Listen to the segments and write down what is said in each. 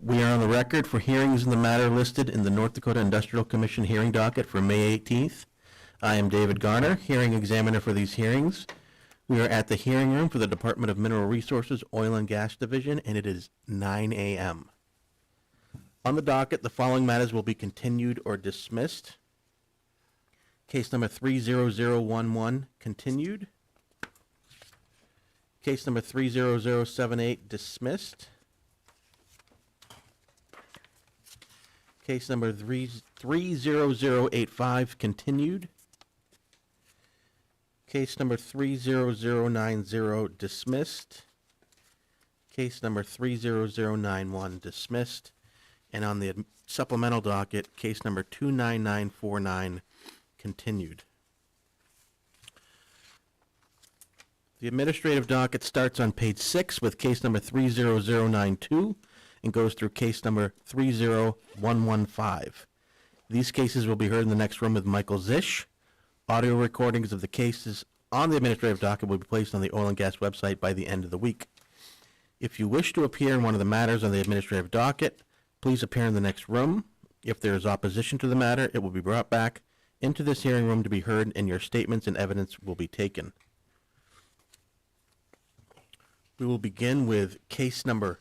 We are on the record for hearings in the matter listed in the North Dakota Industrial Commission hearing docket for May 18th. I am David Garner, hearing examiner for these hearings. We are at the hearing room for the Department of Mineral Resources Oil and Gas Division, and it is 9 a.m. On the docket, the following matters will be continued or dismissed. Case number 30011, continued. Case number 30078, dismissed. Case number 30085, continued. Case number 30090, dismissed. Case number 30091, dismissed. And on the supplemental docket, case number 29949, continued. The administrative docket starts on page 6 with case number 30092 and goes through case number 30115. These cases will be heard in the next room with Michael Zisch. Audio recordings of the cases on the administrative docket will be placed on the oil and gas website by the end of the week. If you wish to appear in one of the matters on the administrative docket, please appear in the next room. If there is opposition to the matter, it will be brought back into this hearing room to be heard, and your statements and evidence will be taken. We will begin with case number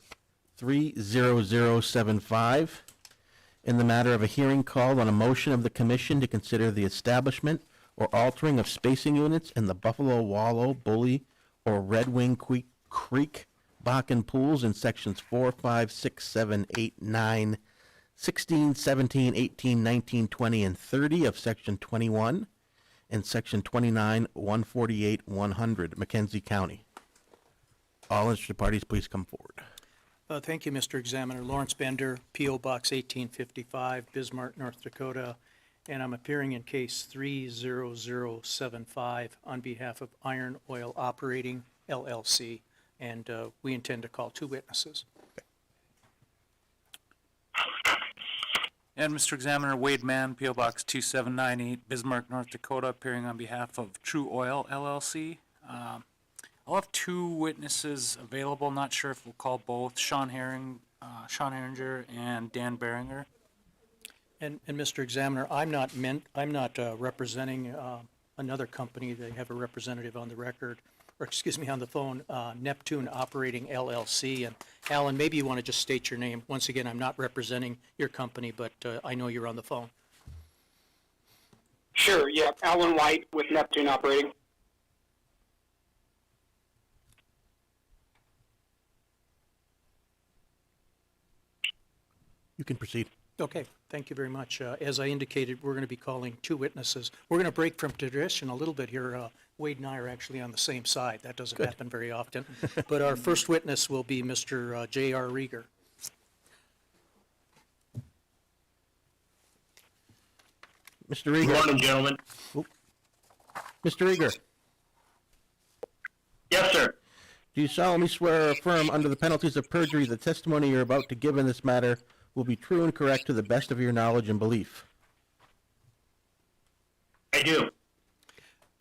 30075 in the matter of a hearing called on a motion of the commission to consider the establishment or altering of spacing units in the Buffalo Wallow, Bully, or Red Wing Creek Bakken pools in sections 4, 5, 6, 7, 8, 9, 16, 17, 18, 19, 20, and 30 of section 21 and section 29, 148, 100, McKenzie County. All interested parties, please come forward. Thank you, Mr. Examiner. Lawrence Bender, P.O. Box 1855, Bismarck, North Dakota, and I'm appearing in case 30075 on behalf of Iron Oil Operating, LLC, and we intend to call 2 witnesses. And Mr. Examiner, Wade Mann, P.O. Box 2798, Bismarck, North Dakota, appearing on behalf of True Oil, LLC. I'll have 2 witnesses available. Not sure if we'll call both, Sean Herringer and Dan Beringer. And Mr. Examiner, I'm not representing another company. They have a representative on the record, or excuse me, on the phone, Neptune Operating LLC. And Alan, maybe you want to just state your name. Once again, I'm not representing your company, but I know you're on the phone. Sure, yeah. Alan White with Neptune Operating. You can proceed. Okay, thank you very much. As I indicated, we're going to be calling 2 witnesses. We're going to break from tradition a little bit here. Wade and I are actually on the same side. That doesn't happen very often. But our first witness will be Mr. J.R. Rieger. Mr. Rieger. Good morning, gentlemen. Mr. Rieger, Yes, sir. do you solemnly swear or affirm under the penalties of perjury the testimony you're about to give in this matter will be true and correct to the best of your knowledge and belief? I do.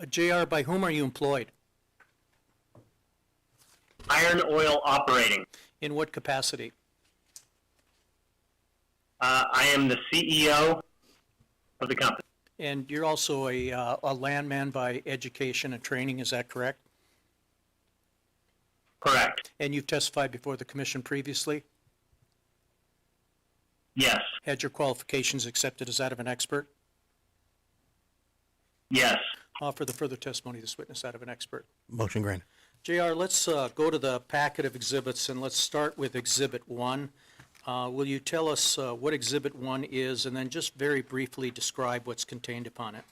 J.R., by whom are you employed? Iron Oil Operating. In what capacity? I am the CEO of the company. And you're also a landman by education and training, is that correct? Correct. And you've testified before the commission previously? Yes. Had your qualifications accepted as that of an expert? Yes. Offer the further testimony of this witness that of an expert. Motion granted. JR, let's go to the packet of exhibits, and let's start with Exhibit 1. Will you tell us what Exhibit 1 is, and then just very briefly describe what's contained upon it?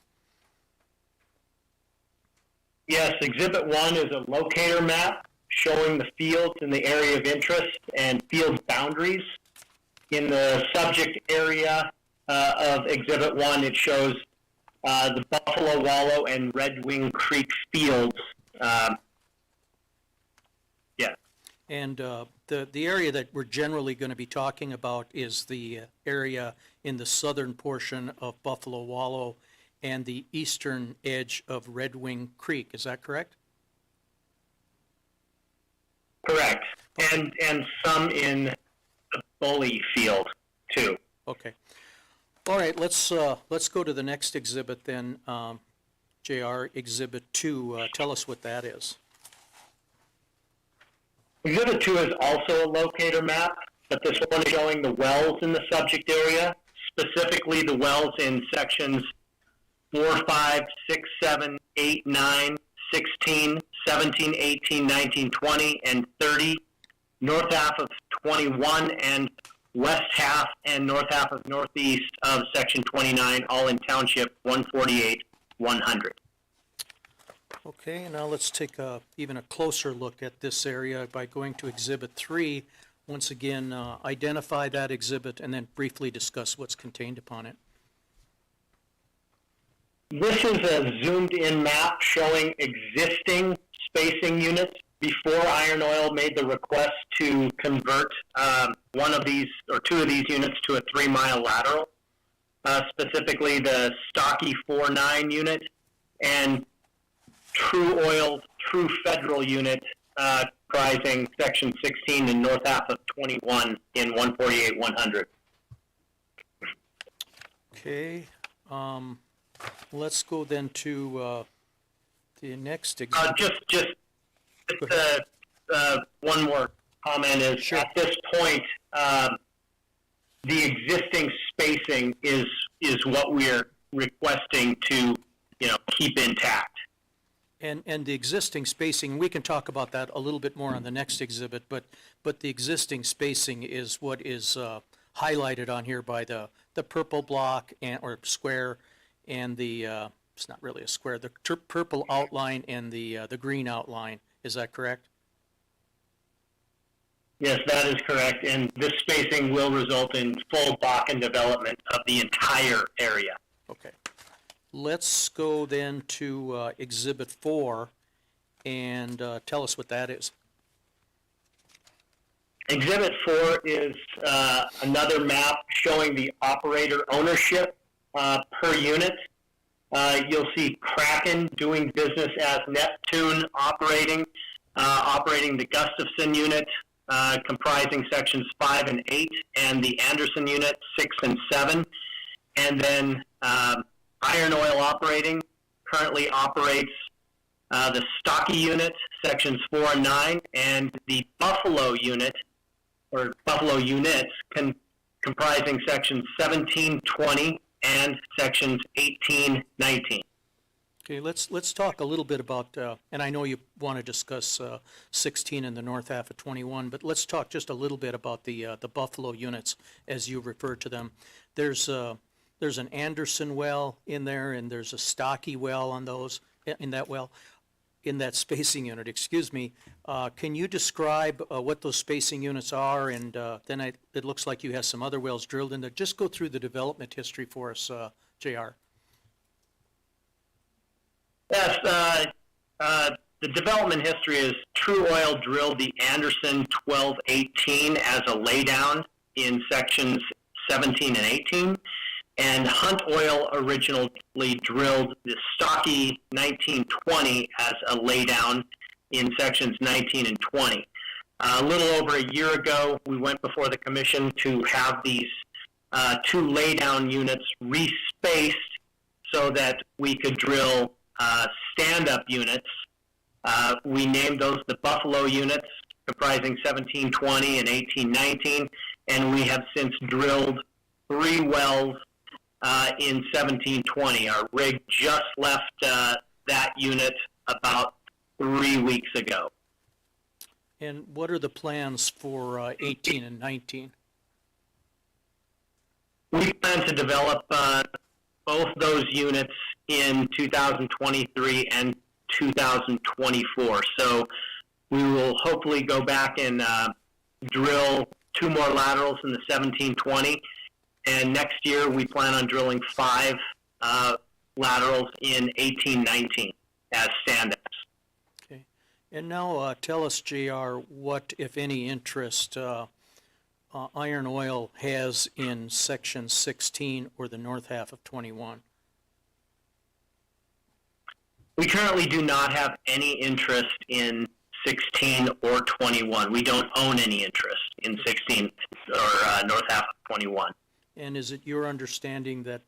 Yes, Exhibit 1 is a locator map showing the fields in the area of interest and field boundaries. In the subject area of Exhibit 1, it shows the Buffalo Wallow and Red Wing Creek fields. Yeah. And the area that we're generally going to be talking about is the area in the southern portion of Buffalo Wallow and the eastern edge of Red Wing Creek. Is that correct? Correct. And some in the Bully Field too. Okay. All right, let's go to the next exhibit then, JR, Exhibit 2. Tell us what that is. Exhibit 2 is also a locator map, but this one is showing the wells in the subject area, specifically the wells in sections 4, 5, 6, 7, 8, 9, 16, 17, 18, 19, 20, and 30, north half of 21, and west half and north half of northeast of section 29, all in township 148, 100. Okay, now let's take even a closer look at this area by going to Exhibit 3. Once again, identify that exhibit and then briefly discuss what's contained upon it. This is a zoomed-in map showing existing spacing units before Iron Oil made the request to convert one of these or two of these units to a 3-mile lateral, specifically the Stocky 4-9 unit and True Oil True Federal unit comprising section 16 and north half of 21 in 148 100. Okay, let's go then to the next exhibit. Just one more comment is Sure. at this point, the existing spacing is what we're requesting to keep intact. And the existing spacing, we can talk about that a little bit more on the next exhibit, but the existing spacing is what is highlighted on here by the purple block or square and the, it's not really a square, the purple outline and the green outline. Is that correct? Yes, that is correct, and this spacing will result in full Bakken development of the entire area. Okay. Let's go then to Exhibit 4 and tell us what that is. Exhibit 4 is another map showing the operator ownership per unit. You'll see Kraken doing business as Neptune operating the Gustafson unit, comprising sections 5 and 8, and the Anderson unit 6 and 7. And then Iron Oil operating currently operates the Stocky unit, sections 4 and 9, and the Buffalo unit, or Buffalo units, comprising sections 17, 20, and sections 18, 19. Okay, let's talk a little bit about, and I know you want to discuss 16 and the north half of 21, but let's talk just a little bit about the Buffalo units as you refer to them. There's an Anderson well in there, and there's a Stocky well on those in that spacing unit. Excuse me. Can you describe what those spacing units are? And then it looks like you have some other wells drilled in there. Just go through the development history for us, JR. Yes, the development history is True Oil drilled the Anderson 1218 as a laydown in sections 17 and 18, and Hunt Oil originally drilled the Stocky 1920 as a laydown in sections 19 and 20. A little over a year ago, we went before the commission to have these two laydown units respaced so that we could drill stand-up units. We named those the Buffalo units, comprising 1720 and 1819, and we have since drilled 3 wells in 1720. Our rig just left that unit about 3 weeks ago. And what are the plans for 18 and 19? We plan to develop both those units in 2023 and 2024. So we will hopefully go back and drill 2 more laterals in the 1720. And next year we plan on drilling 5 laterals in 1819 as stand-ups. Okay. And now tell us, JR, what, if any, interest Iron Oil has in section 16 or the north half of 21. We currently do not have any interest in 16 or 21. We don't own any interest in 16 or north half of 21. And is it your understanding that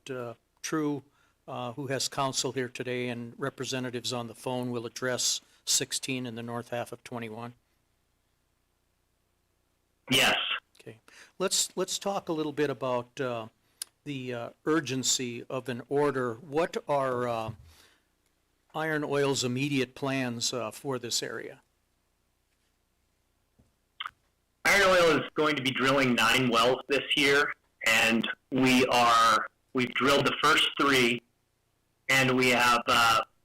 True, who has counsel here today and representatives on the phone, will address 16 in the north half of 21? Yes. Okay. Let's talk a little bit about the urgency of an order. What are Iron Oil's immediate plans for this area? Iron Oil is going to be drilling 9 wells this year, and we've drilled the first 3, and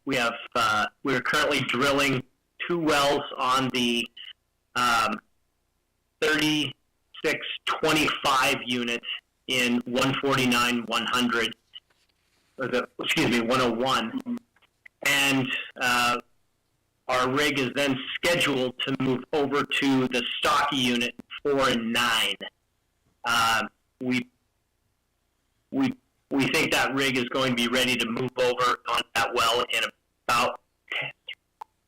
we're currently drilling 2 wells on the 3625 unit in 149-100, 101, and our rig is then scheduled to move over to the Stocky unit 4 and 9. We think that rig is going to be ready to move over on that well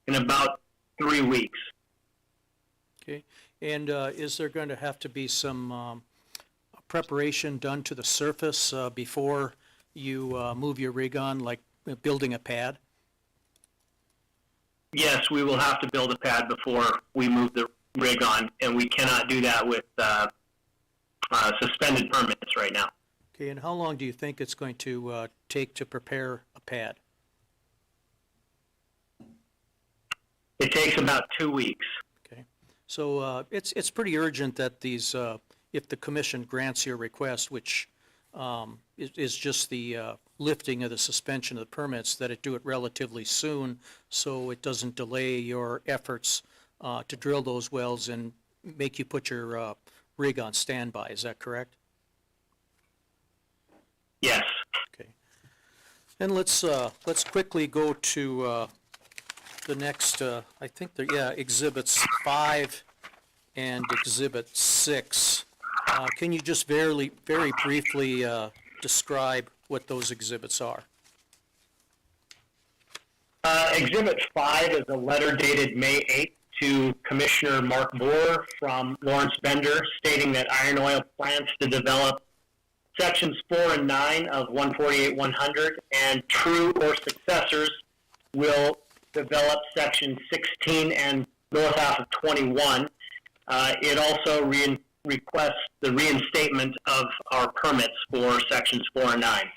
in about 3 weeks. Okay. And is there going to have to be some preparation done to the surface before you move your rig on, like building a pad? Yes, we will have to build a pad before we move the rig on, and we cannot do that with suspended permits right now. Okay, and how long do you think it's going to take to prepare a pad? It takes about 2 weeks. Okay, so it's pretty urgent that these, if the commission grants your request, which is just the lifting of the suspension of the permits, that it do it relatively soon so it doesn't delay your efforts to drill those wells and make you put your rig on standby. Is that correct? Yes. Okay. And let's quickly go to the next, I think, Exhibits 5 and Exhibit 6. Can you just very briefly describe what those exhibits are? Exhibit 5 is a letter dated May 8th to Commissioner Mark Bohr from Lawrence Bender, stating that Iron Oil plans to develop Sections 4 and 9 of 148-100, and True or successors will develop Section 16 and north half of 21. It also requests the reinstatement of our permits for Sections 4 and 9.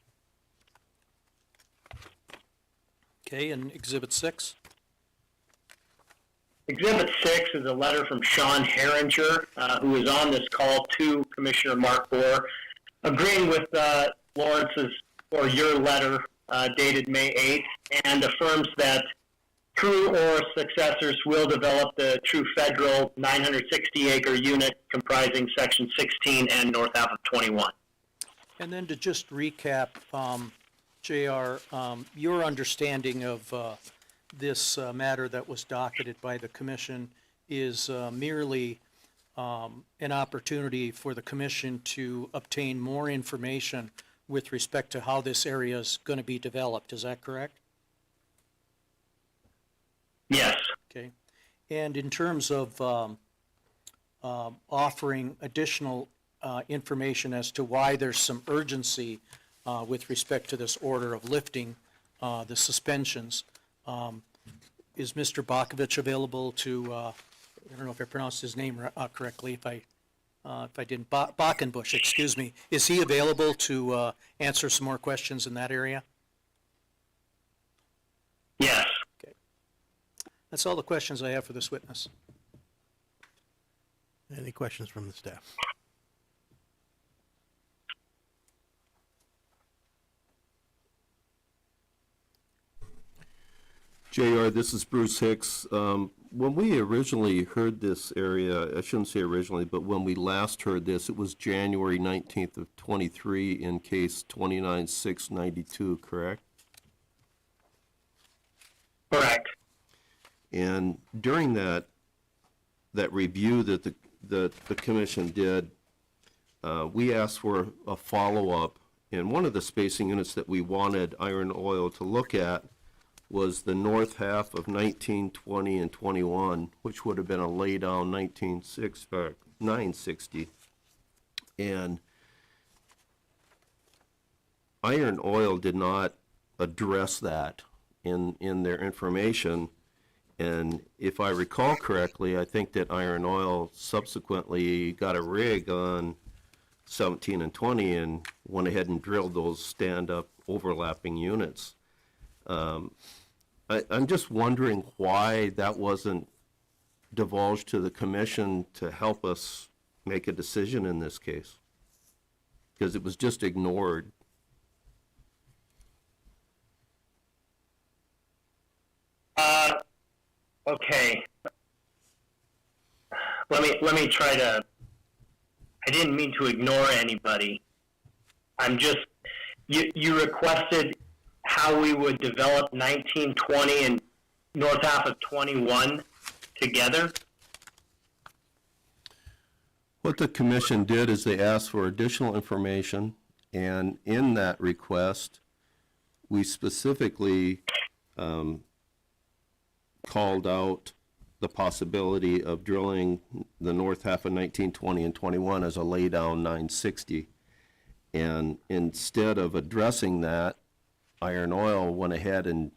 Okay, and Exhibit 6? Exhibit 6 is a letter from Sean Herringer, who is on this call to Commissioner Mark Bohr, agreeing with Lawrence's or your letter dated May 8th, and affirms that True or successors will develop the True Federal 960-acre unit comprising Section 16 and north half of 21. And then to just recap, JR, your understanding of this matter that was docketed by the commission is merely an opportunity for the commission to obtain more information with respect to how this area is going to be developed. Is that correct? Yes. Okay. And in terms of offering additional information as to why there's some urgency with respect to this order of lifting the suspensions, is Mr. Bakovich available to, I don't know if I pronounced his name correctly, if I didn't, Bakenbush, excuse me. Is he available to answer some more questions in that area? Yes. Okay. That's all the questions I have for this witness. Any questions from the staff? JR, this is Bruce Hicks. When we originally heard this area, I shouldn't say originally, but when we last heard this, it was January 19th of 23 in case 29692, correct? Correct. And during that review that the commission did, we asked for a follow-up, and one of the spacing units that we wanted Iron Oil to look at was the north half of 19, 20, and 21, which would have been a laydown 960. And Iron Oil did not address that in their information. And if I recall correctly, I think that Iron Oil subsequently got a rig on 17 and 20 and went ahead and drilled those stand-up overlapping units. I'm just wondering why that wasn't divulged to the commission to help us make a decision in this case, because it was just ignored. Okay. Let me try to. I didn't mean to ignore anybody. I'm just. You requested how we would develop 19, 20, and north half of 21 together. What the commission did is they asked for additional information, and in that request, we specifically called out the possibility of drilling the north half of 19, 20, and 21 as a laydown 960. And instead of addressing that, Iron Oil went ahead and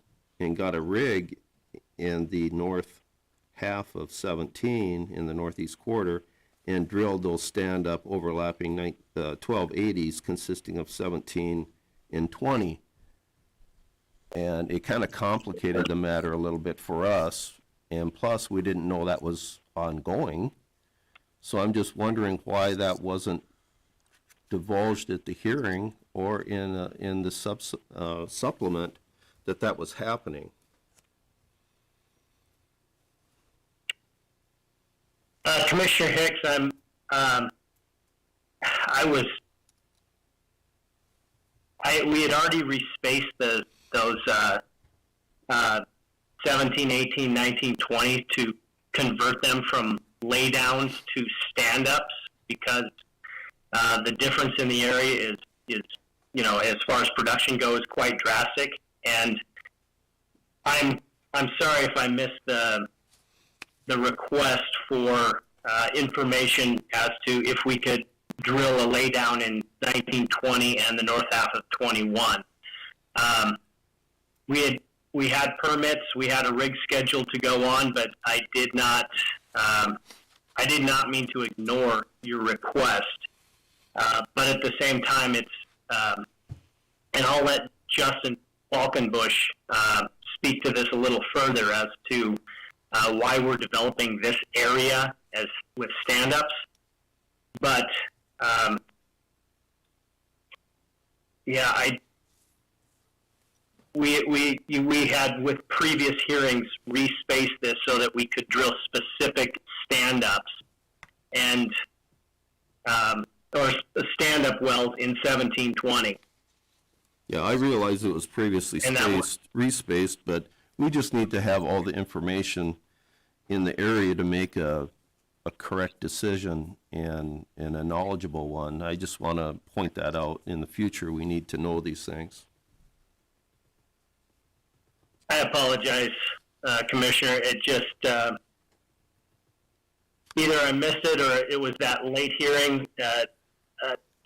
got a rig in the north half of 17 in the northeast quarter and drilled those stand-up overlapping 1280s consisting of 17 and 20. And it kind of complicated the matter a little bit for us, and plus we didn't know that was ongoing. So I'm just wondering why that wasn't divulged at the hearing or in the supplement that was happening. Commissioner Hicks, we had already respaced those 17, 18, 19, 20 to convert them from laydowns to stand-ups because the difference in the area is as far as production goes, quite drastic. And I'm sorry if I missed the request for information as to if we could drill a laydown in 1920 and the north half of 21. We had permits, we had a rig scheduled to go on, but I did not mean to ignore your request. But at the same time, it's and I'll let Justin Falkenbush speak to this a little further as to why we're developing this area as with stand-ups. But we had with previous hearings respaced this so that we could drill specific stand-ups and or stand-up wells in 1720. Yeah, I realize it was previously And that respaced, but we just need to have all the information in the area to make a correct decision and a knowledgeable one. I just want to point that out. In the future, we need to know these things. I apologize, Commissioner. It just either I missed it or it was that late hearing.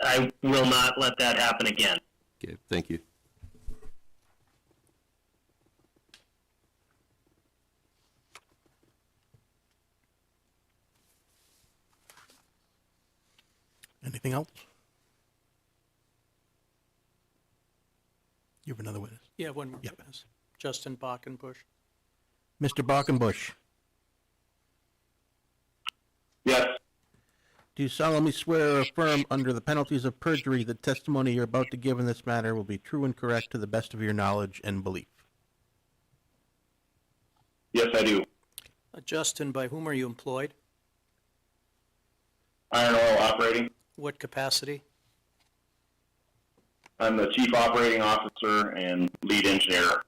I will not let that happen again. Okay, thank you. Anything else? You have another witness. Yeah, one more Yep. witness. Justin Bockenbush. Mr. Balkenbush, Yes. do you solemnly swear or affirm under the penalties of perjury that testimony you're about to give in this matter will be true and correct to the best of your knowledge and belief? Yes, I do. Justin, by whom are you employed? Iron Oil Operating. What capacity? I'm the Chief Operating Officer and Lead Engineer.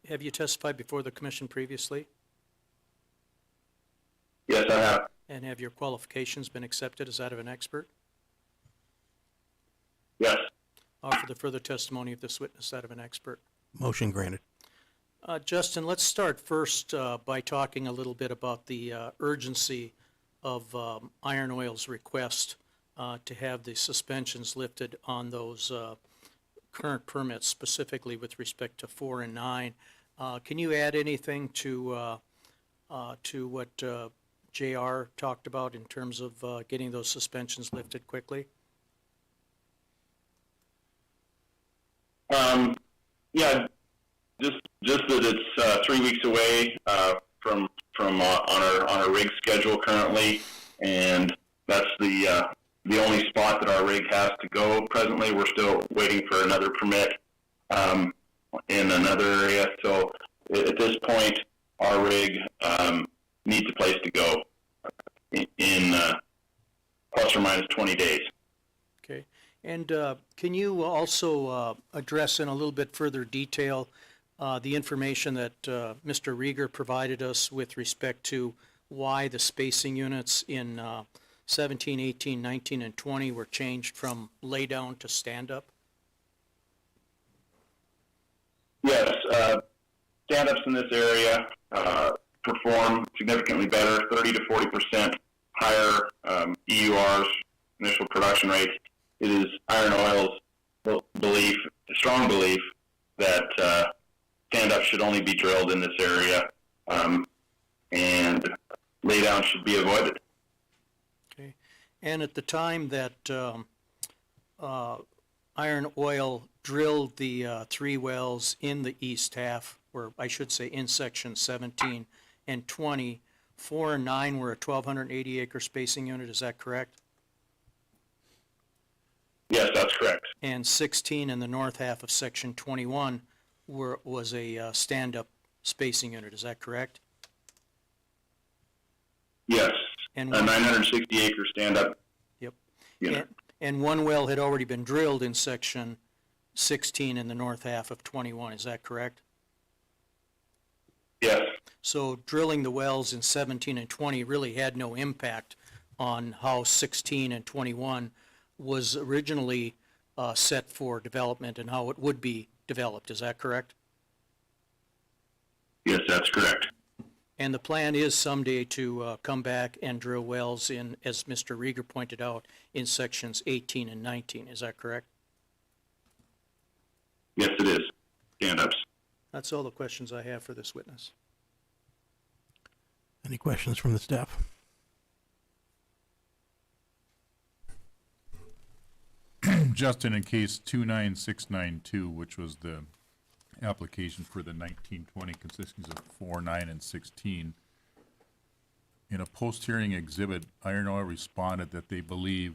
Have you testified before the commission previously? Yes, I have. And have your qualifications been accepted as that of an expert? Yes. Offer the further testimony of this witness that of an expert. Motion granted. Justin, let's start first by talking a little bit about the urgency of Iron Oil's request to have the suspensions lifted on those current permits, specifically with respect to 4 and 9. Can you add anything to what JR talked about in terms of getting those suspensions lifted quickly? Yeah, just that it's 3 weeks away from on our rig schedule currently, and that's the only spot that our rig has to go presently. We're still waiting for another permit in another area, so at this point, our rig needs a place to go in plus or minus 20 days. Okay. And can you also address in a little bit further detail the information that Mr. Rieger provided us with respect to why the spacing units in 17, 18, 19, and 20 were changed from lay down to stand up? Yes, stand-ups in this area perform significantly better, 30 to 40% higher EURs, initial production rates. It is Iron Oil's belief, strong belief, that stand-up should only be drilled in this area, and lay-down should be avoided. Okay. And at the time that Iron Oil drilled the 3 wells in the east half, or I should say in section 17 and 20, 4 and 9 were a 1,280 acre spacing unit, is that correct? Yes, that's correct. And 16 in the north half of section 21 was a stand-up spacing unit, is that correct? Yes, And a one- 960 acre stand-up Yep. unit. And one well had already been drilled in section 16 in the north half of 21, is that correct? Yes, So drilling the wells in 17 and 20 really had no impact on how 16 and 21 was originally set for development and how it would be developed, is that correct? yes, that's correct. And the plan is someday to come back and drill wells in, as Mr. Rieger pointed out, in sections 18 and 19, is that correct? Yes, it is. Stand-ups. That's all the questions I have for this witness. Any questions from the staff? Justin, in case 29692, which was the application for the 1920 consisting of 4, 9, and 16, in a post-hearing exhibit, Iron Oil responded that they believe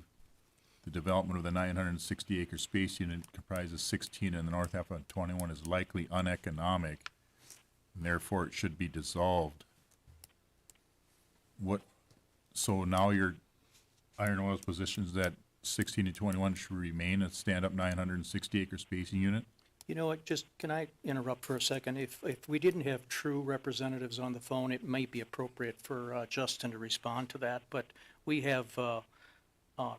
the development of the 960-acre space unit comprises 16 in the north half of 21 is likely uneconomic, and therefore it should be dissolved. So now your Iron Oil's position is that 16 to 21 should remain a stand-up 960-acre spacing unit? You know what, just, can I interrupt for a second? If we didn't have true representatives on the phone, it might be appropriate for Justin to respond to that, but we have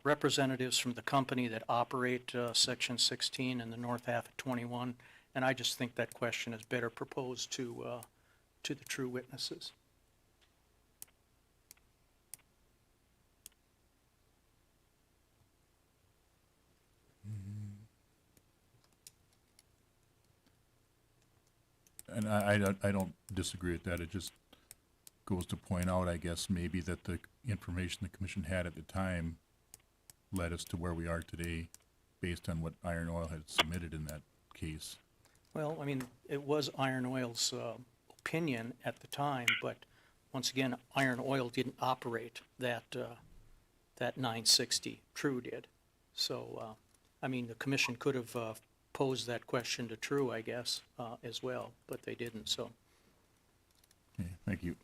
representatives from the company that operate Section 16 in the north half of 21, and I just think that question is better proposed to the true witnesses. And I don't disagree with that. It just goes to point out, I guess, maybe that the information the commission had at the time led us to where we are today based on what Iron Oil had submitted in that case. Well, I mean, it was Iron Oil's opinion at the time, but once again, Iron Oil didn't operate that 960. True did. So, I mean, the commission could have posed that question to True, I guess, as well, but they didn't, so. Okay, thank you.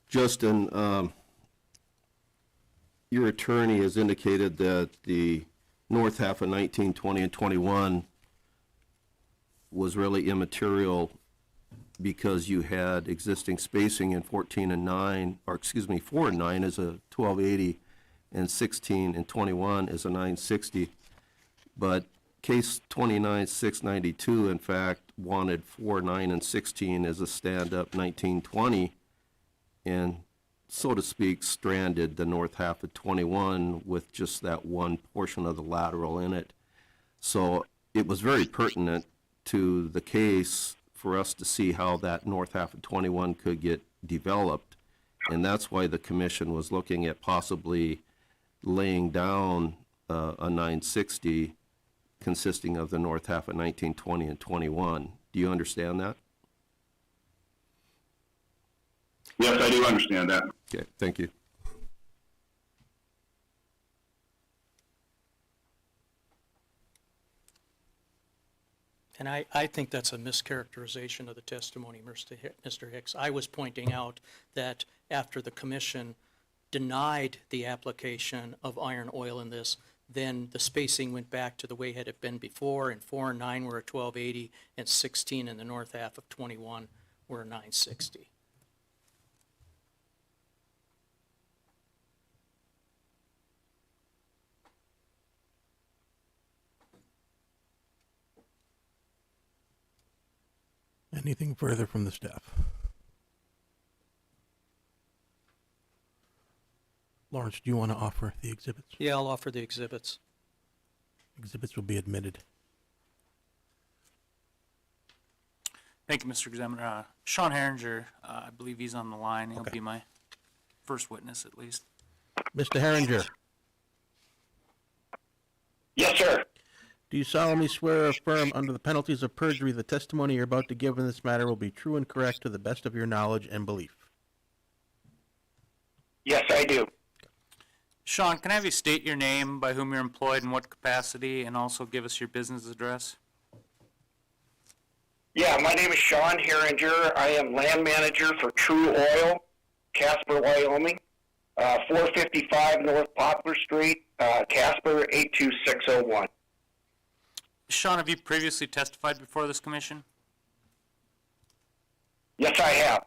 Justin, your attorney has indicated that the north half of 19, 20, and 21 was really immaterial because you had existing spacing in 14 and 9, or excuse me, 4 and 9 is a 1280, and 16 and 21 is a 960. But case 29-692, in fact, wanted 4, 9, and 16 as a stand-up 1920, and so to speak, stranded the north half of 21 with just that one portion of the lateral in it. So it was very pertinent to the case for us to see how that north half of 21 could get developed, and that's why the commission was looking at possibly laying down a 960 consisting of the north half of 19, 20, and 21. Do you understand that? Yes, I do understand that. Okay, thank you. And I think that's a mischaracterization of the testimony, Mr. Hicks. I was pointing out that after the commission denied the application of iron oil in this, then the spacing went back to the way it had been before, and 4 and 9 were a 1280, and 16 in the north half of 21 were a 960. Anything further from the staff? Lawrence, do you want to offer the exhibits? Yeah, I'll offer the exhibits. Exhibits will be admitted. Thank you, Mr. Examiner. Sean Herringer, I believe he's on the line. He'll Okay. be my first witness, at least. Mr. Herringer, Yes, sir. do you solemnly swear or affirm under the penalties of perjury the testimony you're about to give in this matter will be true and correct to the best of your knowledge and belief? Yes, I do. Sean, can I have you state your name, by whom you're employed, in what capacity, and also give us your business address? Yeah, my name is Sean Herringer. I am land manager for True Oil, Casper, Wyoming, 455 North Poplar Street, Casper 82601. Sean, have you previously testified before this commission? Yes, I have.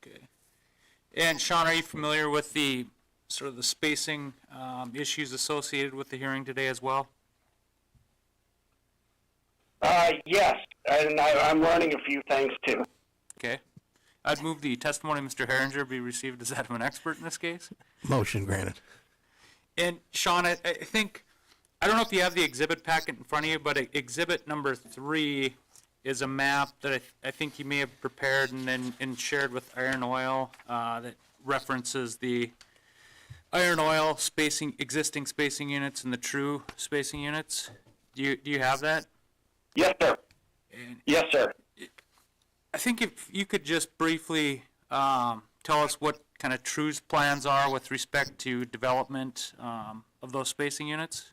Okay. And Sean, are you familiar with the sort of the spacing issues associated with the hearing today as well? Yes, and I'm learning a few things too. Okay. I'd move the testimony of Mr. Herringer be received as that of an expert in this case. Motion granted. And Sean, I think, I don't know if you have the exhibit packet in front of you, but exhibit number 3 is a map that I think you may have prepared and shared with Iron Oil that references the Iron Oil spacing, existing spacing units and the true spacing units. Do you have that? Yes, sir. And Yes, sir. I think if you could just briefly tell us what kind of True's plans are with respect to development of those spacing units.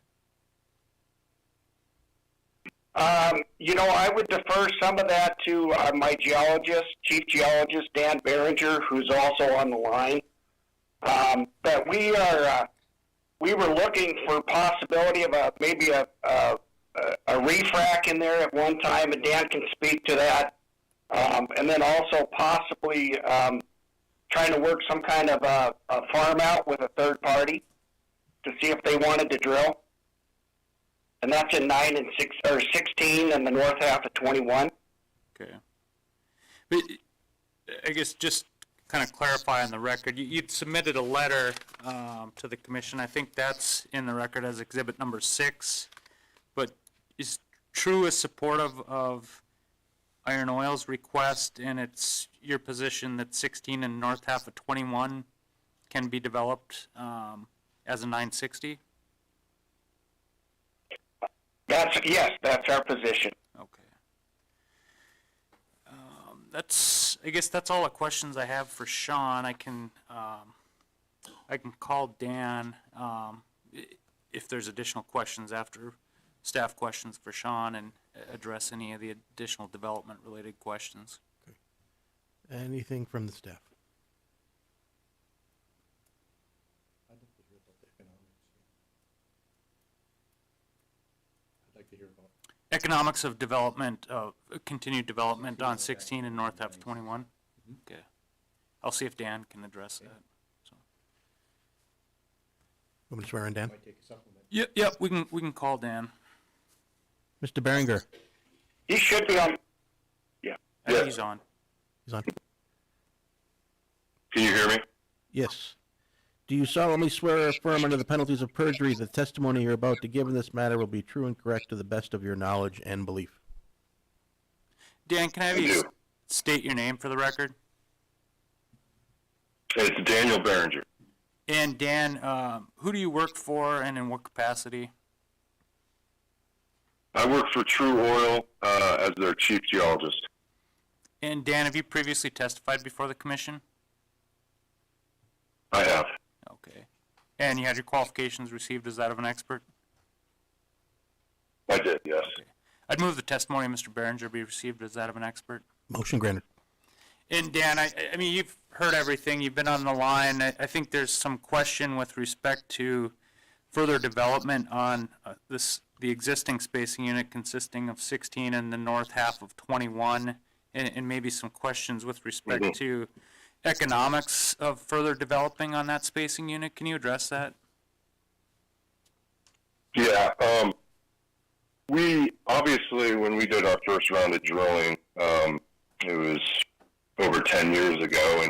I would defer some of that to my geologist, chief geologist, Dan Behringer, who's also on the line. But we were looking for possibility of maybe a refrac in there at one time, and Dan can speak to that. And then also possibly trying to work some kind of a farm out with a third party to see if they wanted to drill. And that's in 9 and 6 or 16 and the north half of 21. Okay. But I guess just kind of clarify on the record, you'd submitted a letter to the commission. I think that's in the record as exhibit number 6. But is True is supportive of Iron Oil's request, and it's your position that 16 and north half of 21 can be developed as a 960? That's our position. Okay. I guess that's all the questions I have for Sean. I can call Dan if there's additional questions after staff questions for Sean and address any of the additional development related questions. Anything from the staff? Economics of development, continued development on 16 and north half 21. Okay. I'll see if Dan can address that. So. Want me to swear in, Dan? Yep, we can call Dan. Mr. Berenger, He should be on. I think he's on. he's on. Can you hear me? Yes. Do you solemnly swear or affirm under the penalties of perjury that the testimony you're about to give in this matter will be true and correct to the best of your knowledge and belief? Dan, can I have I you do. state your name for the record? It's Daniel Berenger. And Dan, who do you work for and in what capacity? I work for True Oil as their chief geologist. And Dan, have you previously testified before the commission? I have. Okay. And you had your qualifications received as that of an expert? I did, yes. I'd move the testimony of Mr. Berenger be received as that of an expert. Motion granted. And Dan, I mean, you've heard everything. You've been on the line. I think there's some question with respect to further development on the existing spacing unit consisting of 16 and the north half of 21, and maybe some questions with respect to economics of further developing on that spacing unit. Can you address that? Yeah, we obviously, when we did our first round of drilling, it was over 10 years ago,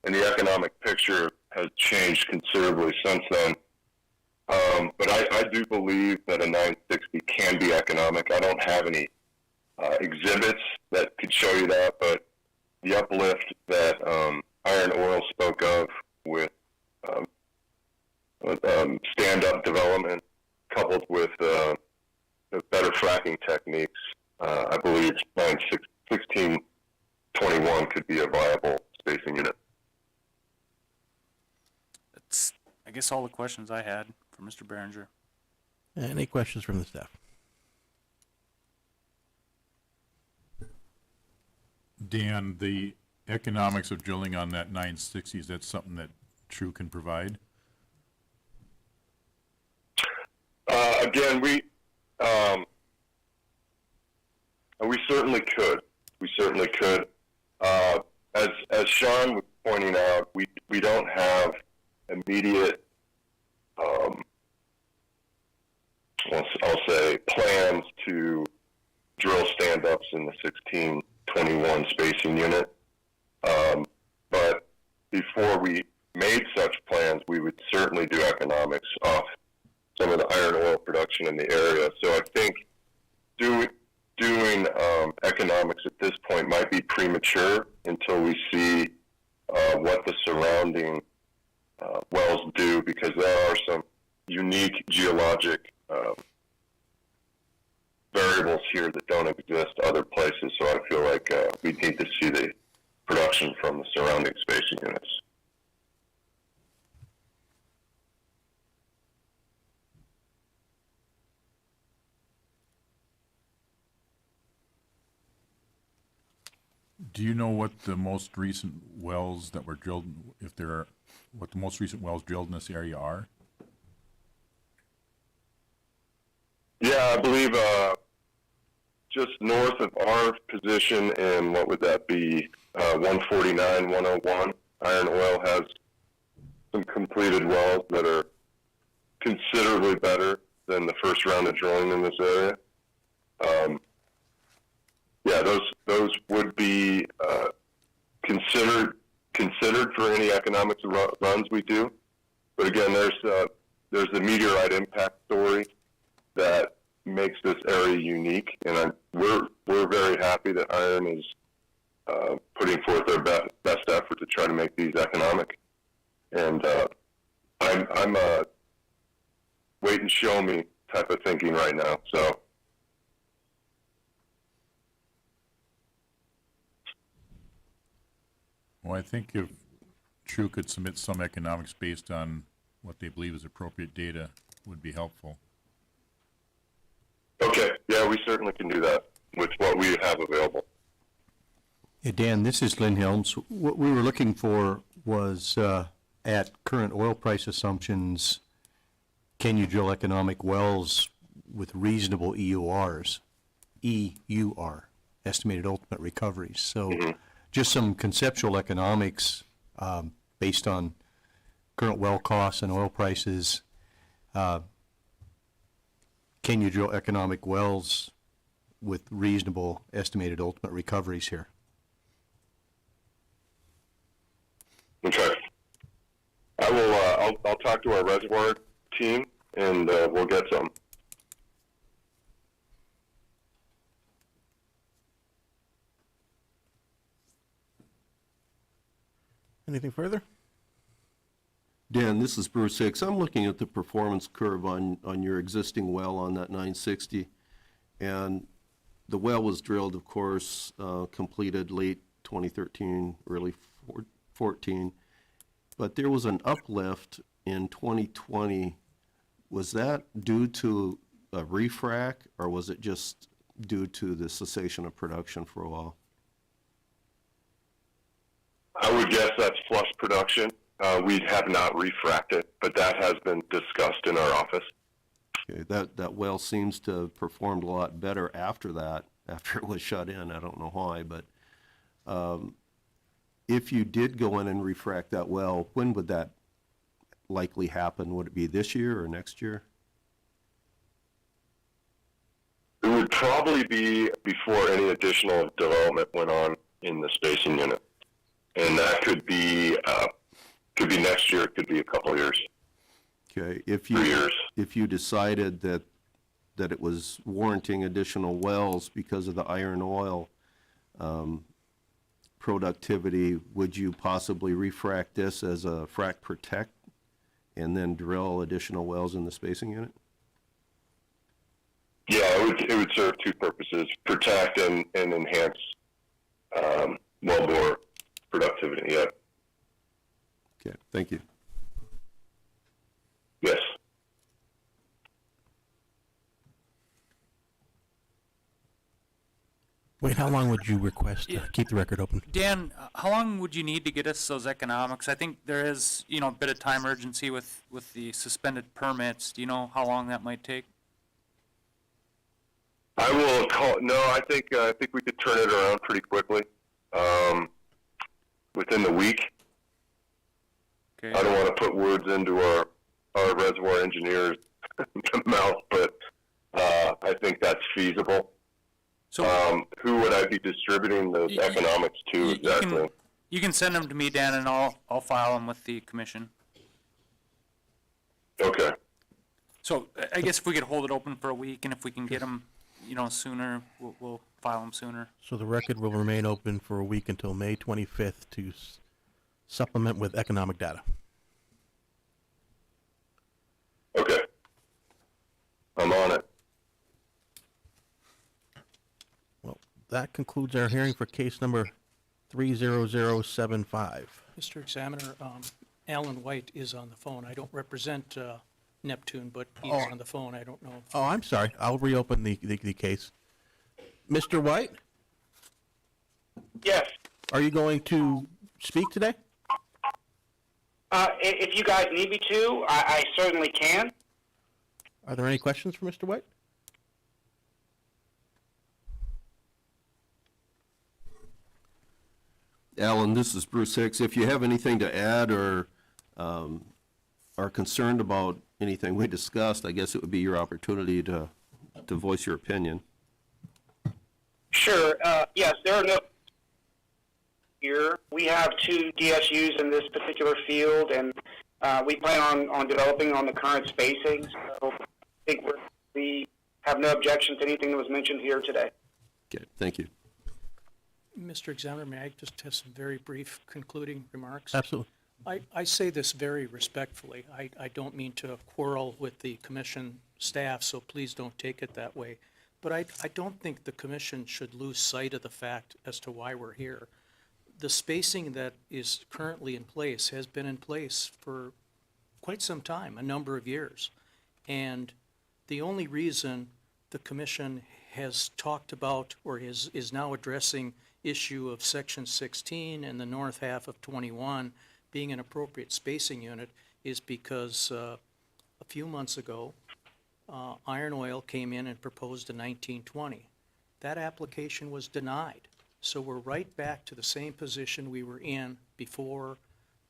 and the economic picture has changed considerably since then. But I do believe that a 960 can be economic. I don't have any exhibits that could show you that, but the uplift that Iron Oil spoke of with stand-up development coupled with better fracking techniques, I believe 1621 could be a viable spacing unit. That's, I guess, all the questions I had for Mr. Berenger. Any questions from the staff? Dan, the economics of drilling on that 960, is that something that True can provide? Again, we certainly could. We certainly could. As Sean was pointing out, we don't have immediate, I'll say, plans to drill stand-ups in the 1621 spacing unit. But before we made such plans, we would certainly do economics off some of the iron oil production in the area. So I think doing economics at this point might be premature until we see what the surrounding wells do, because there are some unique geologic variables here that don't exist other places. So I feel like we need to see the production from the surrounding spacing units. Do you know what the most recent wells that were drilled, what the most recent wells drilled in this area are? Yeah, I believe just north of our position in, what would that be, 149, 101, Iron Oil has some completed wells that are considerably better than the first round of drilling in this area. Yeah, those would be considered for any economics runs we do. But again, there's the meteorite impact story that makes this area unique, and we're very happy that Iron is putting forth their best effort to try to make these economic. And I'm wait and show me type of thinking right now. So. Well, I think if True could submit some economics based on what they believe is appropriate data would be helpful. Okay, yeah, we certainly can do that with what we have available. Hey, Dan, this is Lynn Helms. What we were looking for was, at current oil price assumptions, can you drill economic wells with reasonable EURs? EUR, estimated ultimate recoveries. So just some conceptual economics based on current well costs and oil prices. Can you drill economic wells with reasonable estimated ultimate recoveries here. Okay. I will, I'll talk to our reservoir team and, we'll get some. Anything further? Dan, this is Bruce Hicks. I'm looking at the performance curve on your existing well on that 960. And the well was drilled, of course, completed late 2013, early 14. But there was an uplift in 2020. Was that due to a refrac, or was it just due to the cessation of production for a while? I would guess that's flush production. We have not refracted, but that has been discussed in our office. Okay, that well seems to have performed a lot better after that, after it was shut in. I don't know why, but if you did go in and refract that well, when would that likely happen? Would it be this year or next year? It would probably be before any additional development went on in the spacing unit. And that could be next year, it could be a couple of years. Okay, 3 years. if you decided that it was warranting additional wells because of the iron oil productivity, would you possibly refract this as a frac protect and then drill additional wells in the spacing unit? Yeah, it would serve two purposes: protect and enhance wellbore productivity. Yeah. Okay, thank you. Yes. Wait, how long would you request to keep the record open? Dan, how long would you need to get us those economics? I think there is, a bit of time urgency with the suspended permits. Do you know how long that might take? I will call. No, I think we could turn it around pretty quickly. Within the week. Okay. I don't want to put words into our reservoir engineer's mouth, but I think that's feasible. So Who would I be distributing those economics to exactly? You can send them to me, Dan, and I'll file them with the commission. Okay. So I guess if we could hold it open for a week, and if we can get them, sooner, we'll file them sooner. So the record will remain open for a week until May 25th to supplement with economic data. Okay. I'm on it. Well, that concludes our hearing for case number 30075. Mr. Examiner, Alan White is on the phone. I don't represent Neptune, but he's on the phone. I don't know. Oh, I'm sorry. I'll reopen the case. Mr. White, Yes. are you going to speak today? If you guys need me to, I certainly can. Are there any questions for Mr. White? Alan, this is Bruce Hicks. If you have anything to add or are concerned about anything we discussed, I guess it would be your opportunity to voice your opinion. Sure. Yes, there are no here. We have 2 DSUs in this particular field, and we plan on developing on the current spacing. So I think we have no objection to anything that was mentioned here today. Okay, thank you. Mr. Examiner, may I just have some very brief concluding remarks? Absolutely. I say this very respectfully. I don't mean to quarrel with the commission staff, so please don't take it that way. But I don't think the commission should lose sight of the fact as to why we're here. The spacing that is currently in place has been in place for quite some time, a number of years. And the only reason the commission has talked about or is now addressing issue of section 16 and the north half of 21 being an appropriate spacing unit is because a few months ago, Iron Oil came in and proposed a 1920. That application was denied. So we're right back to the same position we were in before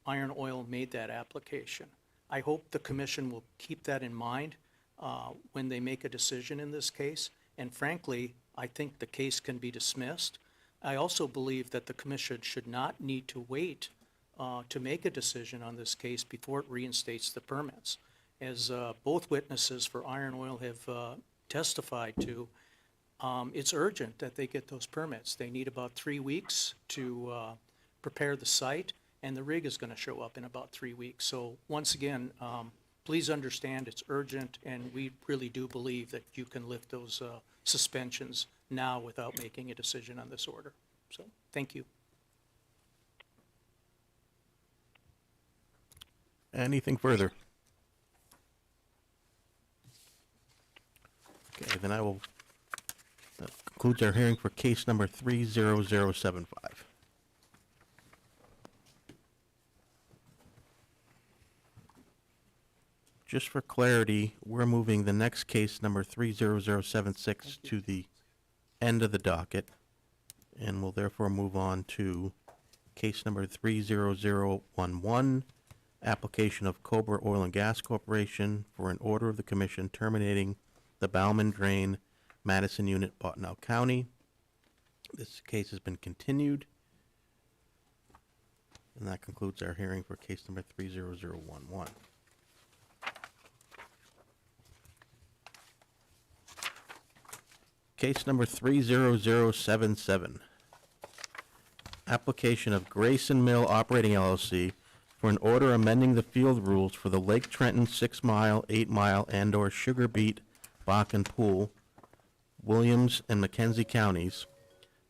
Iron Oil made that application. I hope the commission will keep that in mind when they make a decision in this case. And frankly, I think the case can be dismissed. I also believe that the commission should not need to wait to make a decision on this case before it reinstates the permits. As both witnesses for Iron Oil have testified to, it's urgent that they get those permits. They need about 3 weeks to prepare the site, and the rig is going to show up in about 3 weeks. So once again, please understand it's urgent, and we really do believe that you can lift those suspensions now without making a decision on this order. So, thank you. Anything further? Okay, then I will, that concludes our hearing for case number 30075. Just for clarity, we're moving the next case, number 30076, to the end of the docket, and will therefore move on to case number 30011, application of Cobra Oil and Gas Corporation for an order of the commission terminating the Bauman Drain Madison Unit, Bottineau County. This case has been continued. And that concludes our hearing for case number 30011. Case number 30077. Application of Grayson Mill Operating LLC for an order amending the field rules for the Lake Trenton 6 Mile, 8 Mile, and/or Sugar Beet, Bakken Pool, Williams, and Mackenzie counties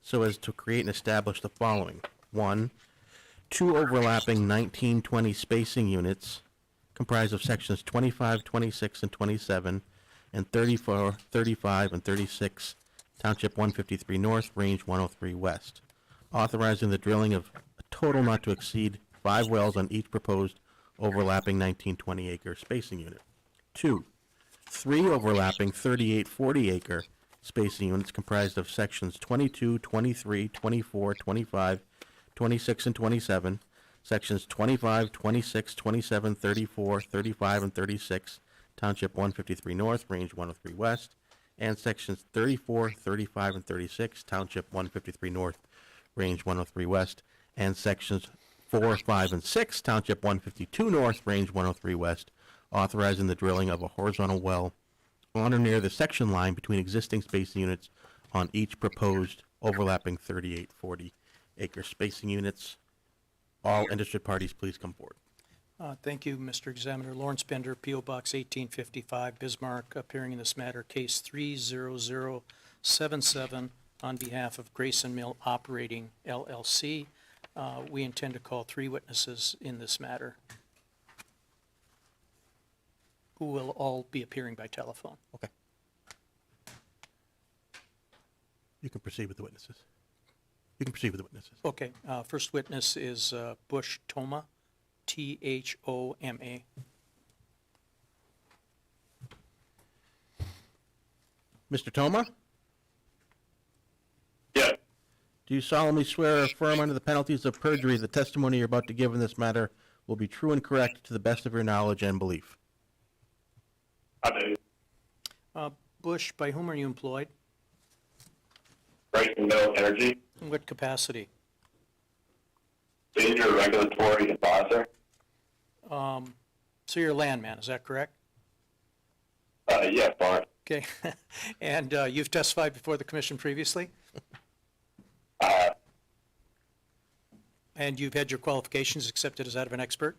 so as to create and establish the following. 1. 2 overlapping 1920 spacing units comprised of sections 25, 26, and 27, and 34, 35, and 36, Township 153 North, Range 103 West, authorizing the drilling of a total not to exceed 5 wells on each proposed overlapping 1920-acre spacing unit. 2. 3 overlapping 38-40-acre spacing units comprised of sections 22, 23, 24, 25, 26, and 27, sections 25, 26, 27, 34, 35, and 36, Township 153 North, Range 103 West, and sections 34, 35, and 36, Township 153 North, Range 103 West, and sections 4, 5, and 6, Township 152 North, Range 103 West, authorizing the drilling of a horizontal well on or near the section line between existing spacing units on each proposed overlapping 38-40-acre spacing units. All interested parties, please come forward. Thank you, Mr. Examiner. Lawrence Bender, P.O. Box 1855, Bismarck, appearing in this matter, case 30077, on behalf of Grayson Mill Operating LLC. We intend to call 3 witnesses in this matter, who will all be appearing by telephone. Okay. You can proceed with the witnesses. Okay, first witness is Bush Thoma, Thoma. Mr. Thoma, Yeah. do you solemnly swear or affirm under the penalties of perjury the testimony you're about to give in this matter will be true and correct to the best of your knowledge and belief? I do. Bush, by whom are you employed? Grayson Mill Energy, In what capacity? senior regulatory advisor. So you're a landman, is that correct? Yeah, fine. Okay, and you've testified before the commission previously? And you've had your qualifications accepted as that of an expert?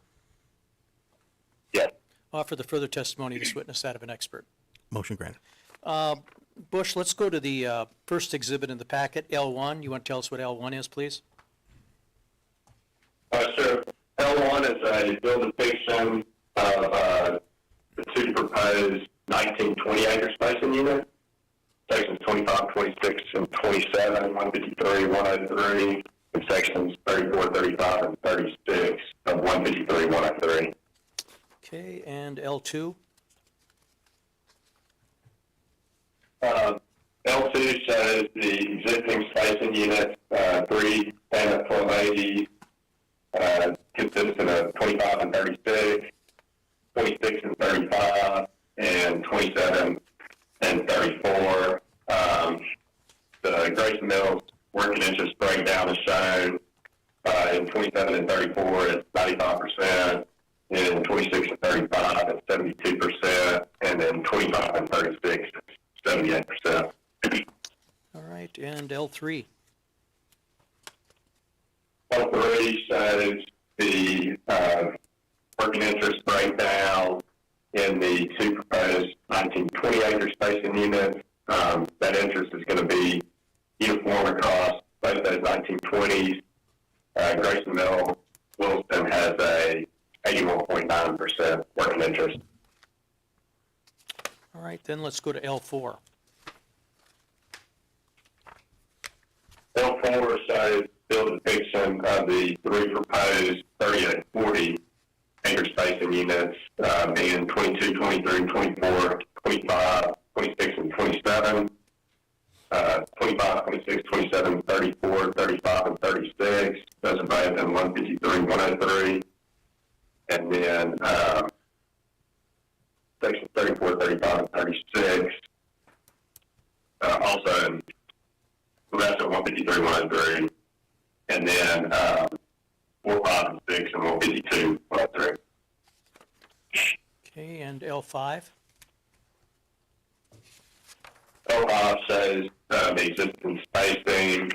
Yes. Offer the further testimony of this witness that of an expert. Motion granted. Bush, let's go to the first exhibit in the packet, L1. You want to tell us what L1 is, please? Sure. L1 is a build and fiction of the 2 proposed 1920 acre spacing units, sections 25, 26, and 27, 153, 103, and sections 34, 35, and 36 of 153, 103. Okay, and L2? L2 shows the existing spacing units, 3 stand-up 1280, consistent of 25 and 36, 26 and 35, and 27 and 34. Grayson Mills working interest breakdown is shown in 27 and 34 at 95%, in 26 and 35 at 72%, and then 25 and 36 at 78%. All right, and L3. L3 shows the working interest breakdown in the two proposed 1920 acre spacing units. That interest is going to be uniform across both those 1920s. Grayson Mill Williston has a 81.9% working interest. All right, then let's go to L4. L4 shows still depiction of the three proposed 3840 acre spacing units being 22, 23, 24, 25, 26, and 27. 25, 26, 27, 34, 35, and 36. Those are both in 153, 103. And then sections 34, 35, and 36. Also in that's at 153, 103. And then 4, 5, and 6, and 152, 103. Okay, and L5. L5 shows the existing spacing.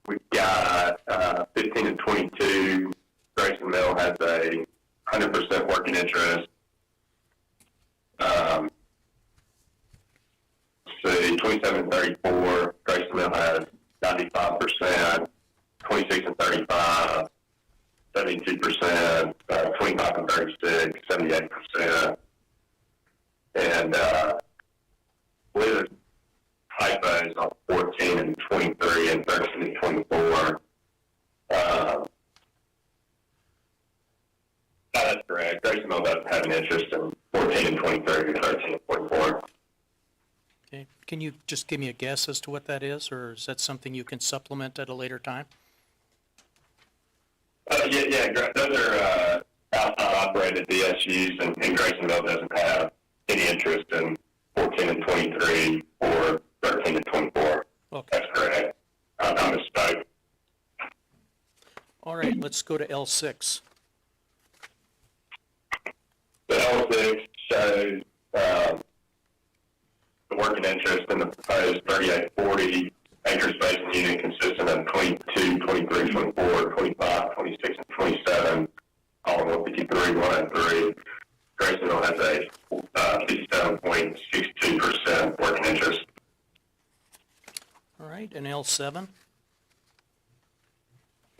We've got 15 and 22. Grayson Mill has a 100% working interest. See, 27 and 34, Grayson Mill has 95%. 26 and 35, 72%. 25 and 36, 78%. And I believe there's typos on 14 and 23 and 13 and 24. That's correct. Grayson Mill doesn't have an interest in 14 and 23 or 13 and 24. Okay, can you just give me a guess as to what that is, or is that something you can supplement at a later time? Yeah, those are outside operated DSUs, and Grayson Mill doesn't have any interest in 14 and 23 or 13 and 24. Okay. That's correct. I misspoke. All right, let's go to L6. The L6 shows the working interest in the proposed 3840 acre spacing unit consisting of 22, 23, 24, 25, 26, and 27, all in 153, 103. Grayson Mill has a 57.62% working interest. All right, and L7.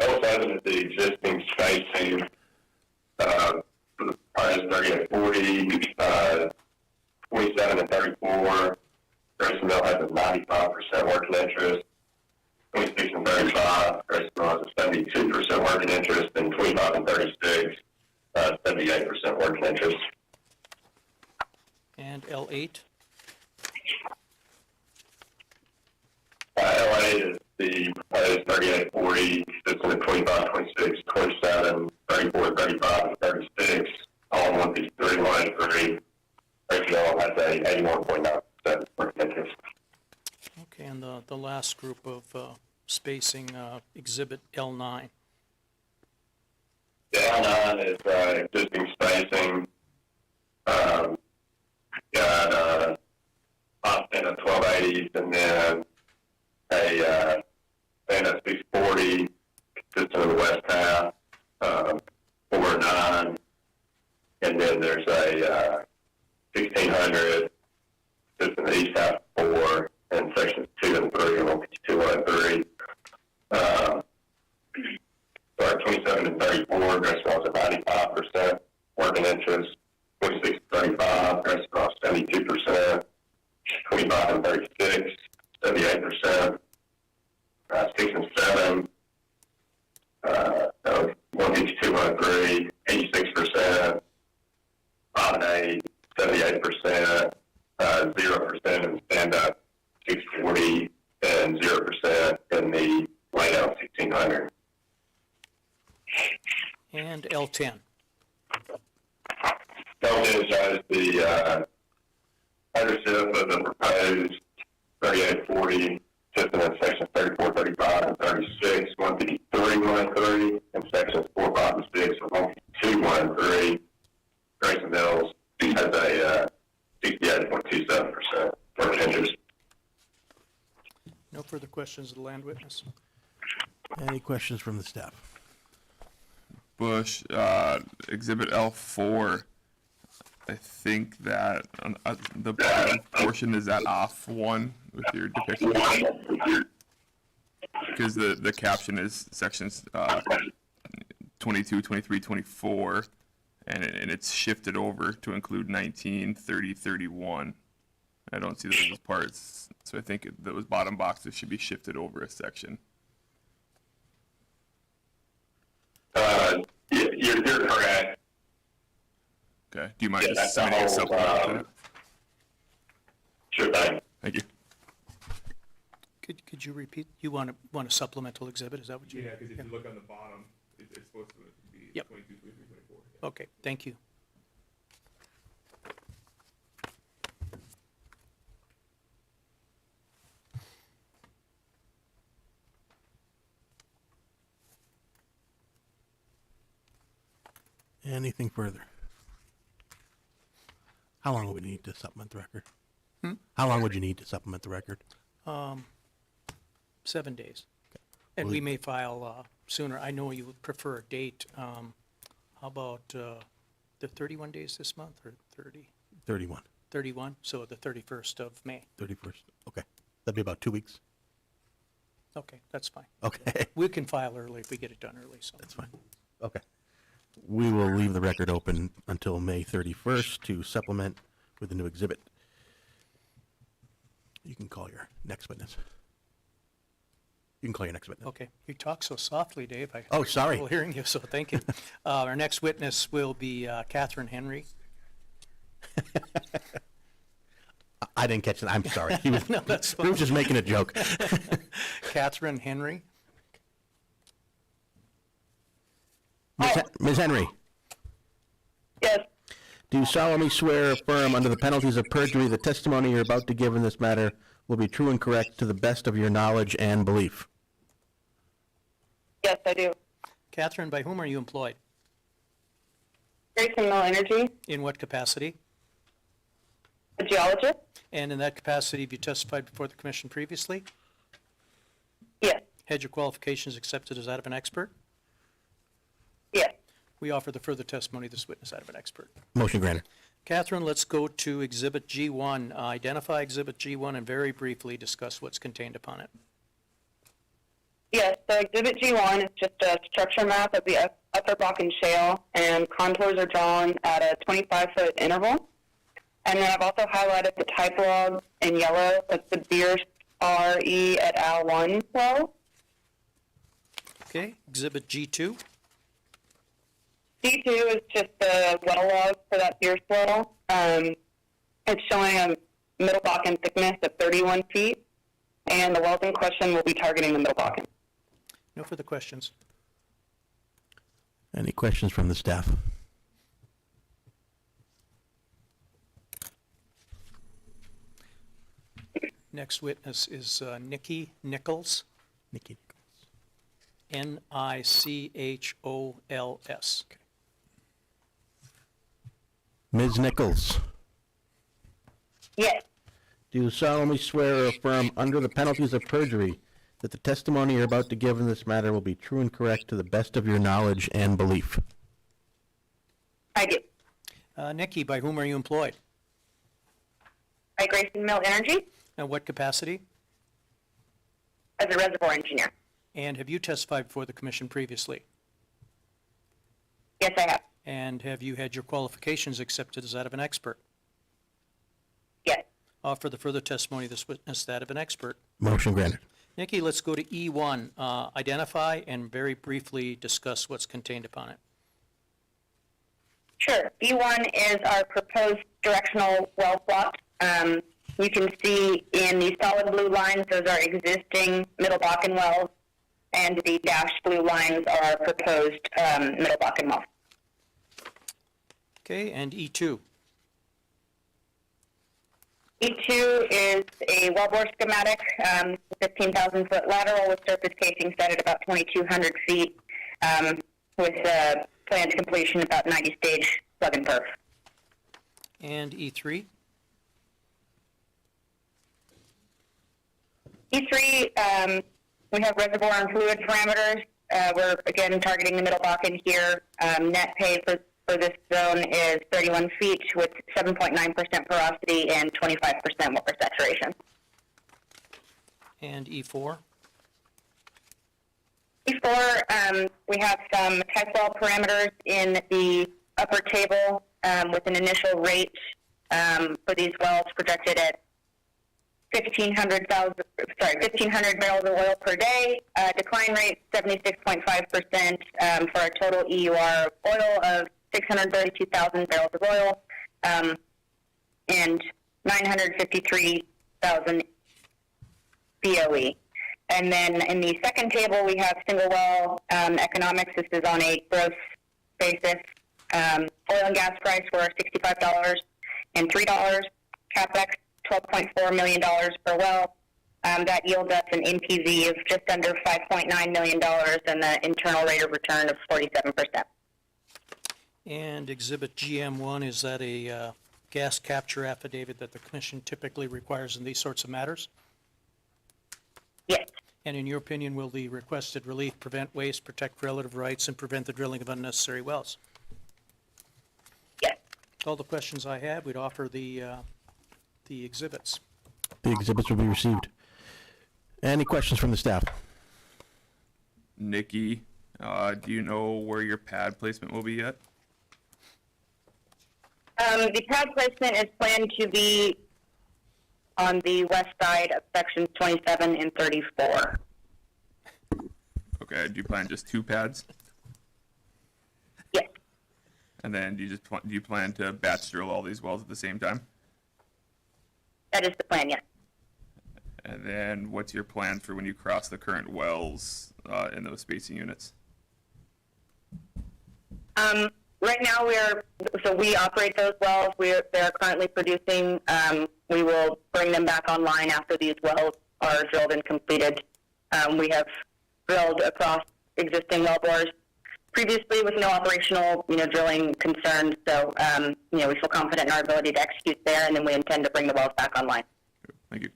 L7 is the existing spacing for the proposed 3840, 27 and 34. Grayson Mill has a 95% working interest. 26 and 35, Grayson Mill has a 72% working interest, and 25 and 36, 78% working interest. And L8. L8 is the proposed 3840, consisting of 25, 26, 27, 34, 35, and 36, all in 153, 103. Grayson Mill has a 81.9% working interest. Okay, and the last group of spacing, exhibit L9. The L9 is existing spacing. Got 510 of 1280s, and then a band of 640 consistent of the west half, 409, and then there's a 1600 consistent of the east half 4, and sections 2 and 3 and 152, 103. So 27 and 34, Grayson Mill has a 95% working interest. 26 and 35, Grayson Mill has 72%. 25 and 36, 78%. 6 and 7, 152, 103, 86%. 5 and 8, 78%. 0% in stand-up, 640, and 0% in the layout 1600. And L10. L10 shows the ownership of the proposed 3840 system in sections 34, 35, and 36, 153, 103, and sections 4, 5, and 6 of 152, 103. Grayson Mills has a 68.27% for interest. No further questions of the land witness. Any questions from the staff? Bush, Exhibit L4, I think that on the bottom portion, is that off one with your depiction? Because the caption is sections 22, 23, 24, and it's shifted over to include 19, 30, 31. I don't see those as parts, so I think those bottom boxes should be shifted over a section. You're correct. Okay, do you mind Yeah, just that's sending the a whole, supplement to that? Sure thing. Thank you. Could you repeat? You want a supplemental exhibit? Is that what you? Because if you look on the bottom, it's supposed to be Yep. 22, 23, 24. Okay, thank you. Anything further? How long would we need to supplement the record? How long would you need to supplement the record? 7 days. And we may file sooner. I know you would prefer a date. How about the 31 days this month or 30? 31, 31, so the 31st of May. 31st. Okay. That'd be about 2 weeks. Okay, that's fine. Okay. We can file early if we get it done early, so. That's fine. Okay. We will leave the record open until May 31st to supplement with a new exhibit. You can call your next witness. You can call your next witness. Okay, you talk so softly, Dave. Oh, sorry. I'm hearing you, so thank you. Our next witness will be Catherine Henry. I didn't catch that. I'm sorry. He was, No, that's fine. Bruce was making a joke. Catherine Henry. Ms. Henry, Yes, do you solemnly swear or affirm under the penalties of perjury the testimony you're about to give in this matter will be true and correct to the best of your knowledge and belief? yes, I do. Catherine, by whom are you employed? Grayson Mill Energy, In what capacity? a geologist? And in that capacity, have you testified before the commission previously? Yes, Had your qualifications accepted as that of an expert? yes. We offer the further testimony of this witness that of an expert. Motion granted. Catherine, let's go to Exhibit G1. Identify Exhibit G1 and very briefly discuss what's contained upon it. Yes, so Exhibit G1 is just a structure map of the Upper Bakken Shale, and contours are drawn at a 25-foot interval. And then I've also highlighted the type log in yellow. That's the Bierce R.E. et al. 1 well. Okay, Exhibit G2. D2 is just the well log for that Bierce well. It's showing a Middle Bakken thickness of 31 feet, and the wells in question will be targeting the Middle Bakken. No further questions. Any questions from the staff? Next witness is Nikki Nichols, Nikki. Nichols. Ms. Nichols, Yes, do you solemnly swear or affirm under the penalties of perjury that the testimony you're about to give in this matter will be true and correct to the best of your knowledge and belief? I do. Nikki, by whom are you employed? By Grayson Mill Energy And what capacity? as a reservoir engineer. And have you testified before the commission previously? Yes, I have. And have you had your qualifications accepted as that of an expert? Yes. Offer the further testimony of this witness that of an expert. Motion granted. Nikki, let's go to E1. Identify and very briefly discuss what's contained upon it. Sure. B1 is our proposed directional well plot. You can see in the solid blue lines, those are existing Middle Bakken wells, and the dashed blue lines are proposed Middle Bakken wells. Okay, and E2. E2 is a wellbore schematic, 15,000-foot lateral with surface casing set at about 2,200 feet, with planned completion about 90-stage plug and perf. And E3? E3, we have reservoir and fluid parameters. We're again targeting the Middle Bakken here. Net pay for this zone is 31 feet with 7.9% porosity and 25% water saturation. And E4? E4, we have some type well parameters in the upper table with an initial rate for these wells projected at 1,500 barrels of oil per day. Decline rate 76.5% for a total EUR of oil of 632,000 barrels of oil and 953,000 BOE. And then in the second table, we have single well economics. This is on a gross basis. Oil and gas price were $65 and $3. CapEx $12.4 million per well. That yields us an NPV of just under $5.9 million and the internal rate of return of 47%. And Exhibit GM1, is that a gas capture affidavit that the commission typically requires in these sorts of matters? Yes. And in your opinion, will the requested relief prevent waste, protect relative rights, and prevent the drilling of unnecessary wells? Yes. All the questions I have, we'd offer the exhibits. The exhibits will be received. Any questions from the staff? Nikki, do you know where your pad placement will be yet? The pad placement is planned to be on the west side of sections 27 and 34. Okay, do you plan just 2 pads? Yes. And then do you plan to batch drill all these wells at the same time? That is the plan, yes. And then what's your plan for when you cross the current wells in those spacing units? Right now, we operate those wells. They're currently producing. We will bring them back online after these wells are drilled and completed. We have drilled across existing well bores previously with no operational, drilling concerns. So, we feel confident in our ability to execute there, and then we intend to bring the wells back online. Thank you.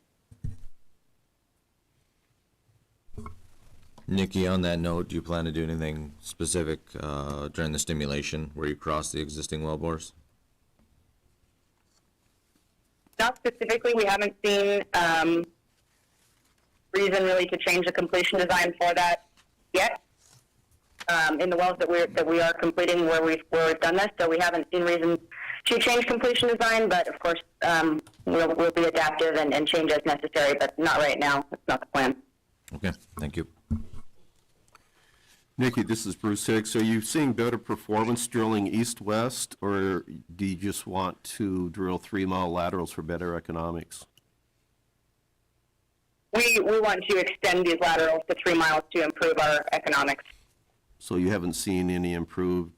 Nikki, on that note, do you plan to do anything specific during the stimulation where you cross the existing well bores? Not specifically. We haven't seen reason really to change the completion design for that yet. In the wells that we are completing where we've done this, so we haven't seen reason to change completion design. But of course, we'll be adaptive and change as necessary. But not right now. That's not the plan. Okay, thank you. Nikki, this is Bruce Hicks. Are you seeing better performance drilling east-west, or do you just want to drill 3-mile laterals for better economics? We want to extend these laterals to 3 miles to improve our economics. So you haven't seen any improved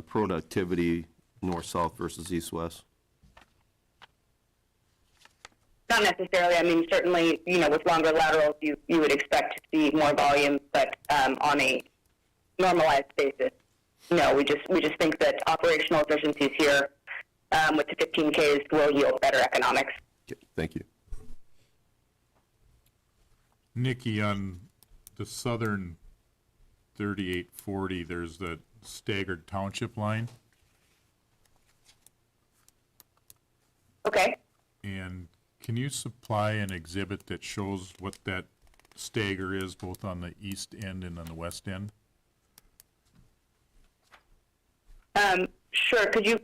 productivity north-south versus east-west? Not necessarily. I mean, certainly, with longer laterals, you would expect to see more volume, but on a normalized basis, no. We just think that operational efficiencies here with the 15Ks will yield better economics. Okay, thank you. Nikki, on the southern 3840, there's the staggered township line. Okay. And can you supply an exhibit that shows what that stagger is, both on the east end and on the west end? Sure. Could you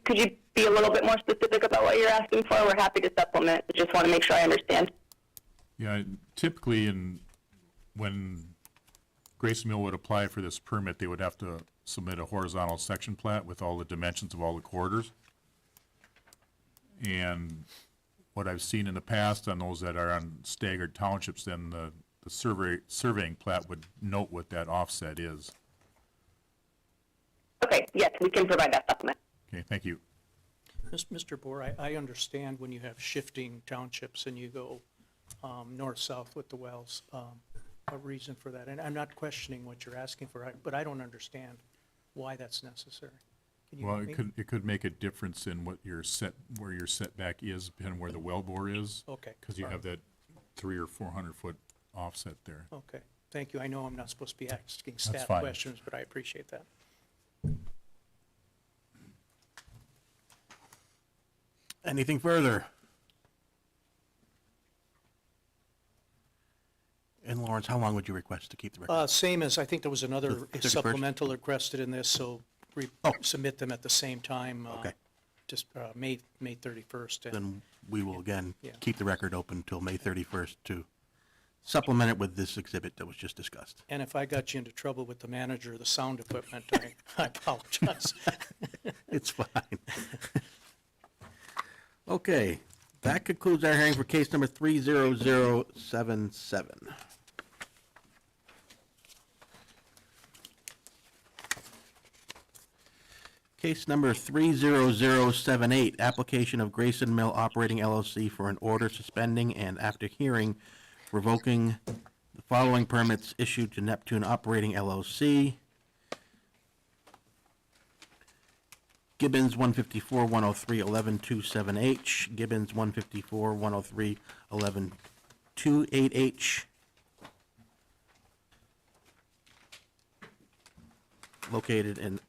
be a little bit more specific about what you're asking for? We're happy to supplement. I just want to make sure I understand. Yeah, typically when Grace Mill would apply for this permit, they would have to submit a horizontal section plat with all the dimensions of all the corridors. And what I've seen in the past on those that are on staggered townships, then the surveying plat would note what that offset is. Okay. Yes, we can provide that supplement. Okay, thank you. Mr. Bohr, I understand when you have shifting townships and you go north-south with the wells, a reason for that. And I'm not questioning what you're asking for, but I don't understand why that's necessary. Can you Well, help me? it could make a difference in what where your setback is, depending where the wellbore is. Okay. Because you all have that 300 or 400 foot offset there. Okay, thank you. I know I'm not supposed to be asking staff fine. questions, but I appreciate that. Anything further? And Lawrence, how long would you request to keep the record? Same as, I think there was another The 31st? supplemental requested in this, so submit them at the same time. Okay. Just May 31st. and- Then we will again Yeah. keep the record open until May 31st to supplement it with this exhibit that was just discussed. And if I got you into trouble with the manager of the sound equipment, I apologize. It's fine. Okay, that concludes our hearing for case number 30077. Case number 30078, application of Grayson Mill Operating LLC for an order suspending and after hearing revoking the following permits issued to Neptune Operating LLC. Gibbons 154, 103, 11, 27H, Gibbons 154, 103, 11, 28H. Located in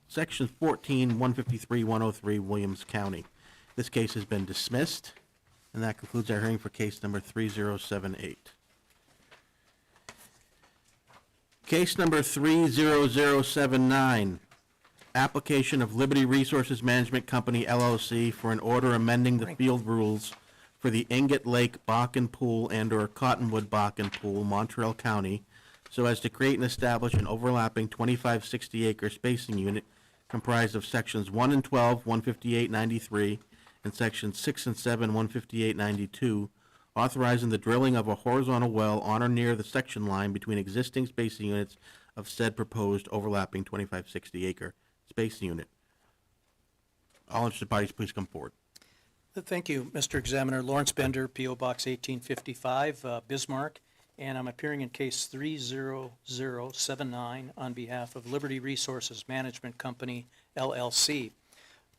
Section 14, 153, 103, Williams County. This case has been dismissed, and that concludes our hearing for case number 3078. Case number 30079, application of Liberty Resources Management Company LLC for an order amending the field rules for the Ingot Lake Bakken Pool and/or Cottonwood Bakken Pool, Montreal County, so as to create and establish an overlapping 2560-acre spacing unit comprised of sections 1 and 12, 15893, and sections 6 and 7, 15892, authorizing the drilling of a horizontal well on or near the section line between existing spacing units of said proposed overlapping 2560-acre spacing unit. All interested parties, please come forward. Thank you, Mr. Examiner. Lawrence Bender, P.O. Box 1855, Bismarck, and I'm appearing in case 30079 on behalf of Liberty Resources Management Company, LLC.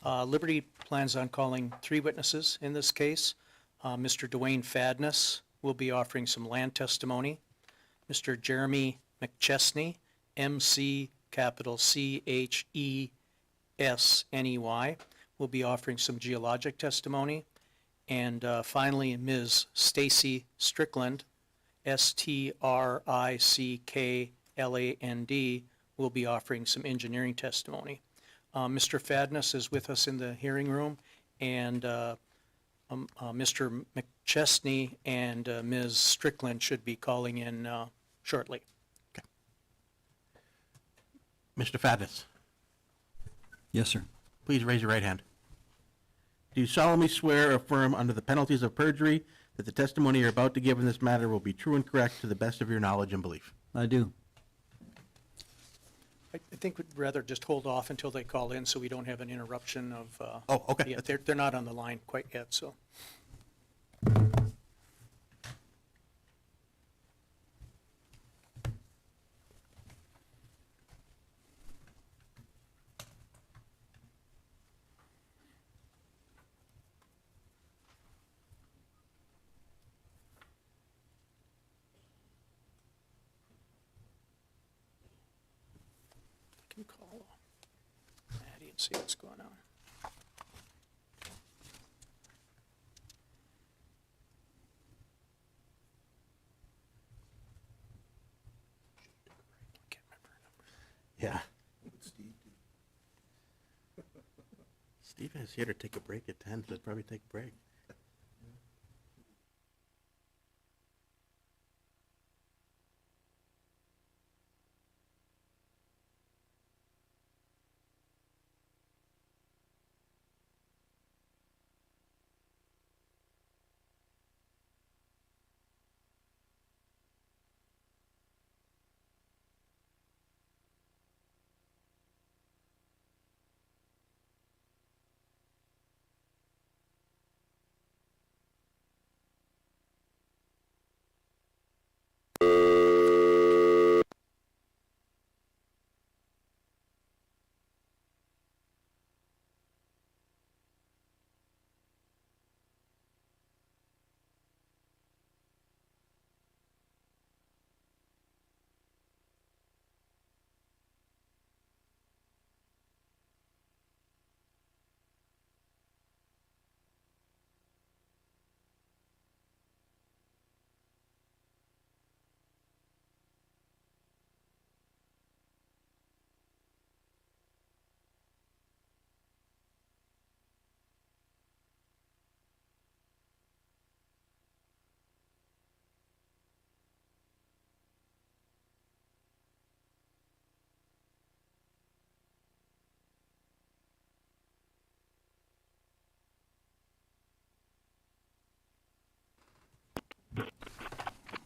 Liberty plans on calling 3 witnesses in this case. Mr. Dwayne Fadness will be offering some land testimony. Mr. Jeremy McChesney, McChesney, will be offering some geologic testimony. And finally, Ms. Stacy Strickland, Strickland, will be offering some engineering testimony. Mr. Fadness is with us in the hearing room, and Mr. McChesney and Ms. Strickland should be calling in shortly. Mr. Fadness, Yes, sir. please raise your right hand. Do you solemnly swear or affirm under the penalties of perjury that the testimony you're about to give in this matter will be true and correct to the best of your knowledge and belief? I do. I think we'd rather just hold off until they call in so we don't have an interruption of. Oh, okay. Yeah, they're not on the line quite yet, so. Can call Maddie and see what's going on. Can't remember her number. Yeah. Steve is here to take a break at 10, so he'll probably take a break.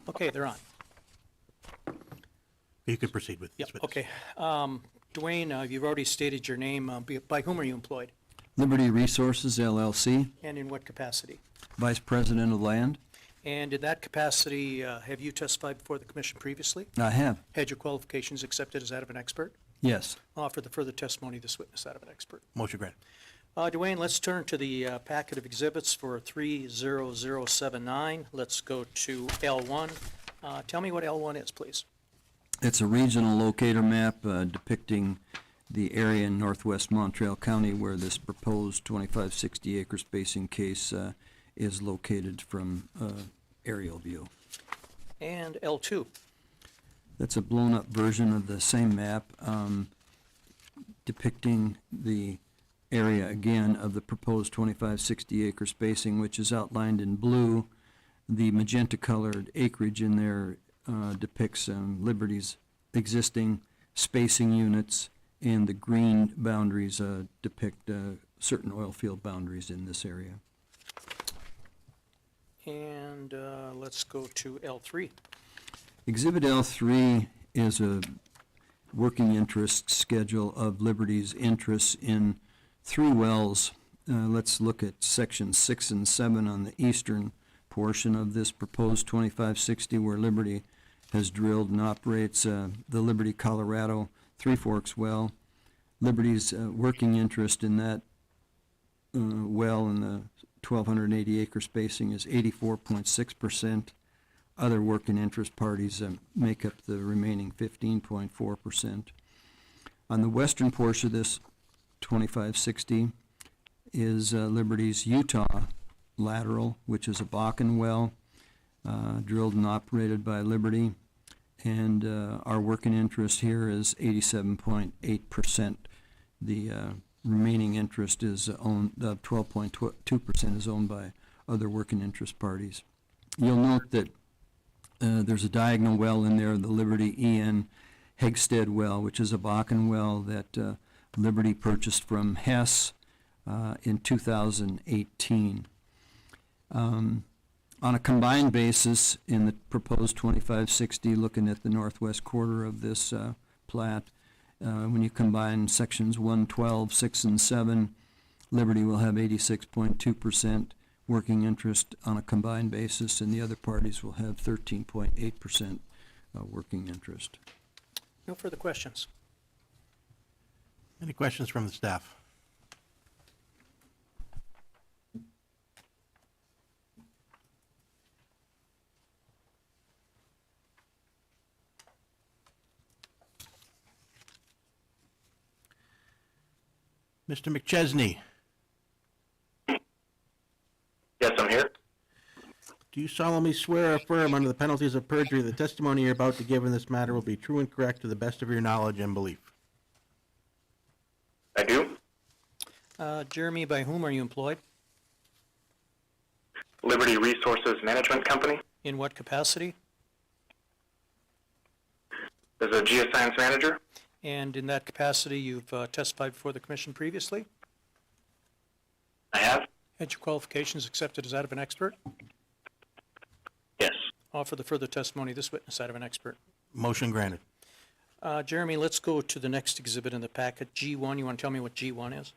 Okay, they're on. You can proceed with this Yep, witness. okay. Dwayne, you've already stated your name. By whom are you employed? Liberty Resources LLC, And in what capacity? Vice President of Land. And in that capacity, have you testified before the commission previously? I have, Had your qualifications accepted as that of an expert? yes. Offer the further testimony of this witness that of an expert. Motion granted. Dwayne, let's turn to the packet of exhibits for 30079. Let's go to L1. Tell me what L1 is, please. It's a regional locator map depicting the area in northwest Montreal County where this proposed 2560 acre spacing case is located from aerial view. And L2. That's a blown-up version of the same map depicting the area again of the proposed 2560 acre spacing, which is outlined in blue. The magenta-colored acreage in there depicts Liberty's existing spacing units, and the green boundaries depict certain oil field boundaries in this area. And let's go to L3. Exhibit L3 is a working interest schedule of Liberty's interests in 3 wells. Let's look at sections 6 and 7 on the eastern portion of this proposed 2560, where Liberty has drilled and operates the Liberty Colorado Three Forks well. Liberty's working interest in that well in the 1,280 acre spacing is 84.6%. Other working interest parties make up the remaining 15.4%. On the western portion of this 2560 is Liberty's Utah lateral, which is a Bakken well, drilled and operated by Liberty. And our working interest here is 87.8%. The remaining interest is owned, 12.2% is owned by other working interest parties. You'll note that there's a diagonal well in there, the Liberty EN Hegstead well, which is a Bakken well that Liberty purchased from Hess in 2018. On a combined basis, in the proposed 2560, looking at the northwest quarter of this plat, when you combine sections 112, 6, and 7, Liberty will have 86.2% working interest on a combined basis, and the other parties will have 13.8% working interest. No further questions. Any questions from the staff? Mr. McChesney, Yes, I'm here. do you solemnly swear or affirm under the penalties of perjury the testimony you're about to give in this matter will be true and correct to the best of your knowledge and belief? I do. Jeremy, by whom are you employed? Liberty Resources Management Company. In what capacity? As a geoscience manager. And in that capacity, you've testified before the commission previously? I have. Had your qualifications accepted as that of an expert? Yes. Offer the further testimony of this witness that of an expert. Motion granted. Jeremy, let's go to the next exhibit in the packet, G1. You want to tell me what G1 is?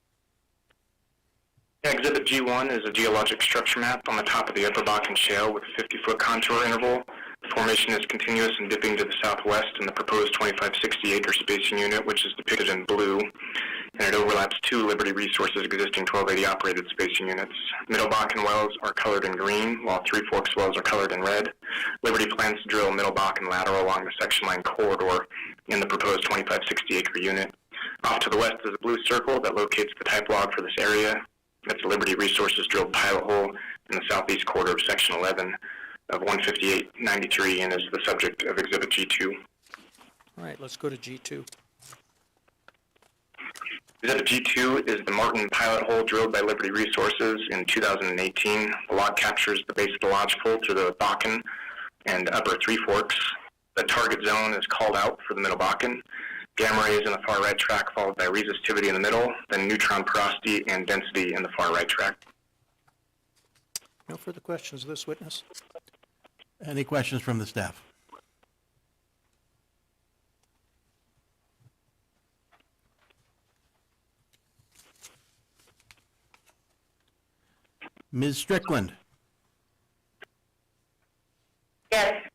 Yeah, Exhibit G1 is a geologic structure map on the top of the Upper Bakken Shale with a 50-foot contour interval. The formation is continuous and dipping to the southwest in the proposed 2560 acre spacing unit, which is depicted in blue, and it overlaps 2 Liberty Resources existing 1280 operated spacing units. Middle Bakken wells are colored in green, while Three Forks wells are colored in red. Liberty plans to drill Middle Bakken lateral along the section line corridor in the proposed 2560 acre unit. Off to the west is a blue circle that locates the type log for this area. That's a Liberty Resources drilled pilot hole in the southeast quarter of section 11 of 15893 and is the subject of Exhibit G2. All right, let's go to G2. Exhibit G2 is the Martin pilot hole drilled by Liberty Resources in 2018. The log captures the base of the lodgepole to the Bakken and upper Three Forks. The target zone is called out for the Middle Bakken. Gamma rays in the far right track, followed by resistivity in the middle, then neutron porosity and density in the far right track. No further questions of this witness? Any questions from the staff? Ms. Strickland, Yes.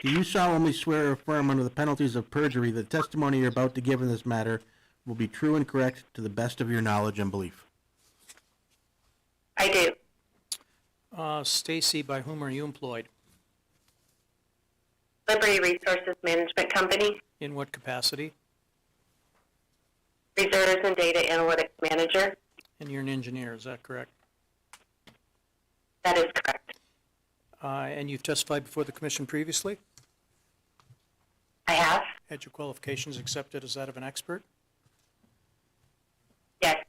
do you solemnly swear or affirm under the penalties of perjury that the testimony you're about to give in this matter will be true and correct to the best of your knowledge and belief? I do. Stacy, by whom are you employed? Liberty Resources Management Company, In what capacity? Reserves and Data Analytics Manager. And you're an engineer, is that correct? That is correct. And you've testified before the commission previously? I have. Had your qualifications accepted as that of an expert? Yes.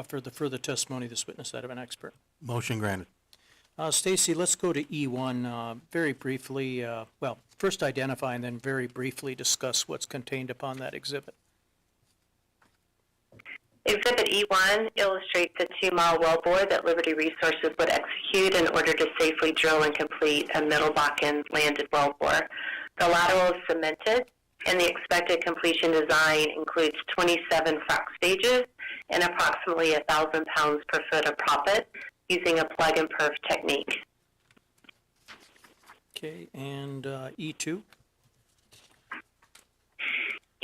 For the further testimony, this witness that of an expert. Motion granted. Stacy, let's go to E1 very briefly. Well, first identify and then very briefly discuss what's contained upon that exhibit. Exhibit E1 illustrates a 2-mile wellbore that Liberty Resources would execute in order to safely drill and complete a Middle Bakken landed wellbore. The lateral is cemented, and the expected completion design includes 27 frac stages and approximately 1,000 pounds per foot of proppant using a plug and perf technique. Okay, and E2?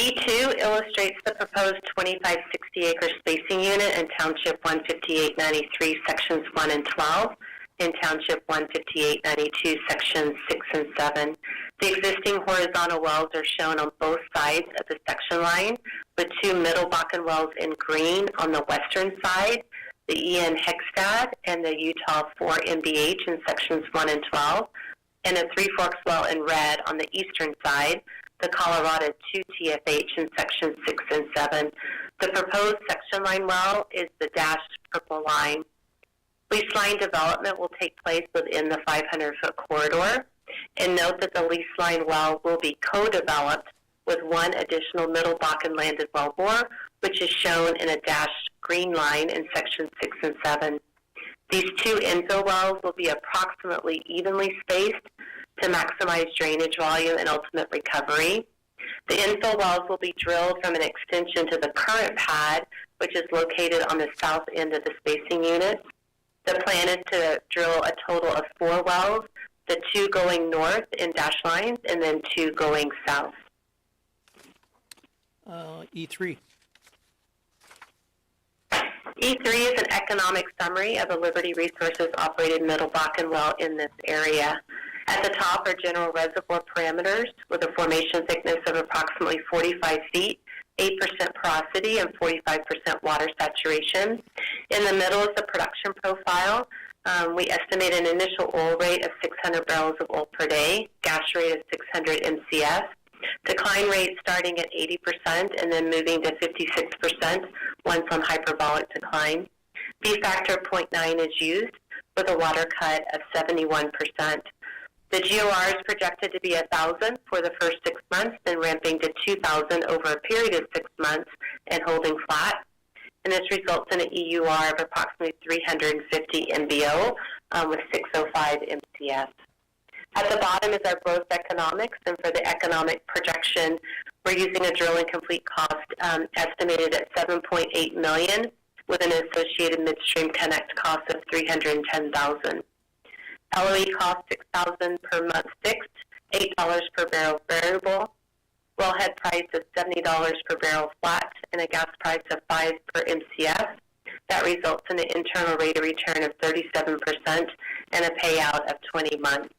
E2 illustrates the proposed 2560-acre spacing unit in Township 15893, Sections 1 and 12, in Township 15892, Sections 6 and 7. The existing horizontal wells are shown on both sides of the section line, with 2 Middle Bakken wells in green on the western side, the EN Hexstad and the Utah 4 MBH in Sections 1 and 12, and a Three Forks well in red on the eastern side, the Colorado 2 TFH in Sections 6 and 7. The proposed section line well is the dashed purple line. Lease line development will take place within the 500-foot corridor. And note that the lease line well will be co-developed with 1 additional Middle Bakken landed wellbore, which is shown in a dashed green line in Sections 6 and 7. These 2 infill wells will be approximately evenly spaced to maximize drainage volume and ultimate recovery. The infill wells will be drilled from an extension to the current pad, which is located on the south end of the spacing unit. The plan is to drill a total of 4 wells, the 2 going north in dashed lines and then 2 going south. E3? E3 is an economic summary of a Liberty Resources operated Middle Bakken well in this area. At the top are general reservoir parameters with a formation thickness of approximately 45 feet, 8% porosity, and 45% water saturation. In the middle is the production profile. We estimate an initial oil rate of 600 barrels of oil per day, gas rate of 600 MCF, decline rate starting at 80% and then moving to 56% once on hyperbolic decline. B factor 0.9 is used with a water cut of 71%. The GOR is projected to be 1,000 for the first 6 months, then ramping to 2,000 over a period of 6 months and holding flat. And this results in an EUR of approximately 350 MBO with 605 MCF. At the bottom is our growth economics, and for the economic projection, we're using a drill and complete cost estimated at $7.8 million with an associated midstream connect cost of $310,000. LOE cost $6,000 per month fixed, $8 per barrel variable, wellhead price of $70 per barrel flat, and a gas price of $5 per MCF. That results in an internal rate of return of 37% and a payout of 20 months.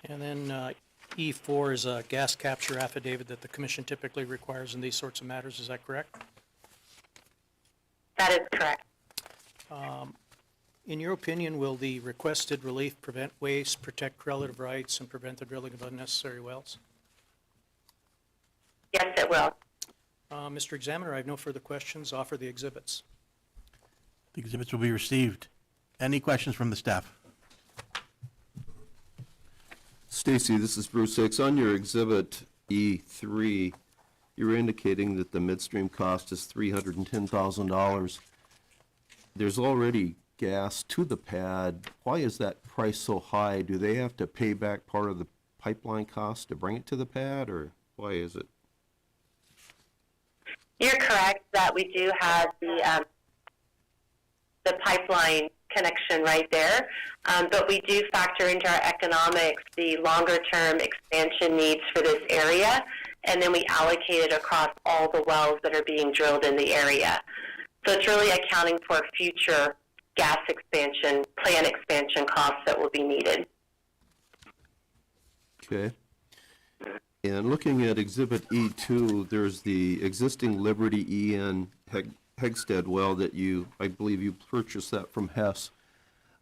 And then E4 is a gas capture affidavit that the commission typically requires in these sorts of matters. Is that correct? That is correct. In your opinion, will the requested relief prevent waste, protect relative rights, and prevent the drilling of unnecessary wells? Yes, it will. Mr. Examiner, I have no further questions. Offer the exhibits. The exhibits will be received. Any questions from the staff? Stacy, this is Bruce Hicks. On your exhibit E3, you're indicating that the midstream cost is $310,000. There's already gas to the pad, why is that price so high? Do they have to pay back part of the pipeline cost to bring it to the pad, or why is it? You're correct that we do have the pipeline connection right there, but we do factor into our economics the longer-term expansion needs for this area, and then we allocate it across all the wells that are being drilled in the area. So it's really accounting for future gas expansion, plant expansion costs that will be needed. Okay. And looking at Exhibit E2, there's the existing Liberty EN Hegstead well that I believe you purchased that from Hess.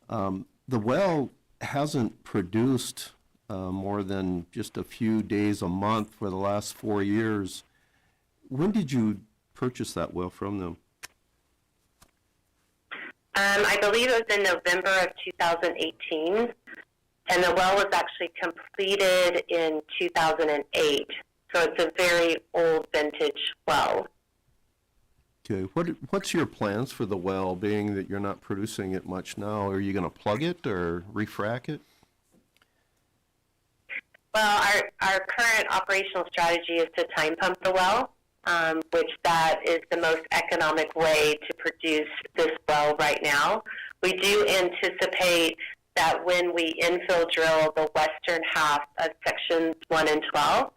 The well hasn't produced more than just a few days a month for the last 4 years. When did you purchase that well from them? I believe it was in November of 2018, and the well was actually completed in 2008. So it's a very old vintage well. Okay, what's your plans for the well, being that you're not producing it much now? Are you going to plug it or refrac it? Well, our current operational strategy is to time pump the well, which that is the most economic way to produce this well right now. We do anticipate that when we infill drill the western half of sections 1 and 12,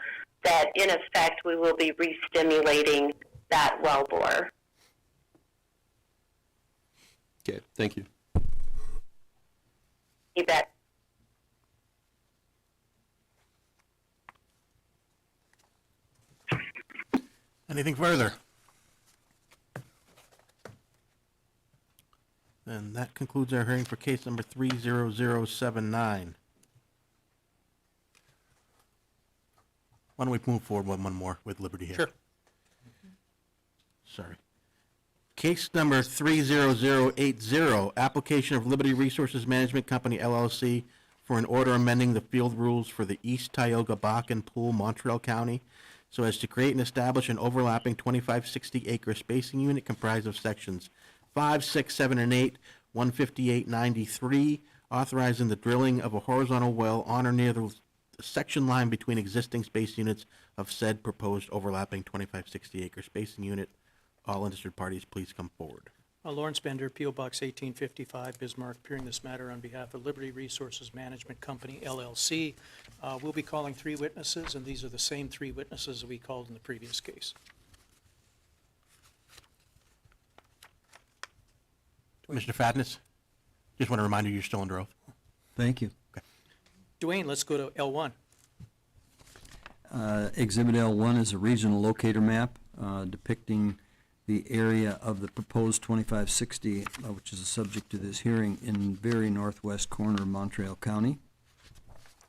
that in effect we will be re-stimulating that well bore. Okay, thank you. You bet. Anything further? And that concludes our hearing for case number 30079. Why don't we move forward one more with Liberty here? Sure. Sorry. Case number 30080, application of Liberty Resources Management Company LLC for an order amending the field rules for the East Tioga Bakken Pool, Montreal County, so as to create and establish an overlapping 2560 acre spacing unit comprised of sections 5, 6, 7, and 8, 158.93, authorizing the drilling of a horizontal well on or near the section line between existing space units of said proposed overlapping 2560 acre spacing unit. All interested parties, please come forward. Lawrence Bender, P.O. Box 1855, Bismarck, appearing this matter on behalf of Liberty Resources Management Company, LLC. We'll be calling 3 witnesses, and these are the same 3 witnesses that we called in the previous case. Mr. Fadness, just want to remind you you're still under oath. Thank you. Dwayne, let's go to L1. Exhibit L1 is a regional locator map depicting the area of the proposed 2560, which is the subject to this hearing, in very northwest corner of Montreal County.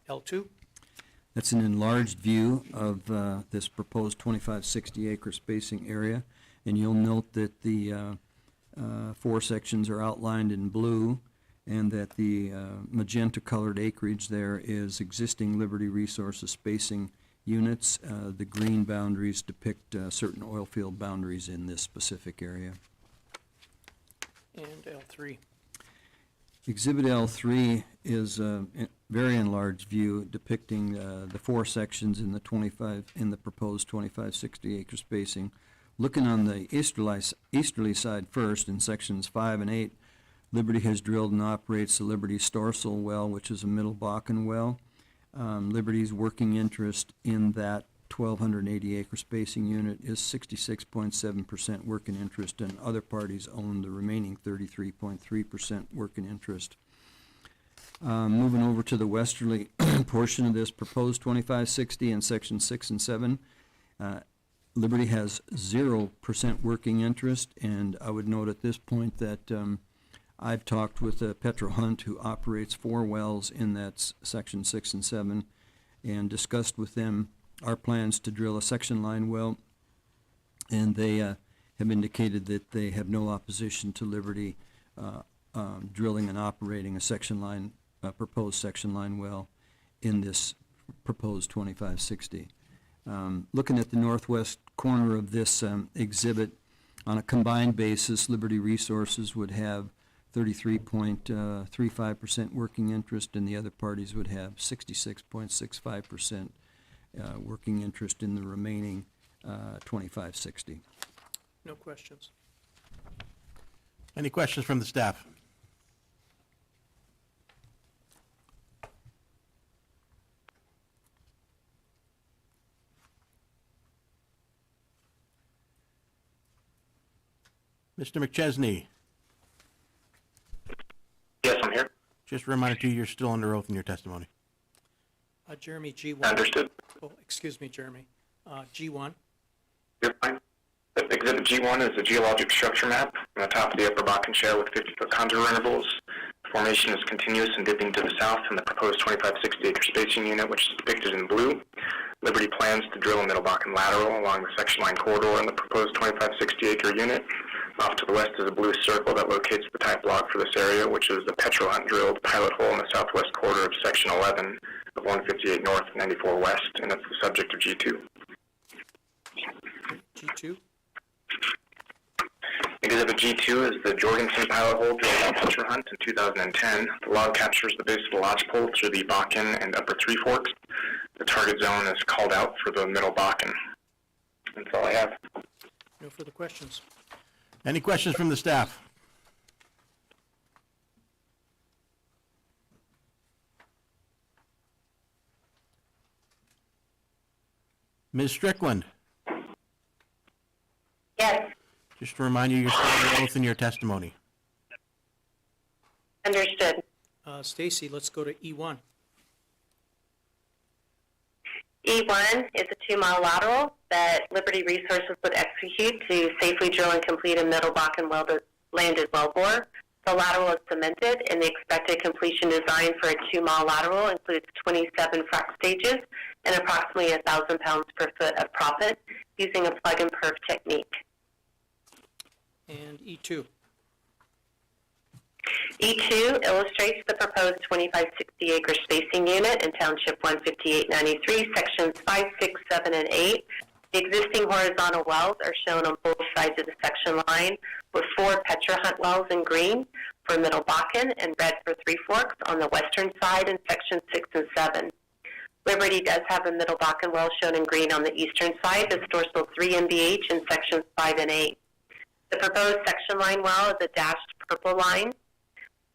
L2. That's an enlarged view of this proposed 2560 acre spacing area, and you'll note that the 4 sections are outlined in blue, and that the magenta colored acreage there is existing Liberty Resources spacing units. The green boundaries depict certain oil field boundaries in this specific area. And L3. Exhibit L3 is a very enlarged view depicting the 4 sections in the proposed 2560 acre spacing. Looking on the easterly side first, in sections 5 and 8, Liberty has drilled and operates the Liberty Storsel well, which is a middle Bakken well. Liberty's working interest in that 1,280 acre spacing unit is 66.7% working interest, and other parties own the remaining 33.3% working interest. Moving over to the westerly portion of this proposed 2560 in section 6 and 7, Liberty has 0% working interest, and I would note at this point that I've talked with Petro Hunt, who operates 4 wells in that section 6 and 7, and discussed with them our plans to drill a section line well, and they have indicated that they have no opposition to Liberty drilling and operating a section line, proposed section line well in this proposed 2560. Looking at the northwest corner of this exhibit, on a combined basis, Liberty Resources would have 33.35% working interest, and the other parties would have 66.65% working interest in the remaining 2560. No questions. Any questions from the staff? Mr. McChesney, Yes, I'm here. just a reminder to you, you're still under oath in your testimony. Jeremy, G1. Understood. Oh, excuse me, Jeremy. G1. You're fine. Exhibit G1 is a geologic structure map on the top of the Upper Bakken Shale with 50-foot contour intervals. The formation is continuous and dipping to the south in the proposed 2560-acre spacing unit, which is depicted in blue. Liberty plans to drill a Middle Bakken lateral along the section line corridor in the proposed 2560-acre unit. Off to the west is a blue circle that locates the type block for this area, which is the Petro Hunt drilled pilot hole in the southwest quarter of section 11 of 158 North, 94 West, and it's the subject of G2. G2. Exhibit G2 is the Jorgensen pilot hole drilled by Petro Hunt in 2010. The log captures the base of the lodgepole through the Bakken and Upper Three Forks. The target zone is called out for the Middle Bakken. That's all I have. No further questions. Any questions from the staff? Ms. Strickland, Yes, just to remind you, you're still under oath in your testimony. understood. Stacy, let's go to E1. E1 is a 2-mile lateral that Liberty Resources would execute to safely drill and complete a Middle Bakken landed wellbore. The lateral is cemented, and the expected completion design for a 2-mile lateral includes 27 frac stages and approximately 1,000 pounds per foot of proppant using a plug-and-perf technique. And E2. E2 illustrates the proposed 2560-acre spacing unit in Township 15893, Sections 5, 6, 7, and 8. The existing horizontal wells are shown on both sides of the section line, with 4 Petro Hunt wells in green for Middle Bakken and red for Three Forks on the western side in Sections 6 and 7. Liberty does have a Middle Bakken well shown in green on the eastern side that stores 3 MBH in Sections 5 and 8. The proposed section line well is a dashed purple line.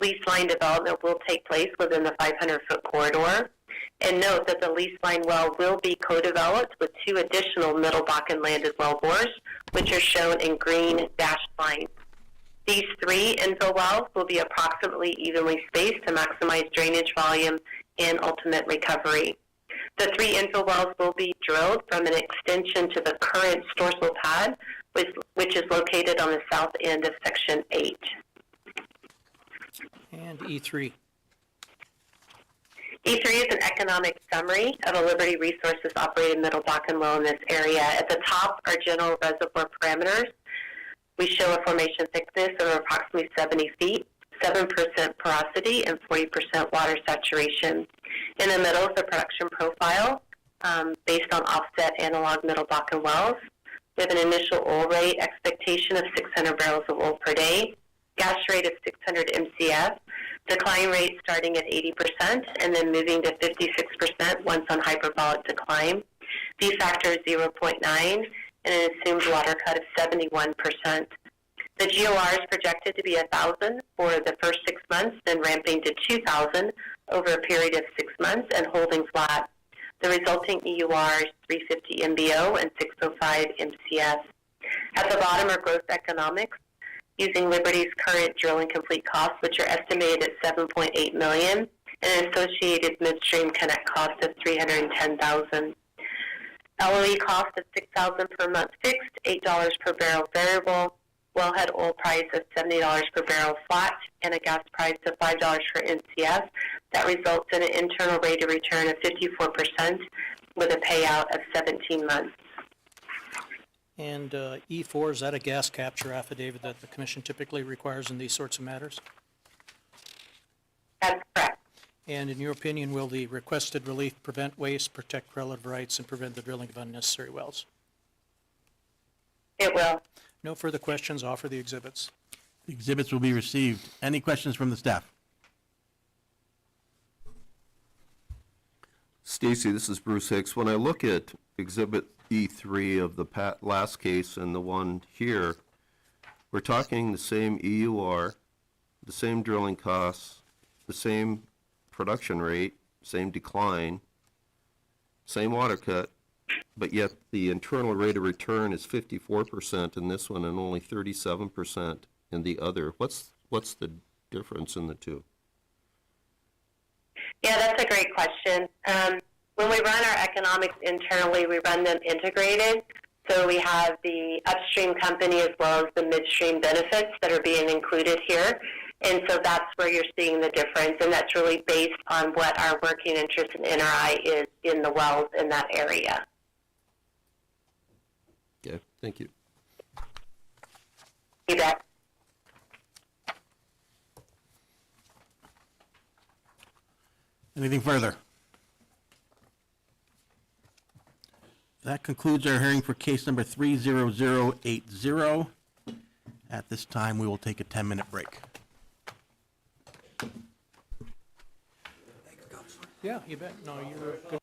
Lease line development will take place within the 500-foot corridor. And note that the lease line well will be co-developed with 2 additional Middle Bakken landed wellbores, which are shown in green dashed lines. These 3 infill wells will be approximately evenly spaced to maximize drainage volume and ultimate recovery. The 3 infill wells will be drilled from an extension to the current Storsville pad, which is located on the south end of Section 8. And E3. E3 is an economic summary of a Liberty Resources operated Middle Bakken well in this area. At the top are general reservoir parameters. We show a formation thickness of approximately 70 feet, 7% porosity, and 40% water saturation. In the middle is the production profile based on offset analog Middle Bakken wells. We have an initial oil rate expectation of 600 barrels of oil per day, gas rate of 600 MCF, decline rate starting at 80% and then moving to 56% once on hyperbolic decline. V factor is 0.9 and an assumed water cut of 71%. The GOR is projected to be 1,000 for the first 6 months, then ramping to 2,000 over a period of 6 months and holding flat. The resulting EUR is 350 MBO and 605 MCF. At the bottom are gross economics, using Liberty's current drill and complete costs, which are estimated at $7.8 million, and an associated midstream connect cost of $310,000. LOE cost of $6,000 per month fixed, $8 per barrel variable, wellhead oil price of $70 per barrel flat, and a gas price of $5 per MCF. That results in an internal rate of return of 54% with a payout of 17 months. And E4, is that a gas capture affidavit that the commission typically requires in these sorts of matters? That's correct. And in your opinion, will the requested relief prevent waste, protect relative rights, and prevent the drilling of unnecessary wells? It will. No further questions. Offer the exhibits. The exhibits will be received. Any questions from the staff? Stacy, this is Bruce Hicks. When I look at Exhibit E3 of the last case and the one here, we're talking the same EUR, the same drilling costs, the same production rate, same decline, same water cut, but yet the internal rate of return is 54% in this one and only 37% in the other. What's the difference in the two? Yeah, that's a great question. When we run our economics internally, we run them integrated. So we have the upstream company as well as the midstream benefits that are being included here. And so that's where you're seeing the difference. And that's really based on what our working interest in NRI is in the wells in that area. Okay, thank you. You bet. Anything further? That concludes our hearing for case number 30080. At this time, we will take a 10-minute break. Yeah, you bet. No, you're good.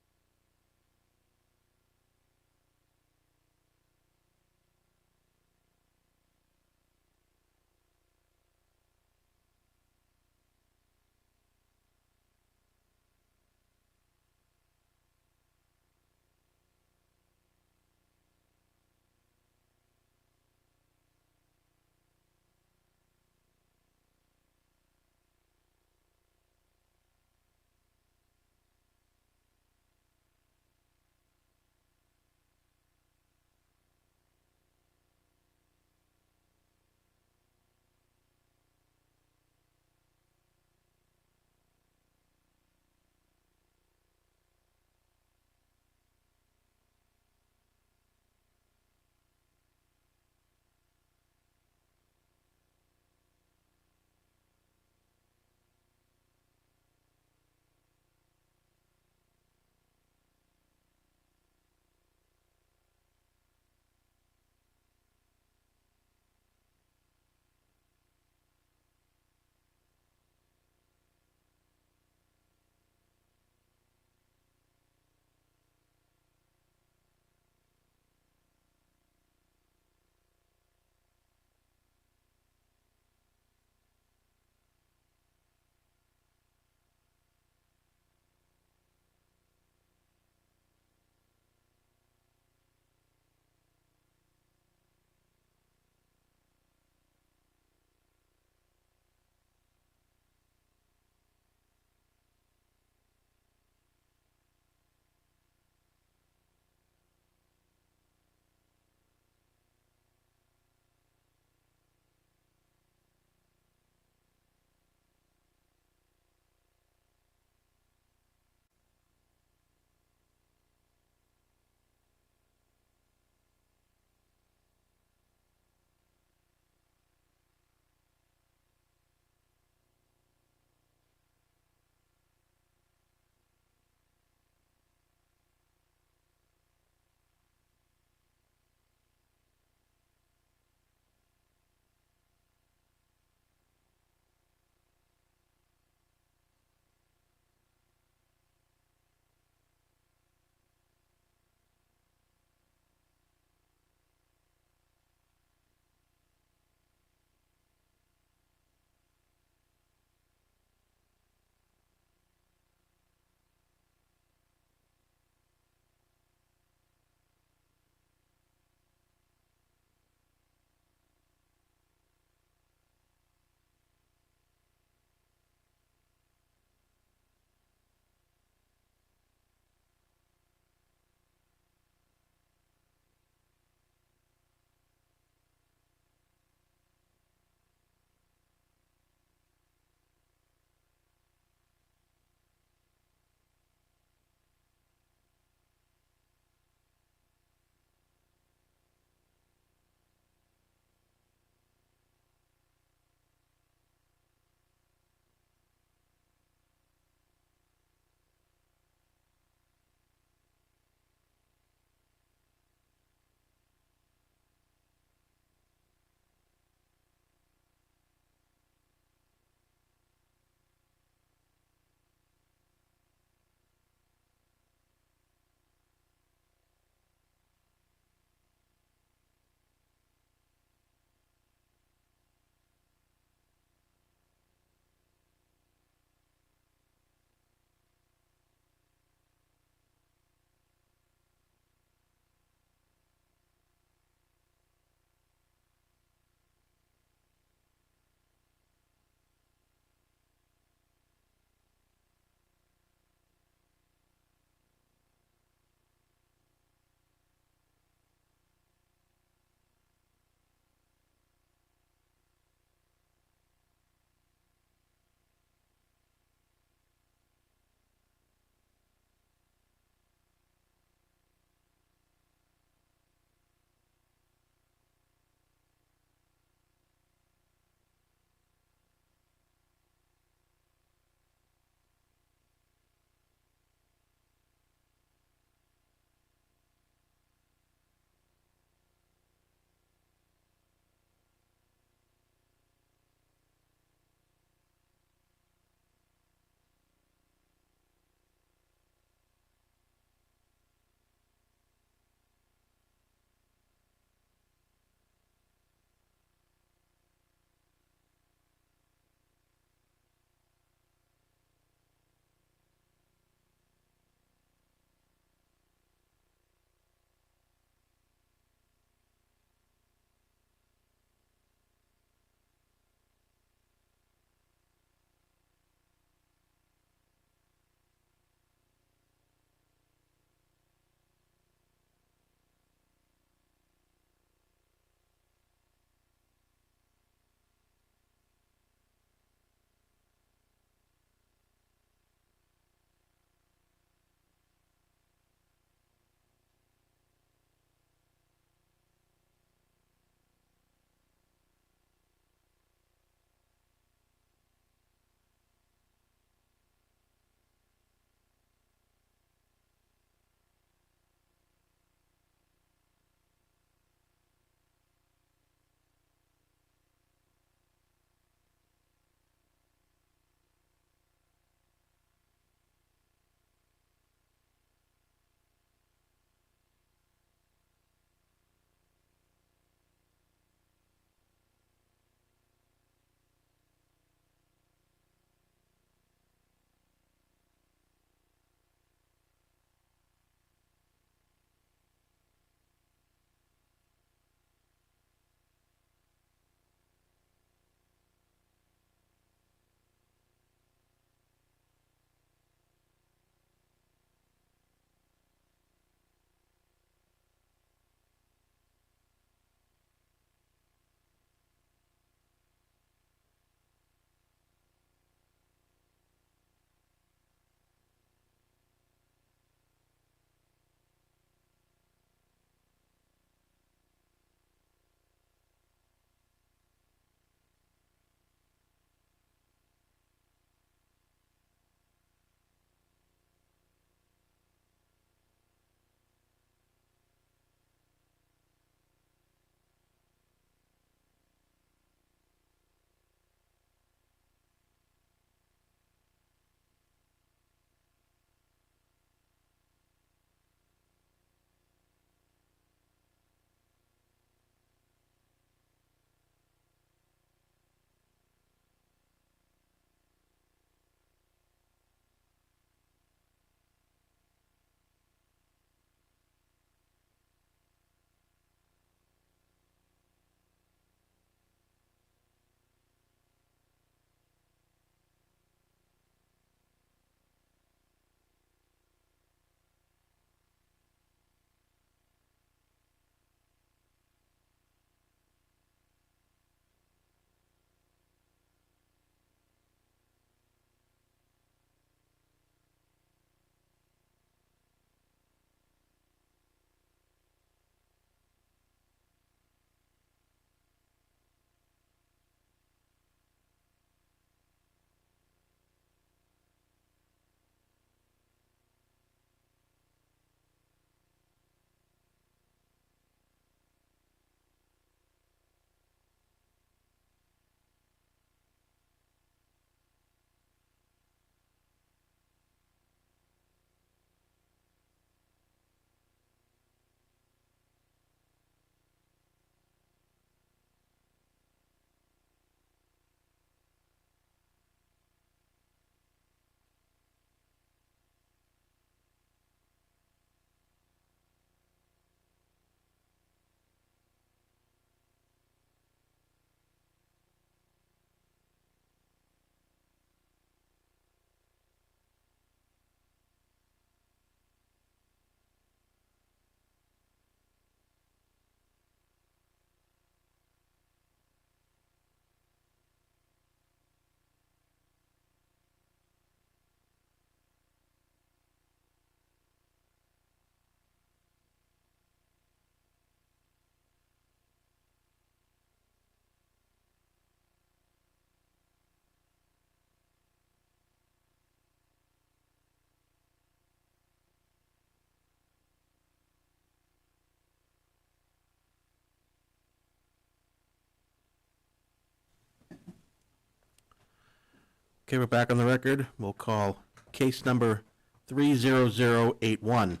Okay, we're back on the record. We'll call case number 30081.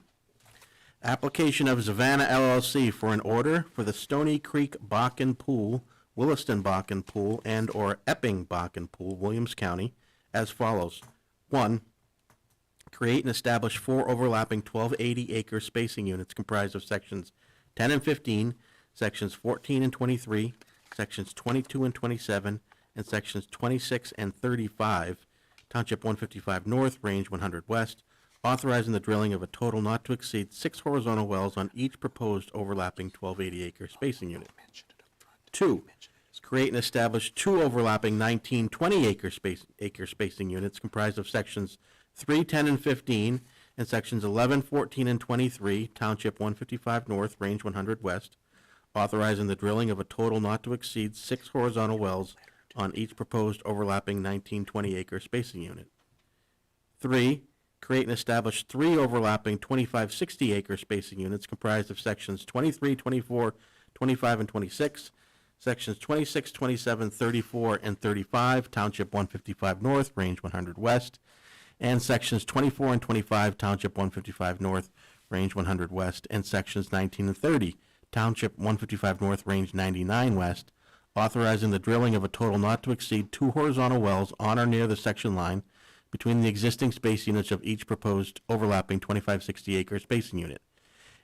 Application of Savannah LLC for an order for the Stony Creek Bakken Pool, Williston Bakken Pool, and/or Epping Bakken Pool, Williams County, as follows. 1. Create and establish 4 overlapping 1280-acre spacing units comprised of sections 10 and 15, sections 14 and 23, sections 22 and 27, and sections 26 and 35, Township 155 North, Range 100 West, authorizing the drilling of a total not to exceed 6 horizontal wells on each proposed overlapping 1280-acre spacing unit. 2. Create and establish 2 overlapping 1920-acre spacing units comprised of sections 3, 10, and 15, and sections 11, 14, and 23, Township 155 North, Range 100 West, authorizing the drilling of a total not to exceed 6 horizontal wells on each proposed overlapping 1920-acre spacing unit. 3. Create and establish 3 overlapping 2560-acre spacing units comprised of sections 23, 24, 25, and 26, sections 26, 27, 34, and 35, Township 155 North, Range 100 West, and sections 24 and 25, Township 155 North, Range 100 West, and sections 19 and 30, Township 155 North, Range 99 West, authorizing the drilling of a total not to exceed 2 horizontal wells on or near the section line between the existing space units of each proposed overlapping 2560-acre spacing unit.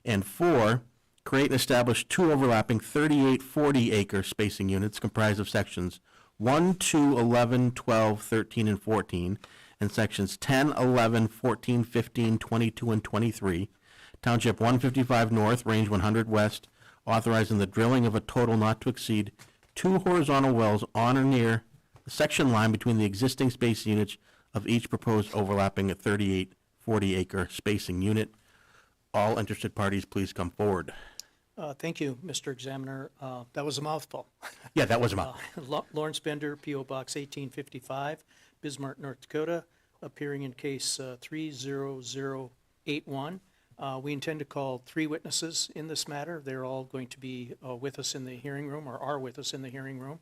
And 4, create and establish 2 overlapping 3840-acre spacing units comprised of sections 1, 2, 11, 12, 13, and 14, and sections 10, 11, 14, 15, 22, and 23, Township 155 North, Range 100 West, authorizing the drilling of a total not to exceed 2 horizontal wells on or near the section line between the existing space units of each proposed overlapping 3840-acre spacing unit. All interested parties, please come forward. Thank you, Mr. Examiner. That was a mouthful. Yeah, that was a mouthful. Lawrence Bender, P.O. Box 1855, Bismarck, North Dakota, appearing in case 30081. We intend to call 3 witnesses in this matter. They're all going to be with us in the hearing room, or are with us in the hearing room.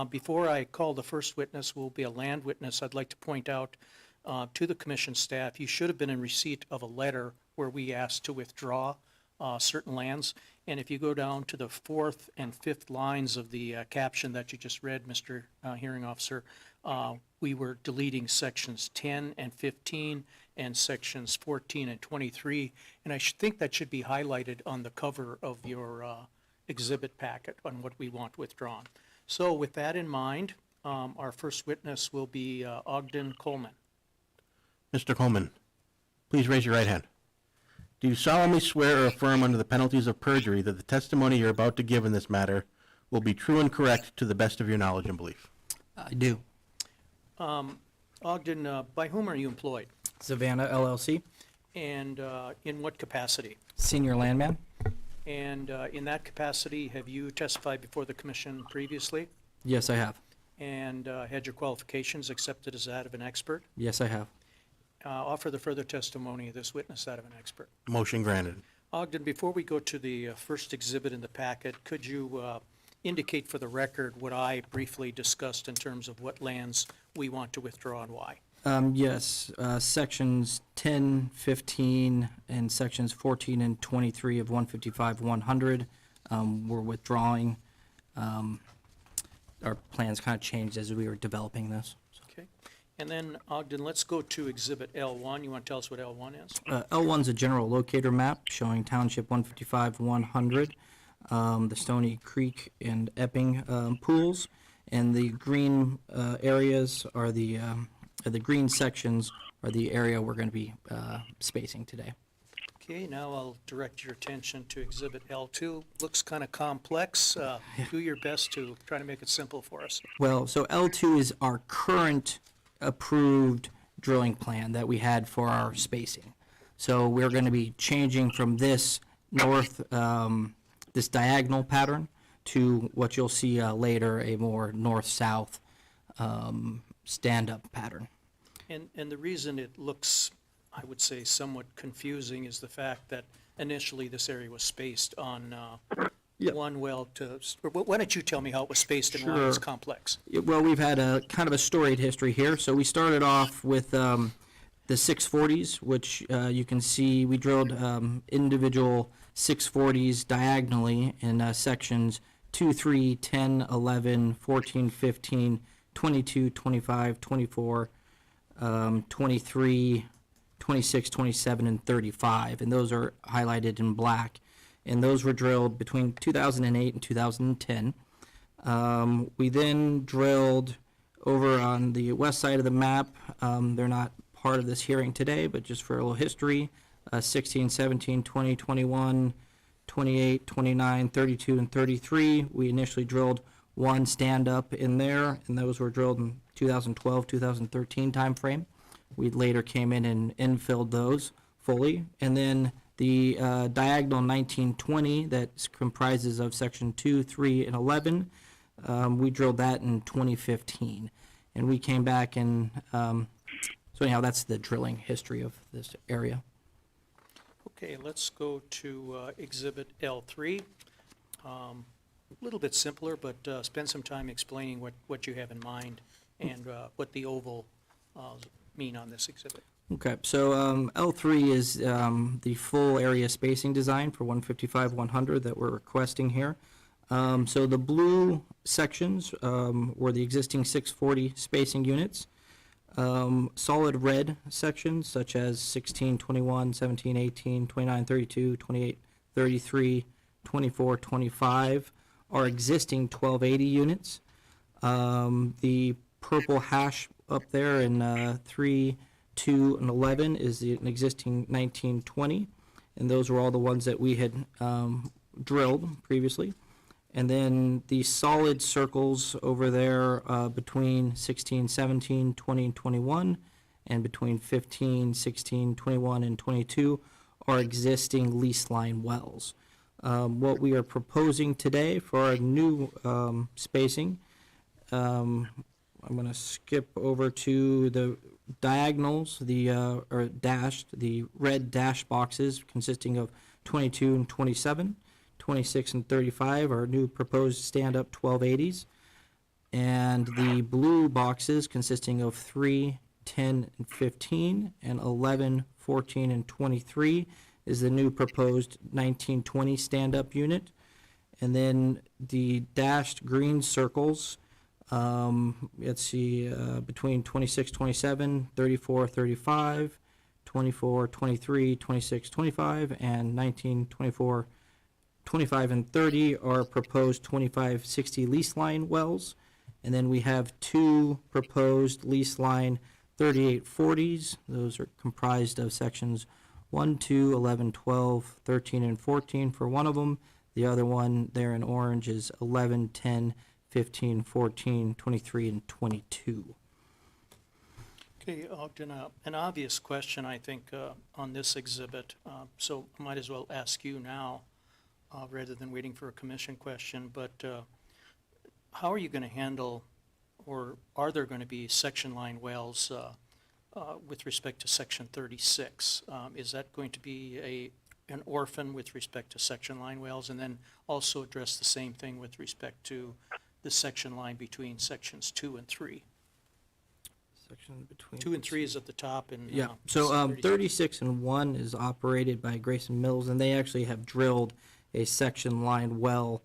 Before I call the first witness, who will be a land witness, I'd like to point out to the commission staff, you should have been in receipt of a letter where we asked to withdraw certain lands. And if you go down to the 4th and 5th lines of the caption that you just read, Mr. Hearing Officer, we were deleting sections 10 and 15 and sections 14 and 23. And I think that should be highlighted on the cover of your exhibit packet on what we want withdrawn. So with that in mind, our first witness will be Ogden Coleman. Mr. Coleman, please raise your right hand. Do you solemnly swear or affirm under the penalties of perjury that the testimony you're about to give in this matter will be true and correct to the best of your knowledge and belief? I do. Ogden, by whom are you employed? Savannah LLC, And in what capacity? senior landman. And in that capacity, have you testified before the commission previously? Yes, I have. And had your qualifications accepted as that of an expert? Yes, I have. Offer the further testimony of this witness that of an expert. Motion granted. Ogden, before we go to the first exhibit in the packet, could you indicate for the record what I briefly discussed in terms of what lands we want to withdraw and why? Yes, sections 10, 15, and sections 14 and 23 of 155-100 we're withdrawing. Our plans kind of changed as we were developing this. Okay. And then, Ogden, let's go to Exhibit L1. You want to tell us what L1 is? L1's a general locator map showing Township 155-100, the Stony Creek and Epping pools, and the green areas are the green sections are the area we're going to be spacing today. Okay, now I'll direct your attention to Exhibit L2. Looks kind of complex. Do your best to try to make it simple for us. Well, so L2 is our current approved drilling plan that we had for our spacing. So we're going to be changing from this this diagonal pattern to what you'll see later, a more north-south stand-up pattern. And the reason it looks, I would say, somewhat confusing is the fact that initially this area was spaced on Yep. one well to, or why don't you tell me how it was spaced and why it's Sure. complex? Yeah, well, we've had a kind of a storied history here. So we started off with the 640s, which you can see we drilled individual 640s diagonally in sections 2, 3, 10, 11, 14, 15, 22, 25, 24, 23, 26, 27, and 35. And those are highlighted in black. And those were drilled between 2008 and 2010. We then drilled over on the west side of the map. They're not part of this hearing today, but just for a little history, 16, 17, 20, 21, 28, 29, 32, and 33. We initially drilled one stand-up in there, and those were drilled in 2012, 2013 timeframe. We later came in and infilled those fully. And then the diagonal 1920 that comprises of section 2, 3, and 11, we drilled that in 2015. And we came back and, so anyhow, that's the drilling history of this area. Okay, let's go to Exhibit L3. A little bit simpler, but spend some time explaining what you have in mind and what the oval mean on this exhibit. Okay, so L3 is the full area spacing design for 155-100 that we're requesting here. So the blue sections were the existing 640 spacing units. Solid red sections such as 16, 21, 17, 18, 29, 32, 28, 33, 24, 25 are existing 1280 units. The purple hash up there in 3, 2, and 11 is an existing 1920, and those were all the ones that we had drilled previously. And then the solid circles over there between 16, 17, 20, and 21, and between 15, 16, 21, and 22 are existing lease line wells. What we are proposing today for our new spacing, I'm going to skip over to the diagonals, or dashed, the red dash boxes consisting of 22 and 27. 26 and 35 are new proposed stand-up 1280s. And the blue boxes consisting of 3, 10, and 15, and 11, 14, and 23 is the new proposed 1920 stand-up unit. And then the dashed green circles, let's see, between 26, 27, 34, 35, 24, 23, 26, 25, and 19, 24, 25 and 30 are proposed 2560 lease line wells. And then we have two proposed lease line 3840s. Those are comprised of sections 1, 2, 11, 12, 13, and 14 for one of them. The other one there in orange is 11, 10, 15, 14, 23, and 22. Okay, Ogden, an obvious question, I think, on this exhibit, so I might as well ask you now, rather than waiting for a commission question, but how are you going to handle, or are there going to be section line wells with respect to section 36? Is that going to be an orphan with respect to section line wells, and then also address the same thing with respect to the section line between sections 2 and 3? Section between 2 and 3 is at the top, and yeah. So 36 and 1 is operated by Grayson Mills, and they actually have drilled a section line well,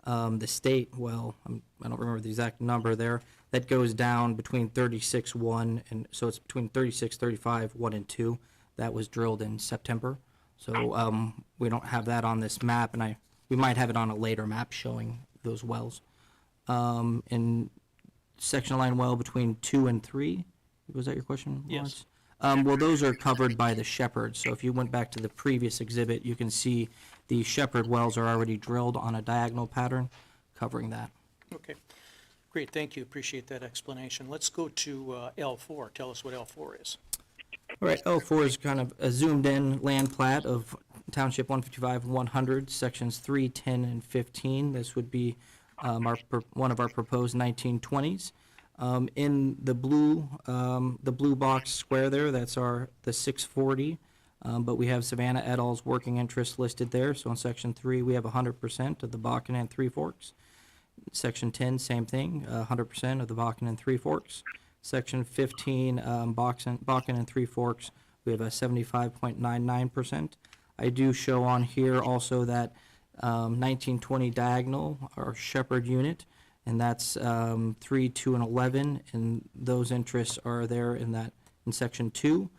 the state well, I don't remember the exact number there, that goes down between 36, 1, and so it's between 36, 35, 1, and 2. That was drilled in September. So we don't have that on this map, and we might have it on a later map showing those wells. And section line well between 2 and 3, was that your question, Lawrence? Yes. Well, those are covered by the Shepherd. So if you went back to the previous exhibit, you can see the Shepherd wells are already drilled on a diagonal pattern covering that. Okay, great, thank you, appreciate that explanation. Let's go to L4, tell us what L4 is. All right, L4 is kind of a zoomed-in land plat of Township 155-100, sections 3, 10, and 15. This would be one of our proposed 1920s. In the blue box square there, that's the 640 But we have Savannah et al.'s working interest listed there. So in section 3, we have 100% of the Bakken and Three Forks. Section 10, same thing, 100% of the Bakken and Three Forks. Section 15, Bakken and Three Forks, we have a 75.99%. I do show on here also that 1920 diagonal, our Shepherd unit, and that's 3, 2, and 11, and those interests are there in section 2.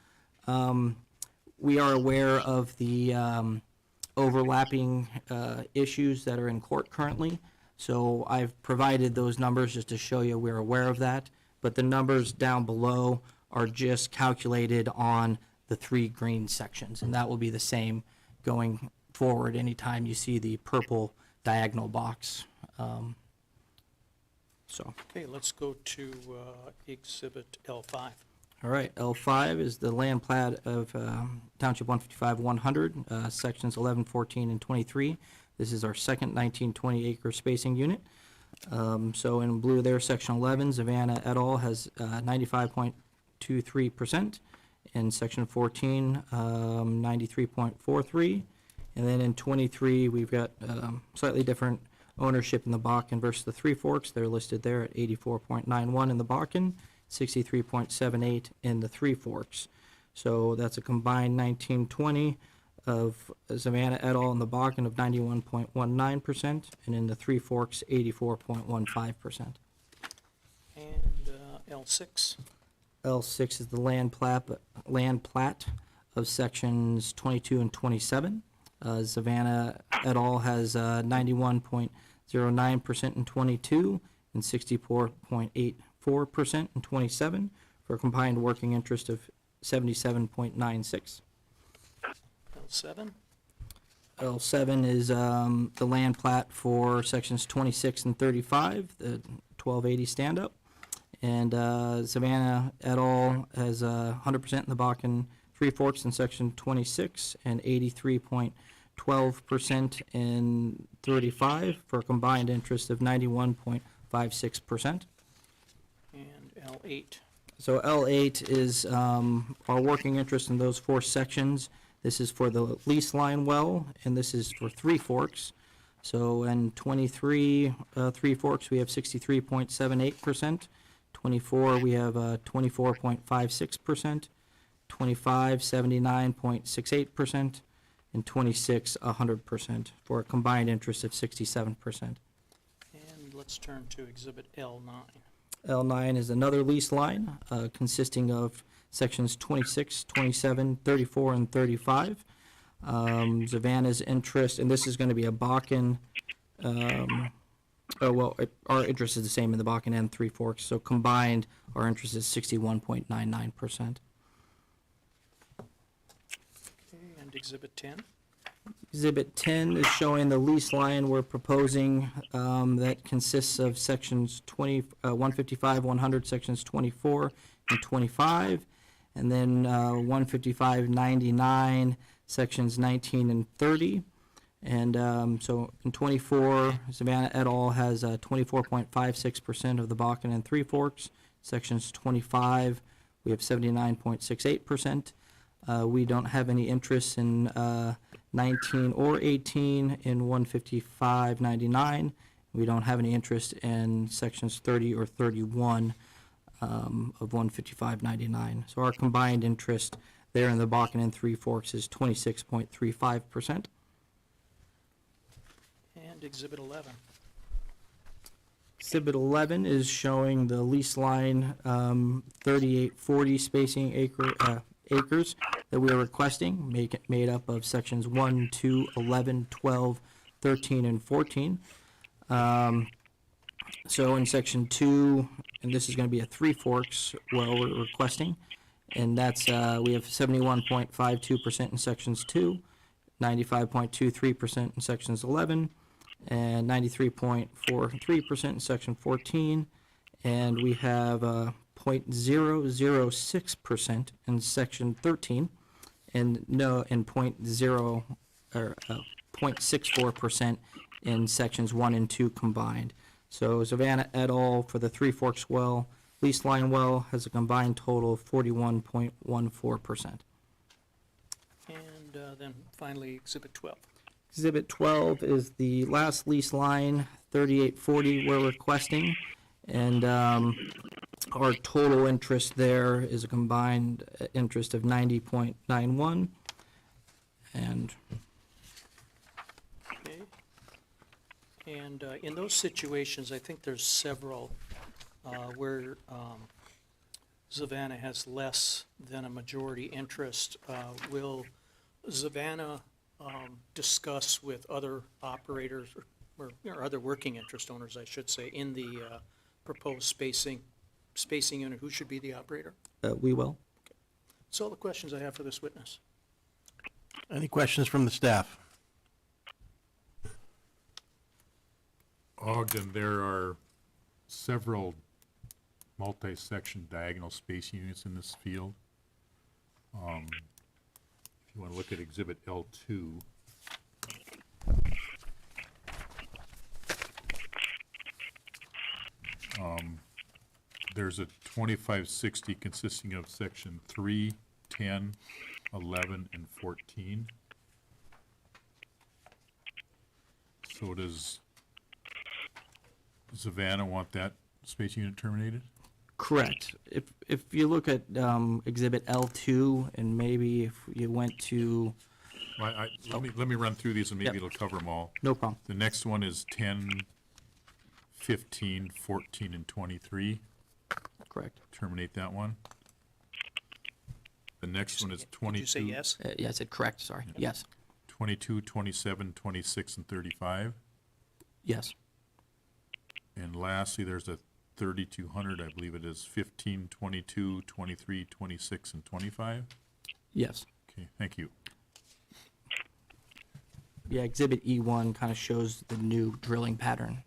We are aware of the overlapping issues that are in court currently, so I've provided those numbers just to show you we're aware of that, but the numbers down below are just calculated on the 3 green sections, and that will be the same going forward anytime you see the purple diagonal box. Okay, let's go to Exhibit L5. All right, L5 is the land plat of Township 155-100, sections 11, 14, and 23. This is our second 1920 acre spacing unit. So in blue there, section 11, Savannah et al. Has 95.23%. In section 14, 93.43. And then in 23, we've got slightly different ownership in the Bakken versus the Three Forks. They're listed there at 84.91 in the Bakken, 63.78 in the Three Forks. So that's a combined 1920 of Savannah et al. In the Bakken of 91.19%, and in the Three Forks, 84.15%. And L6. L6 is the land plat of sections 22 and 27. Savannah et al. Has 91.09% in 22 and 64.84% in 27 for a combined working interest of 77.96. L7. L7 is the land plat for sections 26 and 35, the 1280 stand-up. And Savannah et al. Has 100% in the Bakken Three Forks in section 26 and 83.12% in 35 for a combined interest of 91.56%. And L8. So L8 is our working interest in those 4 sections. This is for the lease line well, and this is for Three Forks. So in 23 Three Forks, we have 63.78%. 24, we have 24.56%. 25, 79.68%. And 26, 100%, for a combined interest of 67%. And let's turn to Exhibit L9. L9 is another lease line consisting of sections 26, 27, 34, and 35. Savannah's interest, and this is going to be a Bakken, our interest is the same in the Bakken and Three Forks, so combined, our interest is 61.99%. Okay, and Exhibit 10. Exhibit 10 is showing the lease line we're proposing that consists of sections 155, 100, sections 24 and 25, and then 155, 99, sections 19 and 30. And so in 24, Savannah et al. Has 24.56% of the Bakken and Three Forks. Sections 25, we have 79.68%. We don't have any interest in 19 or 18 in 155.99. We don't have any interest in sections 30 or 31 of 155.99. So our combined interest there in the Bakken and Three Forks is 26.35%. And Exhibit 11. Exhibit 11 is showing the lease line 3840 spacing acres that we are requesting, made up of sections 1, 2, 11, 12, 13, and 14. So in section 2, and this is going to be a Three Forks well we're requesting, and that's we have 71.52% in sections 2, 95.23% in sections 11, and 93.43% in section 14, and we have 0.006% in section 13, and 0.64% in sections 1 and 2 combined. So Savannah et al. For the Three Forks well, lease line well, has a combined total of 41.14%. And And then finally, Exhibit 12. Exhibit 12 is the last lease line, 3840 we're requesting. And our total interest there is a combined interest of 90.91. And Okay. And in those situations, I think there's several where Savannah has less than a majority interest. Will Savannah discuss with other operators or other working interest owners, I should say, in the proposed spacing unit, who should be the operator? we will. That's all the questions I have for this witness. Any questions from the staff? Ogden, there are several multi-section diagonal spacing units in this field. If you want to look at Exhibit L2, there's a 2560 consisting of section 3, 10, 11, and 14. So does Savannah want that space unit terminated? Correct. If you look at Exhibit L2 and maybe if you went to, Let me run through these and maybe Yep. it'll cover them all. no problem. The next one is 10, 15, 14, and 23. Correct. Terminate that one. The next one is Did 22. you say yes? Yeah, I said correct, sorry. Yes, 22, 27, 26, and 35. yes, And lastly, there's a 3200, I believe it is 15, 22, 23, 26, and 25. yes. Okay, thank you. Yeah, Exhibit E1 kind of shows the new drilling pattern.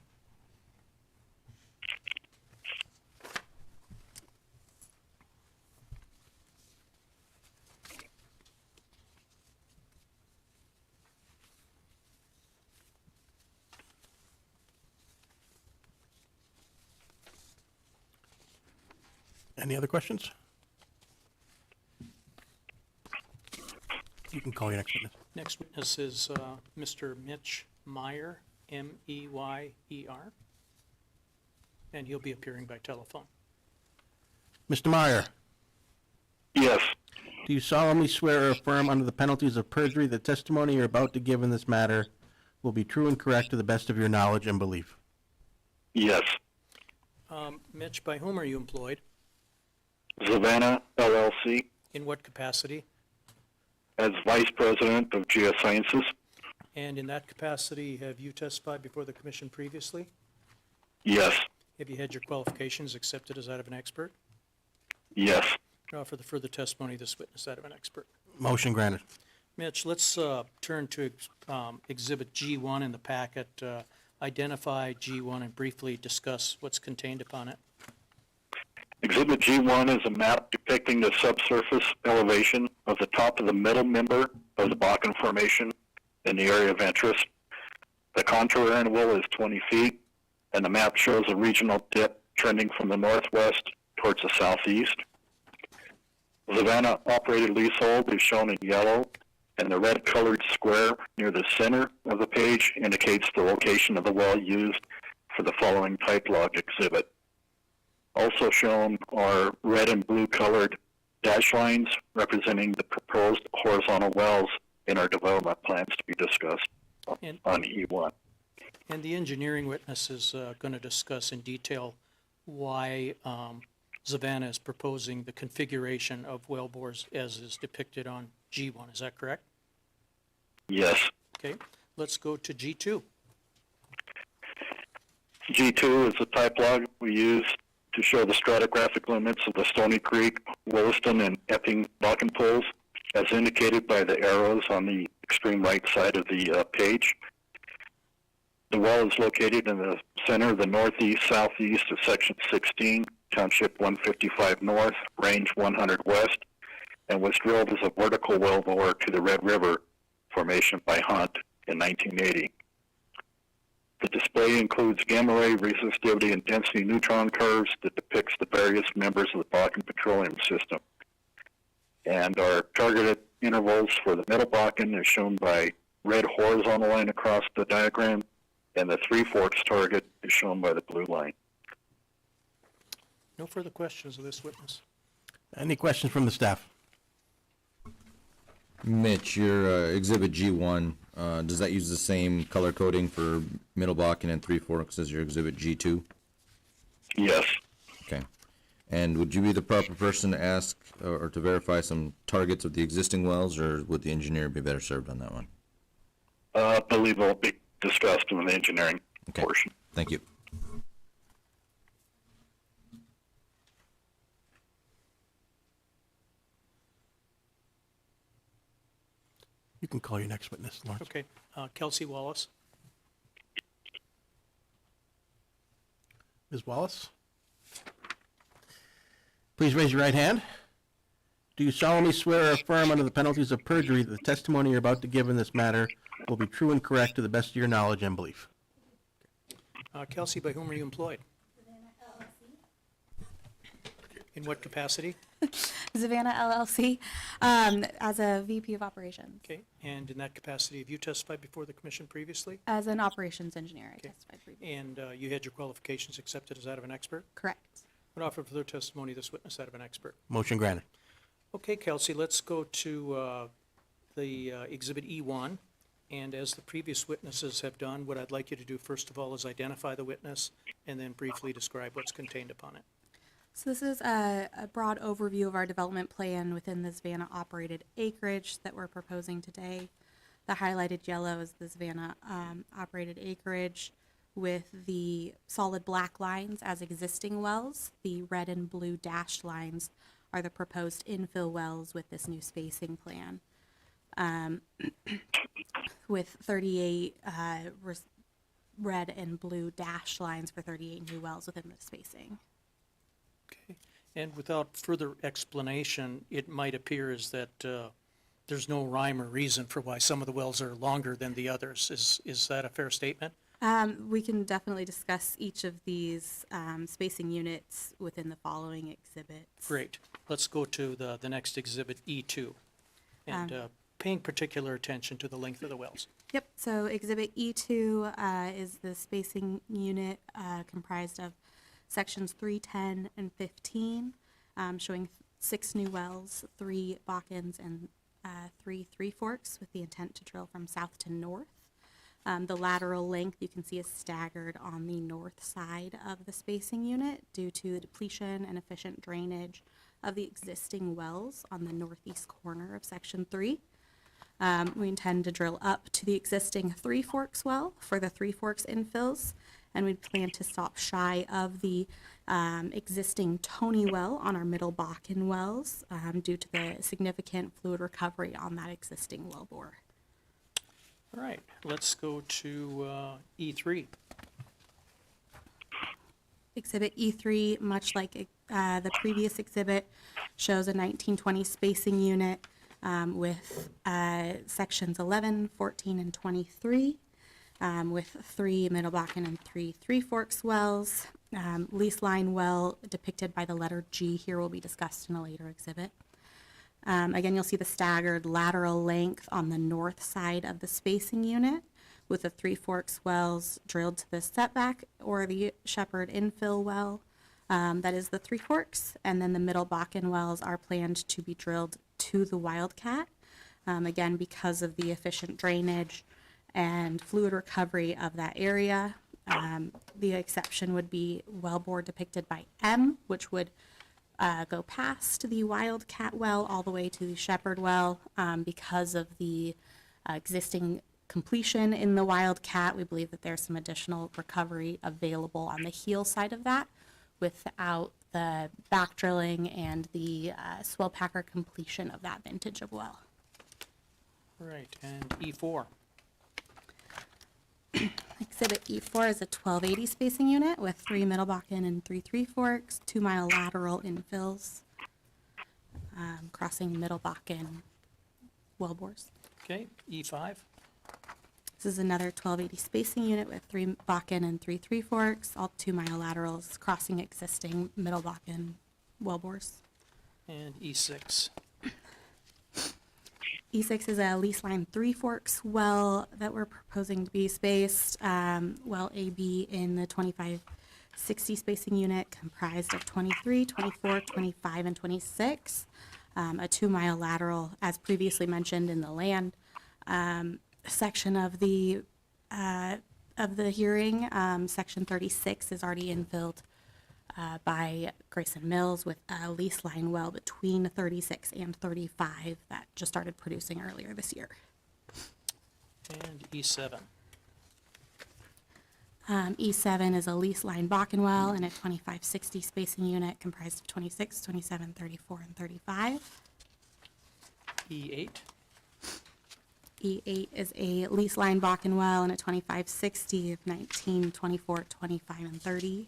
Any other questions? You can call your next witness. Next witness is Mr. Mitch Meyer, M-E-Y-E-R. And he'll be appearing by telephone. Mr. Meyer, Yes. do you solemnly swear or affirm under the penalties of perjury the testimony you're about to give in this matter will be true and correct to the best of your knowledge and belief? Yes. Mitch, by whom are you employed? Savannah LLC In what capacity? as Vice President of Geosciences. And in that capacity, have you testified before the commission previously? Yes. Have you had your qualifications accepted as that of an expert? Yes. For the further testimony of this witness, that of an expert. Motion granted. Mitch, let's turn to Exhibit G1 in the packet. Identify G1 and briefly discuss what's contained upon it. Exhibit G1 is a map depicting the subsurface elevation of the top of the middle member of the Bakken Formation in the area of interest. The contour interval is 20 feet, and the map shows a regional dip trending from the northwest towards the southeast. Savannah operated leasehold is shown in yellow, and the red-colored square near the center of the page indicates the location of the well used for the following type log exhibit. Also shown are red and blue-colored dash lines representing the proposed horizontal wells in our development plans to be discussed And- on E1. And the engineering witness is going to discuss in detail why Savannah is proposing the configuration of well bores as is depicted on G1. Is that correct? Yes. Okay, let's go to G2. G2 is the type log we use to show the stratigraphic limits of the Stony Creek, Williston, and Epping Bakken pools, as indicated by the arrows on the extreme right side of the page. The well is located in the center of the northeast-southeast of Section 16, Township 155 North, Range 100 West, and was drilled as a vertical well bore to the Red River Formation by Hunt in 1980. The display includes gamma ray resistivity and density neutron curves that depicts the various members of the Bakken petroleum system. And our targeted intervals for the Middle Bakken is shown by red horizontal line across the diagram, and the Three Forks target is shown by the blue line. No further questions of this witness. Any questions from the staff? Mitch, your Exhibit G1, does that use the same color coding for Middle Bakken and Three Forks as your Exhibit G2? Yes. Okay. And would you be the proper person to ask or to verify some targets of the existing wells, or would the engineer be better served on that one? I believe it will be discussed in the engineering portion. Thank you. You can call your next witness, Lawrence. Okay, Kelsey Wallace. Ms. Wallace? Please raise your right hand. Do you solemnly swear or affirm under the penalties of perjury that the testimony you're about to give in this matter will be true and correct to the best of your knowledge and belief? Kelsey, by whom are you employed? In what capacity? Savannah LLC, as a VP of Operations. Okay, and in that capacity, have you testified before the commission previously? As an operations engineer, I testified previously. And you had your qualifications accepted as that of an expert? Correct. Would offer further testimony this witness that of an expert. Motion granted. Okay, Kelsey, let's go to the Exhibit E1. And as the previous witnesses have done, what I'd like you to do first of all is identify the witness and then briefly describe what's contained upon it. So this is a broad overview of our development plan within the Savannah operated acreage that we're proposing today. The highlighted yellow is the Savannah operated acreage with the solid black lines as existing wells. The red and blue dashed lines are the proposed infill wells with this new spacing plan. With 38 red and blue dashed lines for 38 new wells within the spacing. Okay. And without further explanation, it might appear as that there's no rhyme or reason for why some of the wells are longer than the others. Is that a fair statement? We can definitely discuss each of these spacing units within the following exhibits. Great. Let's go to the next exhibit, E2, and paying particular attention to the length of the wells. Yep, so exhibit E2 is the spacing unit comprised of sections 3, 10, and 15, showing 6 new wells, 3 Bakkens, and 3 Three Forks with the intent to drill from south to north. The lateral length you can see is staggered on the north side of the spacing unit due to the depletion and efficient drainage of the existing wells on the northeast corner of section 3. We intend to drill up to the existing Three Forks well for the Three Forks infills, and we plan to stop shy of the existing Tony well on our Middle Bakken wells due to the significant fluid recovery on that existing well bore. All right, let's go to E3. Exhibit E3, much like the previous exhibit, shows a 1920 spacing unit with sections 11, 14, and 23, with 3 Middle Bakken and 3 Three Forks wells. Lease line well depicted by the letter G here will be discussed in a later exhibit. Again, you'll see the staggered lateral length on the north side of the spacing unit with the Three Forks wells drilled to the setback or the Shepherd infill well. That is the Three Forks, and then the Middle Bakken wells are planned to be drilled to the Wildcat, again because of the efficient drainage and fluid recovery of that area. The exception would be wellbore depicted by M, which would go past the Wildcat well all the way to the Shepherd well. Because of the existing completion in the Wildcat, we believe that there's some additional recovery available on the heel side of that without the back drilling and the swell packer completion of that vintage of well. All right, and E4. Exhibit E4 is a 1280 spacing unit with 3 Middle Bakken and 3 Three Forks, 2-mile lateral infills, crossing Middle Bakken wellbores. Okay, E5. This is another 1280 spacing unit with 3 Bakken and 3 Three Forks, all 2-mile laterals, crossing existing Middle Bakken wellbores. And E6. E6 is a lease line Three Forks well that we're proposing to be spaced. Well AB in the 2560 spacing unit comprised of 23, 24, 25, and 26. A 2-mile lateral, as previously mentioned in the land section of the hearing. Section 36 is already infilled by Grayson Mills with a lease line well between 36 and 35 that just started producing earlier this year. And E7. E7 is a lease line Bakken well in a 2560 spacing unit comprised of 26, 27, 34, and 35. E8. E8 is a lease line Bakken well in a 2560 of 19, 24, 25, and 30.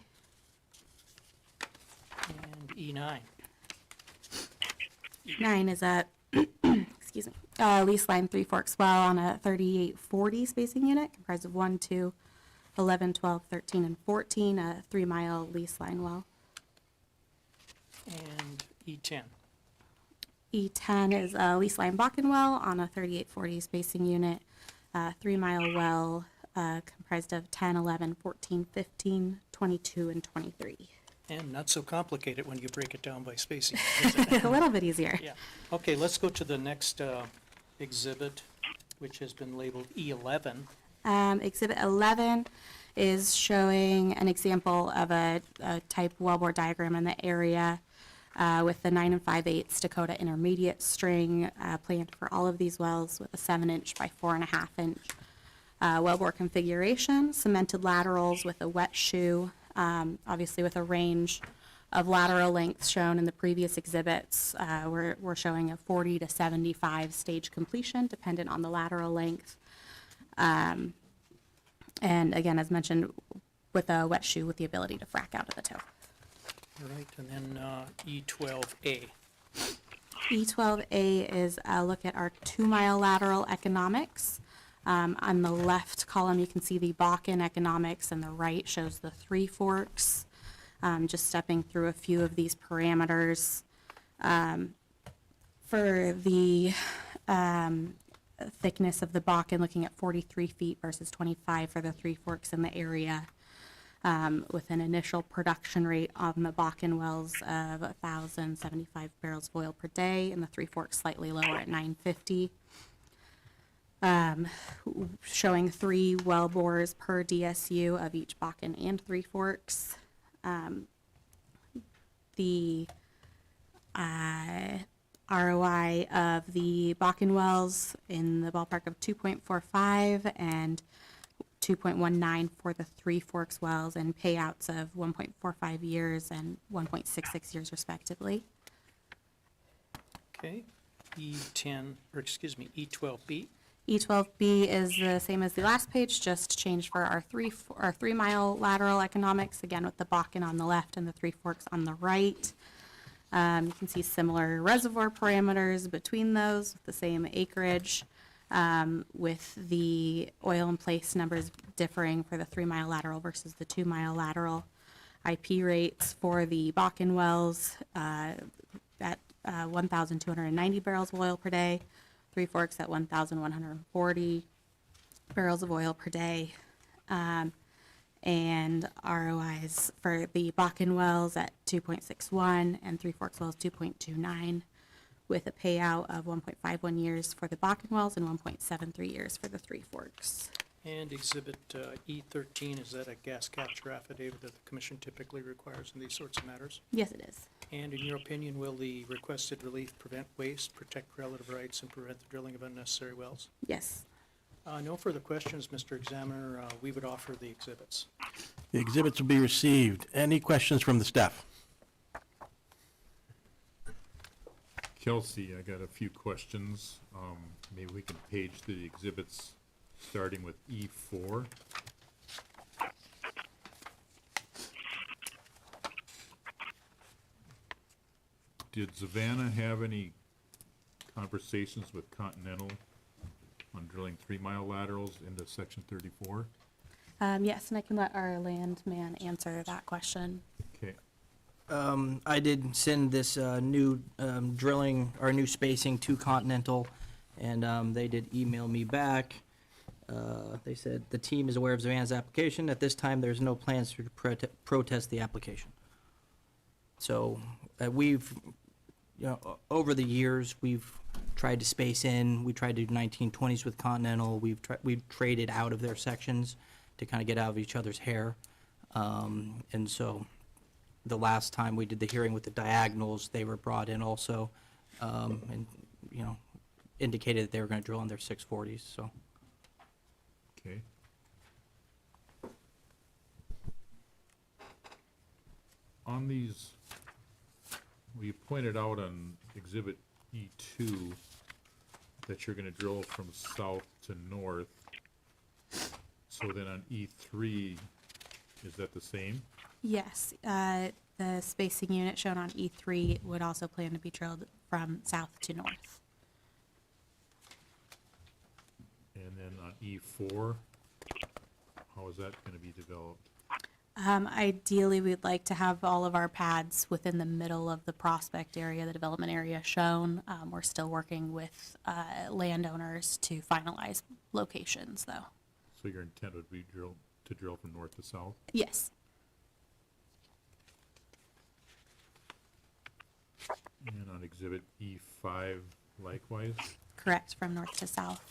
And E9. E9 is a excuse me, lease line Three Forks well on a 3840 spacing unit comprised of 1, 2, 11, 12, 13, and 14, a 3-mile lease line well. And E10. E10 is a lease line Bakken well on a 3840 spacing unit, 3-mile well comprised of 10, 11, 14, 15, 22, and 23. And not so complicated when you break it down by spacing. A little bit easier. Yeah. Okay, let's go to the next exhibit, which has been labeled E11. Exhibit 11 is showing an example of a type wellbore diagram in the area with the 9 5/8 Dakota intermediate string planned for all of these wells with a 7-inch by 4.5-inch wellbore configuration, cemented laterals with a wet shoe, obviously with a range of lateral lengths shown in the previous exhibits. We're showing a 40 to 75 stage completion dependent on the lateral length. And again, as mentioned, with a wet shoe with the ability to frack out of the toe. All right, and then E12A. E12A is a look at our 2-mile lateral economics. On the left column, you can see the Bakken economics, and the right shows the Three Forks. Just stepping through a few of these parameters. For the thickness of the Bakken, looking at 43 feet versus 25 for the Three Forks in the area, with an initial production rate on the Bakken wells of 1,075 barrels of oil per day, and the Three Forks slightly lower at 950. Showing 3 well bores per DSU of each Bakken and Three Forks. The ROI of the Bakken wells in the ballpark of 2.45 and 2.19 for the Three Forks wells, and payouts of 1.45 years and 1.66 years respectively. Okay, E12B. E12B is the same as the last page, just changed for our 3-mile lateral economics, again with the Bakken on the left and the Three Forks on the right. You can see similar reservoir parameters between those with the same acreage, with the oil in place numbers differing for the 3-mile lateral versus the 2-mile lateral. IP rates for the Bakken wells at 1,290 barrels of oil per day, Three Forks at 1,140 barrels of oil per day, and ROIs for the Bakken wells at 2.61 and Three Forks wells 2.29, with a payout of 1.51 years for the Bakken wells and 1.73 years for the Three Forks. And Exhibit E13, is that a gas capture affidavit that the commission typically requires in these sorts of matters? Yes, it is. And in your opinion, will the requested relief prevent waste, protect relative rights, and prevent the drilling of unnecessary wells? Yes. No further questions, Mr. Examiner. We would offer the exhibits. The exhibits will be received. Any questions from the staff? Kelsey, I got a few questions. Maybe we can page the exhibits starting with E4. Did Savannah have any conversations with Continental on drilling 3-mile laterals into section 34? Yes, and I can let our landman answer that question. Okay. I did send this new drilling or new spacing to Continental, And they did email me back. They said, "The team is aware of Savannah's application. At this time, there's no plans to protest the application." So we've, over the years, we've tried to space in. We tried to do 1920s with Continental. We've traded out of their sections to kind of get out of each other's hair. And so the last time we did the hearing with the diagonals, they were brought in also, and, indicated that they were going to drill on their 640s, so. Okay. On these, we pointed out on Exhibit E2 that you're gonna drill from south to north. So then on E3, is that the same? Yes, the spacing unit shown on E3 would also plan to be drilled from south to north. And then on E4, how is that gonna be developed? Ideally, we'd like to have all of our pads within the middle of the prospect area, the development area shown. We're still working with landowners to finalize locations, though. So your intent would be to drill from north to south? Yes. And on Exhibit E5 likewise? Correct, from north to south.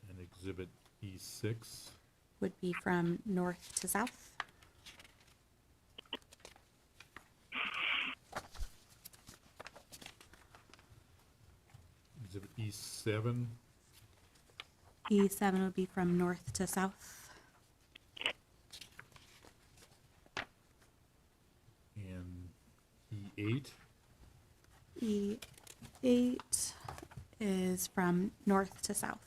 And Exhibit E6? Would be from north to south. Exhibit E7? E7 would be from north to south. And E8? E8 is from north to south.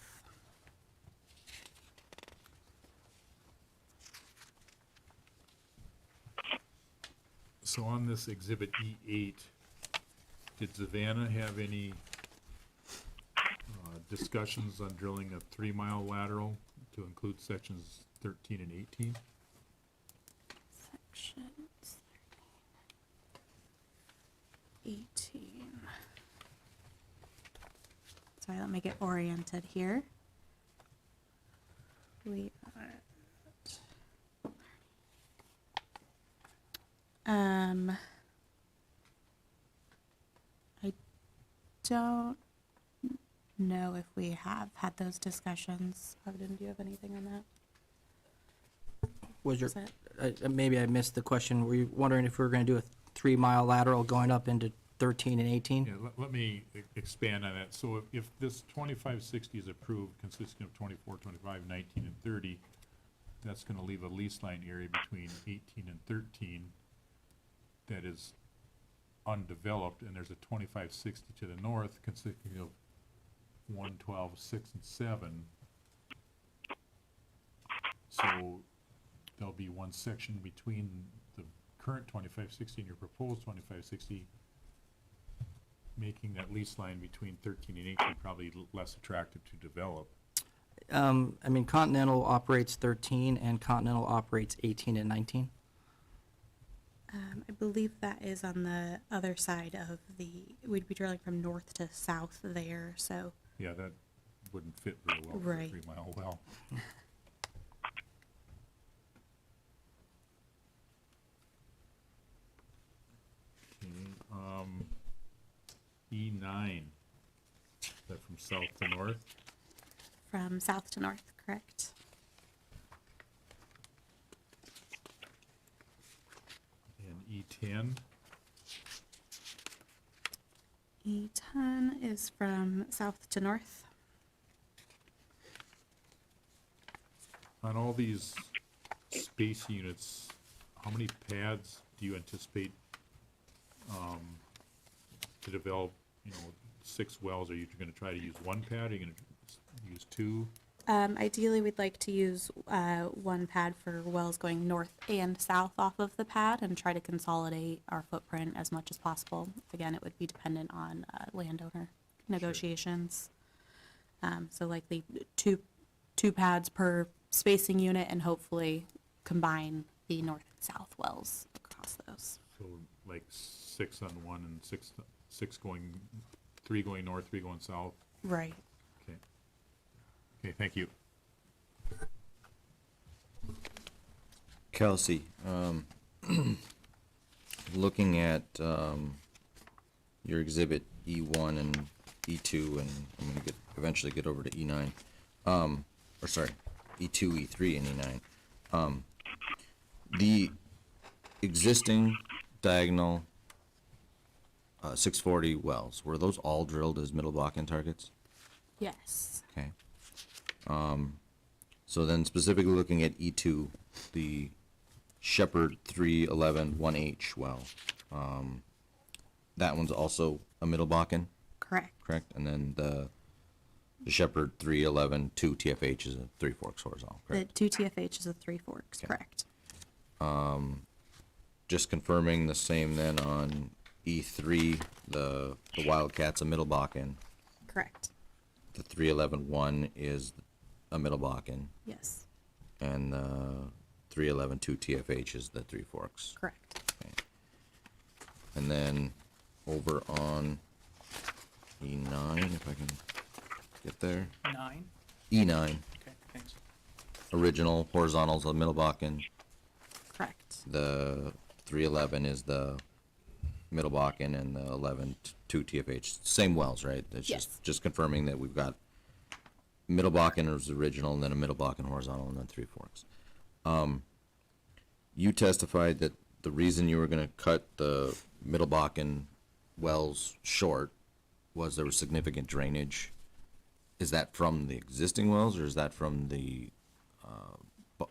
So on this Exhibit E8, did Savannah have any discussions on drilling a 3-mile lateral to include sections 13 and 18? Sections 18. Sorry, let me get oriented here. We are I don't know if we have had those discussions. Ogden, do you have anything on that? Was your, Is that- maybe I missed the question. Were you wondering if we were going to do a 3-mile lateral going up into 13 and 18? Yeah, let me expand on that. So if this 2560 is approved, consisting of 24, 25, 19, and 30, that's going to leave a lease line area between 18 and 13 that is undeveloped, and there's a 2560 to the north consisting of 1, 12, 6, and 7. So there'll be one section between the current 2560 and your proposed 2560, making that lease line between 13 and 18 probably less attractive to develop. I mean, Continental operates 13 and Continental operates 18 and 19. I believe that is on the other side of we'd be drilling from north to south there, so. Yeah, that wouldn't fit very well for a Right. 3-mile well. Okay, E9, is that from south to north? From south to north, correct? And E10, E10 is from south to north. on all these space units, how many pads do you anticipate to develop, 6 wells? Are you gonna try to use 1 pad, are you gonna use 2? Ideally, we'd like to use one pad for wells going north and south off of the pad and try to consolidate our footprint as much as possible. Again, it would be dependent on landowner negotiations. So likely two pads per spacing unit and hopefully combine the north and south wells across those. So like 6 on one and six going, 3 going north, 3 going south? Right. Okay. Okay, thank you. Kelsey, looking at your exhibit E1 and E2, and I'm going to eventually get over to E9, or sorry, E2, E3, and E9. The existing diagonal 640 wells, were those all drilled as Middle Bakken targets? Yes. Okay. So then specifically looking at E2, the Shepherd 311 1H well, that one's also a Middle Bakken, Correct. correct? And then the Shepherd 311 2 TFH is a Three Forks horizontal, The correct? 2 TFH is a Three Forks, Okay. correct. Just confirming the same then on E3, the Wildcat's a Middle Bakken, Correct. the 311 1 is a Middle Bakken, Yes. and the 311 2 TFH is the Three Forks. Correct. And then over on E9, if I can get there. 9? E9, Okay, thanks. original horizontals of Middle Bakken. Correct. The 311 is the Middle Bakken, and the 11 2 TFH. Same wells, right? It's Yes. just confirming that we've got Middle Bakken is original, and then a Middle Bakken horizontal, and then Three Forks. You testified that the reason you were going to cut the Middle Bakken wells short was there was significant drainage. Is that from the existing wells, or is that from the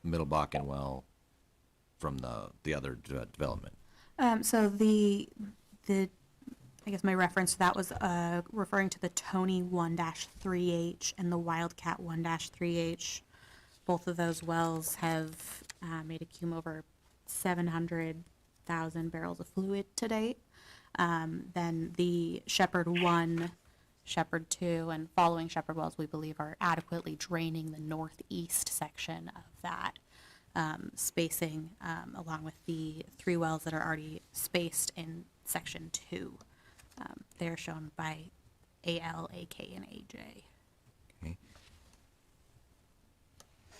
Middle Bakken well from the other development? So the I guess my reference to that was referring to the Tony 1-3H and the Wildcat 1-3H. Both of those wells have made a cum over 700,000 barrels of fluid to date. Then the Shepherd 1, Shepherd 2, and following Shepherd wells, we believe, are adequately draining the northeast section of that spacing, along with the 3 wells that are already spaced in section 2. They're shown by AL, AK, and AJ. Okay.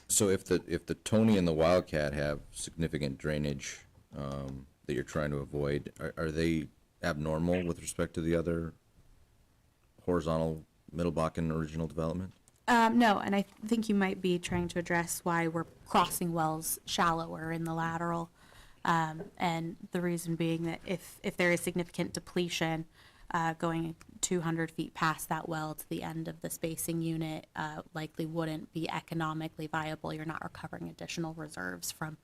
So if the Tony and the Wildcat have significant drainage that you're trying to avoid, are they abnormal with respect to the other horizontal Middle Bakken original development? No, and I think you might be trying to address why we're crossing wells shallower in the lateral. And the reason being that if there is significant depletion, going 200 feet past that well to the end of the spacing unit likely wouldn't be economically viable. You're not recovering additional reserves from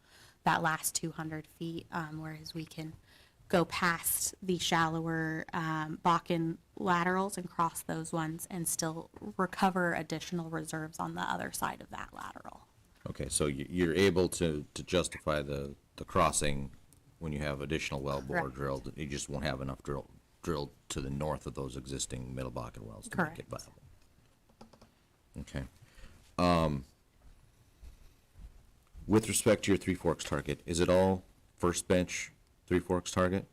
that last 200 feet, whereas we can go past the shallower Bakken laterals and cross those ones and still recover additional reserves on the other side of that lateral. Okay, so you're able to justify the crossing when you have additional well bore Correct. drilled. You just won't have enough drilled to the north of those existing Middle Bakken wells to make it Correct. viable. Okay. With respect to your Three Forks target, is it all first bench Three Forks target?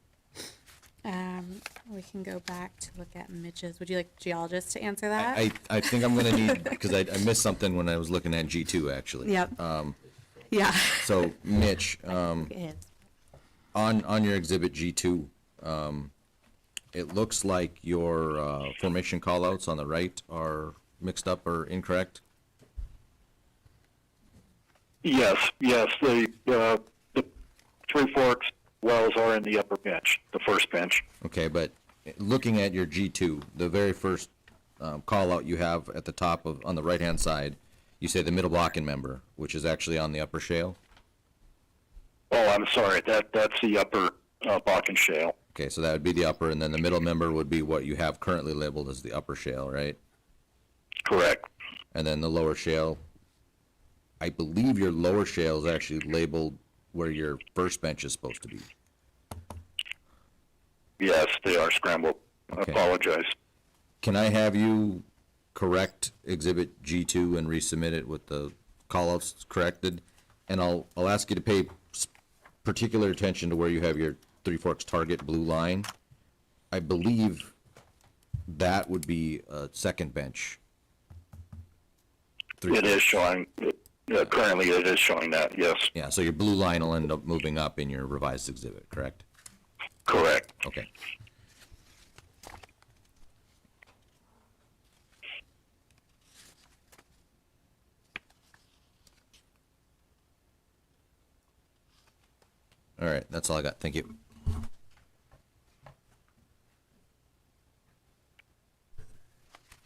We can go back to look at Mitch's. Would you like geologists to answer that? I think I'm gonna need, because I missed something when I was looking at G2, actually. Yep. Yeah. So, Mitch, It is. on your exhibit G2, it looks like your formation callouts on the right are mixed up or incorrect. Yes, the Three Forks wells are in the upper bench, the first bench. Okay, but looking at your G2, the very first call out you have at the top on the right-hand side, you say the Middle Bakken member, which is actually on the upper shale. Oh, I'm sorry, that's the upper Bakken Shale. Okay, so that would be the upper, and then the middle member would be what you have currently labeled as the upper shale, right? Correct. And then the lower shale, I believe your lower shale is actually labeled where your first bench is supposed to be. Yes, they are scrambled. Okay. I apologize. Can I have you correct Exhibit G2 and resubmit it with the callouts corrected? And I'll ask you to pay particular attention to where you have your Three Forks target blue line. I believe that would be a second bench. It is showing, currently it is showing that, yes. Yeah, so your blue line will end up moving up in your revised exhibit, correct? Correct. Okay. All right, that's all I got. Thank you.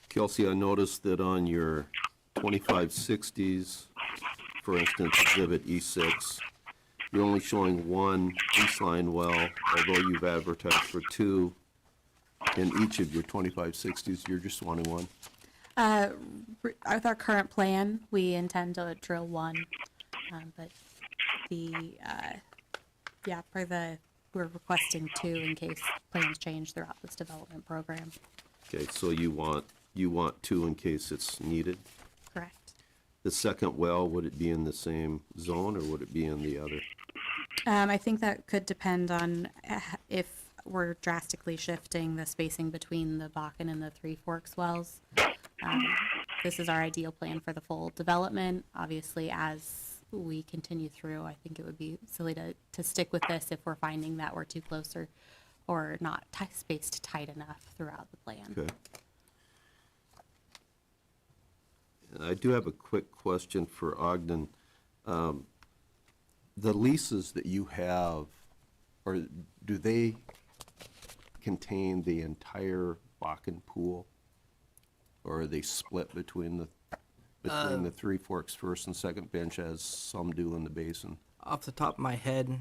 Kelsey, I noticed that on your 2560s, for instance, Exhibit E6, you're only showing one east line well, although you've advertised for two. In each of your 2560s, you're just wanting one. With our current plan, we intend to drill one, but we're requesting two in case plans change throughout this development program. Okay, so you want two in case it's needed? Correct. The second well, would it be in the same zone or would it be in the other? I think that could depend on if we're drastically shifting the spacing between the Bakken and the Three Forks wells. This is our ideal plan for the full development. Obviously, as we continue through, I think it would be silly to stick with this if we're finding that we're too close or not spaced tight enough throughout the plan. Okay. And I do have a quick question for Ogden. The leases that you have, or do they contain the entire Bakken pool? Or are they split between the Three Forks first and second bench as some do in the basin? Off the top of my head,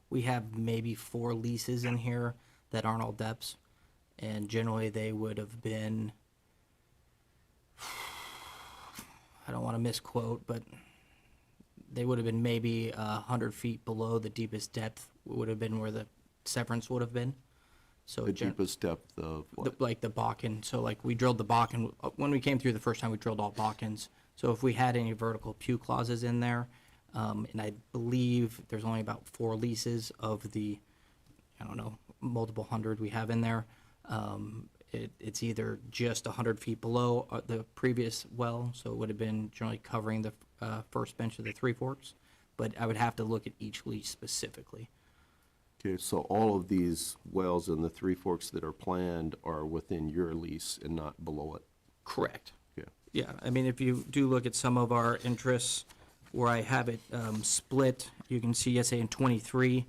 we have maybe 4 leases in here that aren't all depths, and generally they would have been, I don't want to misquote, but they would have been maybe 100 feet below the deepest depth would have been where the severance would have been. So The deepest depth of what? like the Bakken. So like we drilled the Bakken when we came through the first time. We drilled all Bakkens. So if we had any vertical pew clauses in there, and I believe there's only about 4 leases of the, I don't know, multiple hundred we have in there. It's either just 100 feet below the previous well, so it would have been generally covering the first bench of the Three Forks. But I would have to look at each lease specifically. Okay, so all of these wells in the Three Forks that are planned are within your lease and not below it? Correct. Yeah. Yeah, I mean, if you do look at some of our interests where I have it split, you can see SA in 23,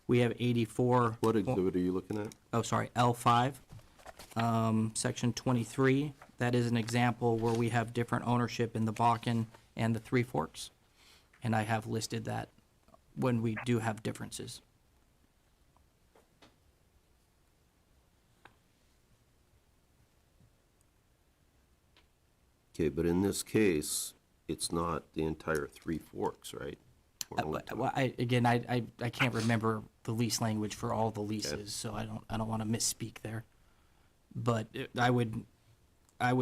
we have 84. What exhibit are you looking at? Oh, sorry, L5, section 23. That is an example where we have different ownership in the Bakken and the Three Forks. And I have listed that when we do have differences. Okay, but in this case, it's not the entire Three Forks, right? We're only talking- Well, I can't remember the lease language for all the leases, so I don't want to misspeak there. But I would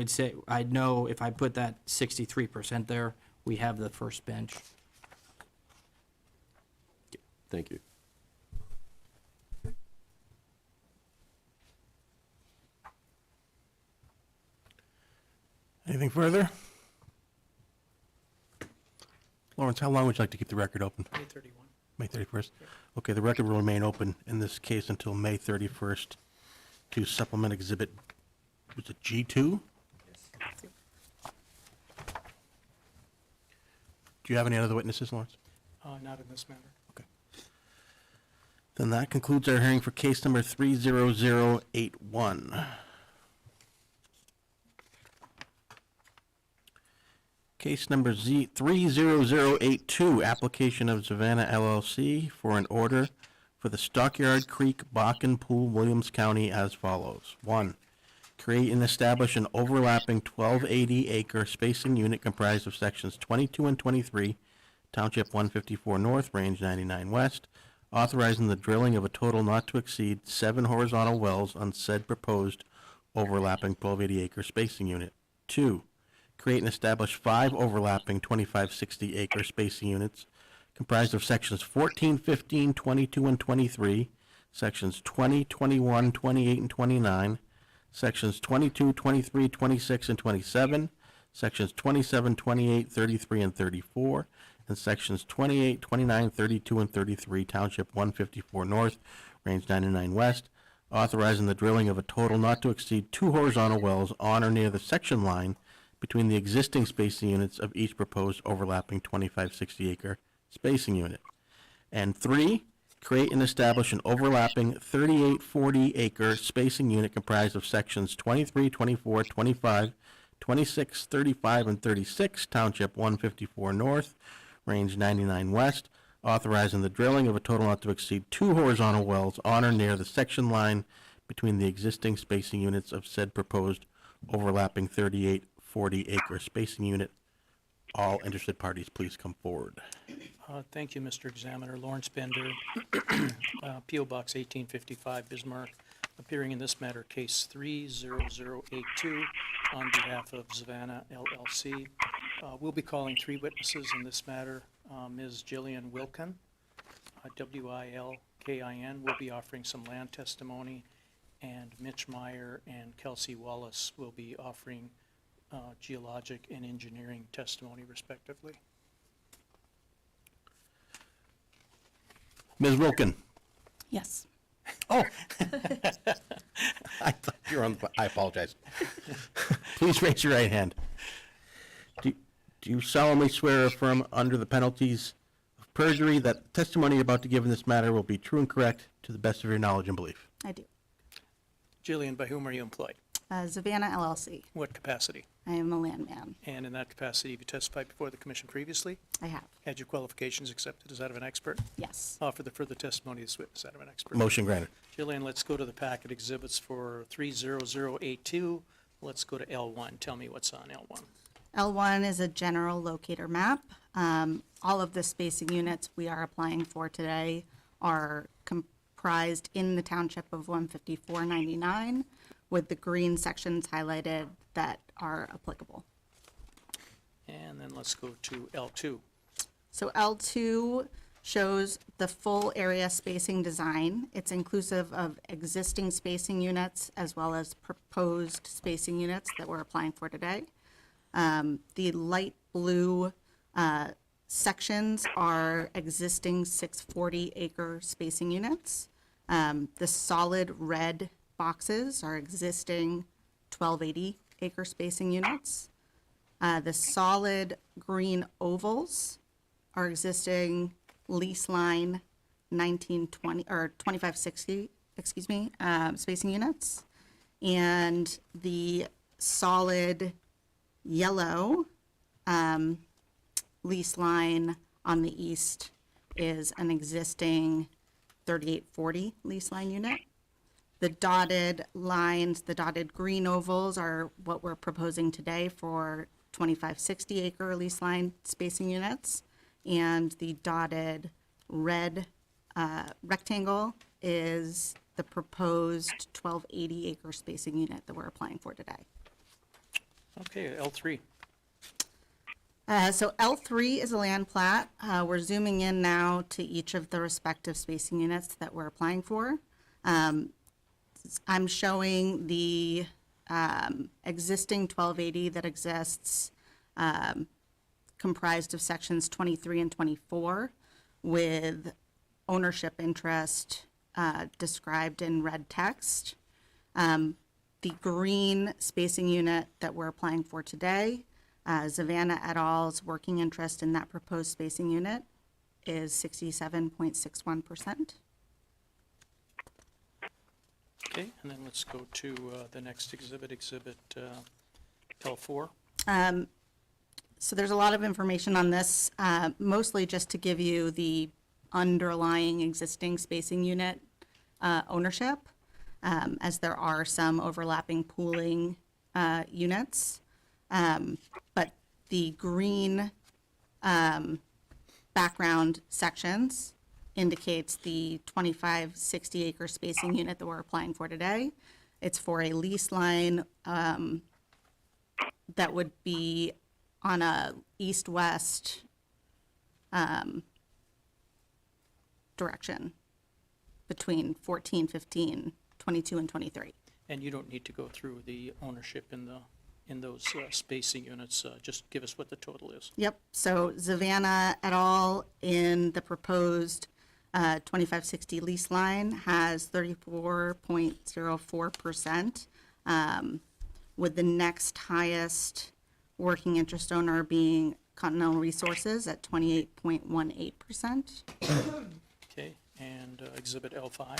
say, I know if I put that 63% there, we have the first bench. Thank you. Anything further? Lawrence, how long would you like to keep the record open? May 31. May 31st? Okay, the record will remain open in this case until May 31st to supplement exhibit, was it G2? Do you have any other witnesses, Lawrence? Not in this matter. Okay. Then that concludes our hearing for case number 30081. Case number 30082, application of Savannah LLC for an order for the Stockyard Creek Bakken Pool, Williams County as follows. 1, create and establish an overlapping 1280-acre spacing unit comprised of sections 22 and 23, Township 154 North, Range 99 West, authorizing the drilling of a total not to exceed 7 horizontal wells on said proposed overlapping 1280-acre spacing unit. 2, create and establish 5 overlapping 2560-acre spacing units comprised of sections 14, 15, 22, and 23, sections 20, 21, 28, and 29, sections 22, 23, 26, and 27, sections 27, 28, 33, and 34, and sections 28, 29, 32, and 33, Township 154 North, Range 99 West, authorizing the drilling of a total not to exceed 2 horizontal wells on or near the section line between the existing spacing units of each proposed overlapping 2560-acre spacing unit. And 3, create and establish an overlapping 3840-acre spacing unit comprised of sections 23, 24, 25, 26, 35, and 36, Township 154 North, Range 99 West, authorizing the drilling of a total not to exceed 2 horizontal wells on or near the section line between the existing spacing units of said proposed overlapping 3840-acre spacing unit. All interested parties, please come forward. Thank you, Mr. Examiner. Lawrence Bender, P.O. Box 1855, Bismarck, appearing in this matter, case 30082, on behalf of Savannah LLC. We'll be calling 3 witnesses in this matter. Ms. Jillian Wilkin, W-I-L-K-I-N, will be offering some land testimony, and Mitch Meyer and Kelsey Wallace will be offering geologic and engineering testimony, respectively. Ms. Wilkin. Yes. Oh. I thought you were on, I apologize. Please raise your right hand. Do you solemnly swear or affirm under the penalties of perjury that the testimony you're about to give in this matter will be true and correct to the best of your knowledge and belief? I do. Jillian, by whom are you employed? Savannah LLC. What capacity? I am a landman. And in that capacity, have you testified before the commission previously? I have. Had your qualifications accepted as that of an expert? Yes. Offer the further testimony of this witness that of an expert. Motion granted. Jillian, let's go to the packet exhibits for 30082. Let's go to L1. Tell me what's on L1. L1 is a general locator map. All of the spacing units we are applying for today are comprised in the township of 15499, with the green sections highlighted that are applicable. And then let's go to L2. So L2 shows the full area spacing design. It's inclusive of existing spacing units as well as proposed spacing units that we're applying for today. The light blue sections are existing 640-acre spacing units. The solid red boxes are existing 1280-acre spacing units. The solid green ovals are existing lease line 1920 or 2560, excuse me, spacing units. And the solid yellow lease line on the east is an existing 3840 lease line unit. The dotted lines, the dotted green ovals are what we're proposing today for 2560 acre lease line spacing units. And the dotted red rectangle is the proposed 1280 acre spacing unit that we're applying for today. Okay, L3. So L3 is a land plat. We're zooming in now to each of the respective spacing units that we're applying for. I'm showing the existing 1280 that exists, comprised of sections 23 and 24, with ownership interest described in red text. The green spacing unit that we're applying for today, Savannah et al.'s working interest in that proposed spacing unit is 67.61%. Okay, and then let's go to the next exhibit, exhibit L4. So there's a lot of information on this, mostly just to give you the underlying existing spacing unit ownership, as there are some overlapping pooling units. But the green background sections indicates the 2560 acre spacing unit that we're applying for today. It's for a lease line that would be on a east-west direction between 14, 15, 22, and 23. And you don't need to go through the ownership in those spacing units. Just give us what the total is. Yep, so Savannah et al. In the proposed 2560 lease line has 34.04%, with the next highest working interest owner being Continental Resources at 28.18%. Okay, and Exhibit L5.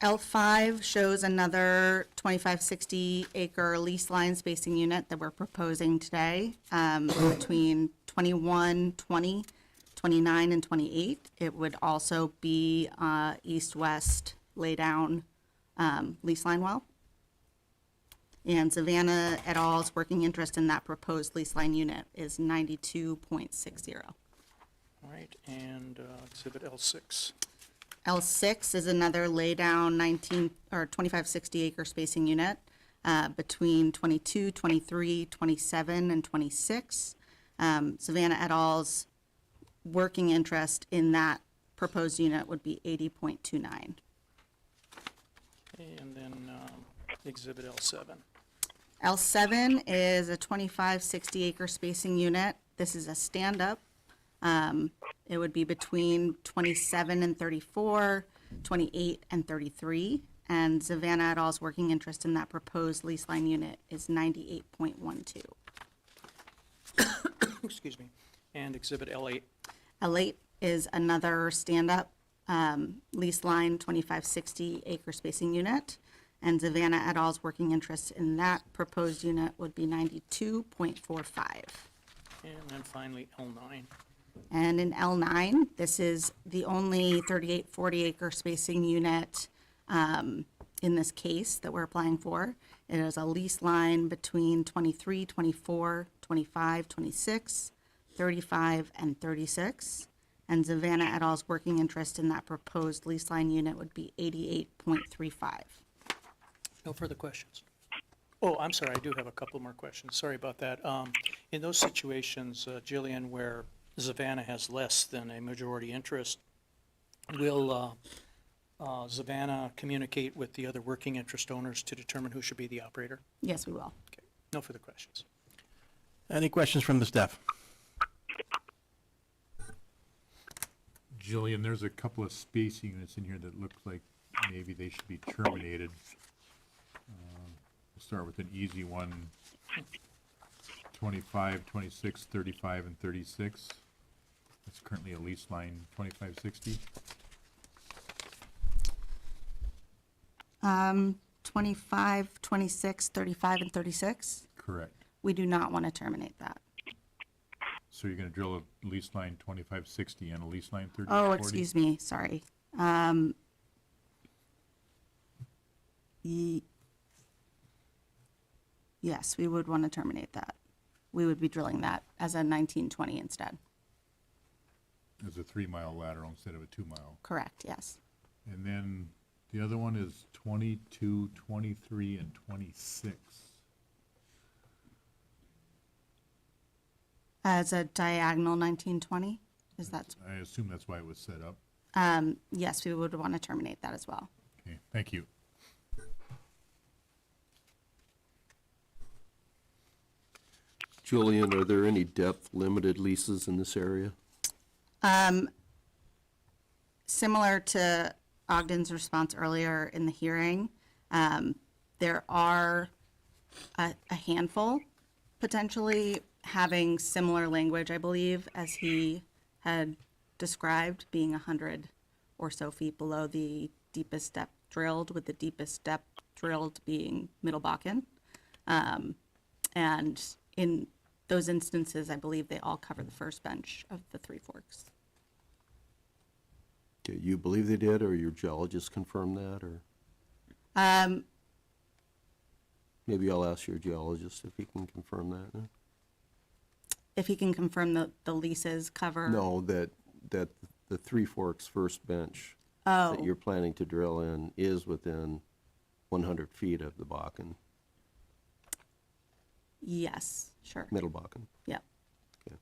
L5 shows another 2560 acre lease line spacing unit that we're proposing today, between 21, 20, 29, and 28. It would also be east-west laydown lease line well. And Savannah et al.'s working interest in that proposed lease line unit is 92.60. All right, and Exhibit L6. L6 is another laydown 2560 acre spacing unit between 22, 23, 27, and 26. Savannah et al.'s working interest in that proposed unit would be 80.29. Okay, and then Exhibit L7. L7 is a 2560 acre spacing unit. This is a stand-up. It would be between 27 and 34, 28 and 33, and Savannah et al.'s working interest in that proposed lease line unit is 98.12. Excuse me. And Exhibit L8. L8 is another stand-up lease line 2560 acre spacing unit, and Savannah et al.'s working interest in that proposed unit would be 92.45. And then finally L9. And in L9, this is the only 3840 acre spacing unit in this case that we're applying for. It is a lease line between 23, 24, 25, 26, 35, and 36. And Savannah et al.'s working interest in that proposed lease line unit would be 88.35. No further questions. Oh, I'm sorry, I do have a couple more questions. Sorry about that. In those situations, Jillian, where Savannah has less than a majority interest, will Savannah communicate with the other working interest owners to determine who should be the operator? Yes, we will. Okay, no further questions. Any questions from the staff? Jillian, there's a couple of spacing units in here that look like maybe they should be terminated. We'll start with an easy one. 25, 26, 35, and 36. It's currently a lease line 2560. 25, 26, 35, and 36. Correct. We do not want to terminate that. So you're gonna drill a lease line 2560 and a lease line 3040? Oh, excuse me, sorry. Yes, we would want to terminate that. We would be drilling that as a 1920 instead. As a 3-mile lateral instead of a 2-mile. Correct, yes. And then the other one is 22, 23, and 26. As a diagonal 1920, is that? I assume that's why it was set up. Yes, we would want to terminate that as well. Okay, thank you. Julian, are there any depth-limited leases in this area? Similar to Ogden's response earlier in the hearing, there are a handful potentially having similar language, I believe, as he had described, being 100 or so feet below the deepest depth drilled, with the deepest depth drilled being Middle Bakken. And in those instances, I believe they all cover the first bench of the Three Forks. Do you believe they did, or your geologist confirmed that, or? Maybe I'll ask your geologist if he can confirm that. No? If he can confirm the leases cover? No, that the Three Forks first bench Oh. that you're planning to drill in is within 100 feet of the Bakken, Yes, sure. Middle Bakken. Yep. Okay.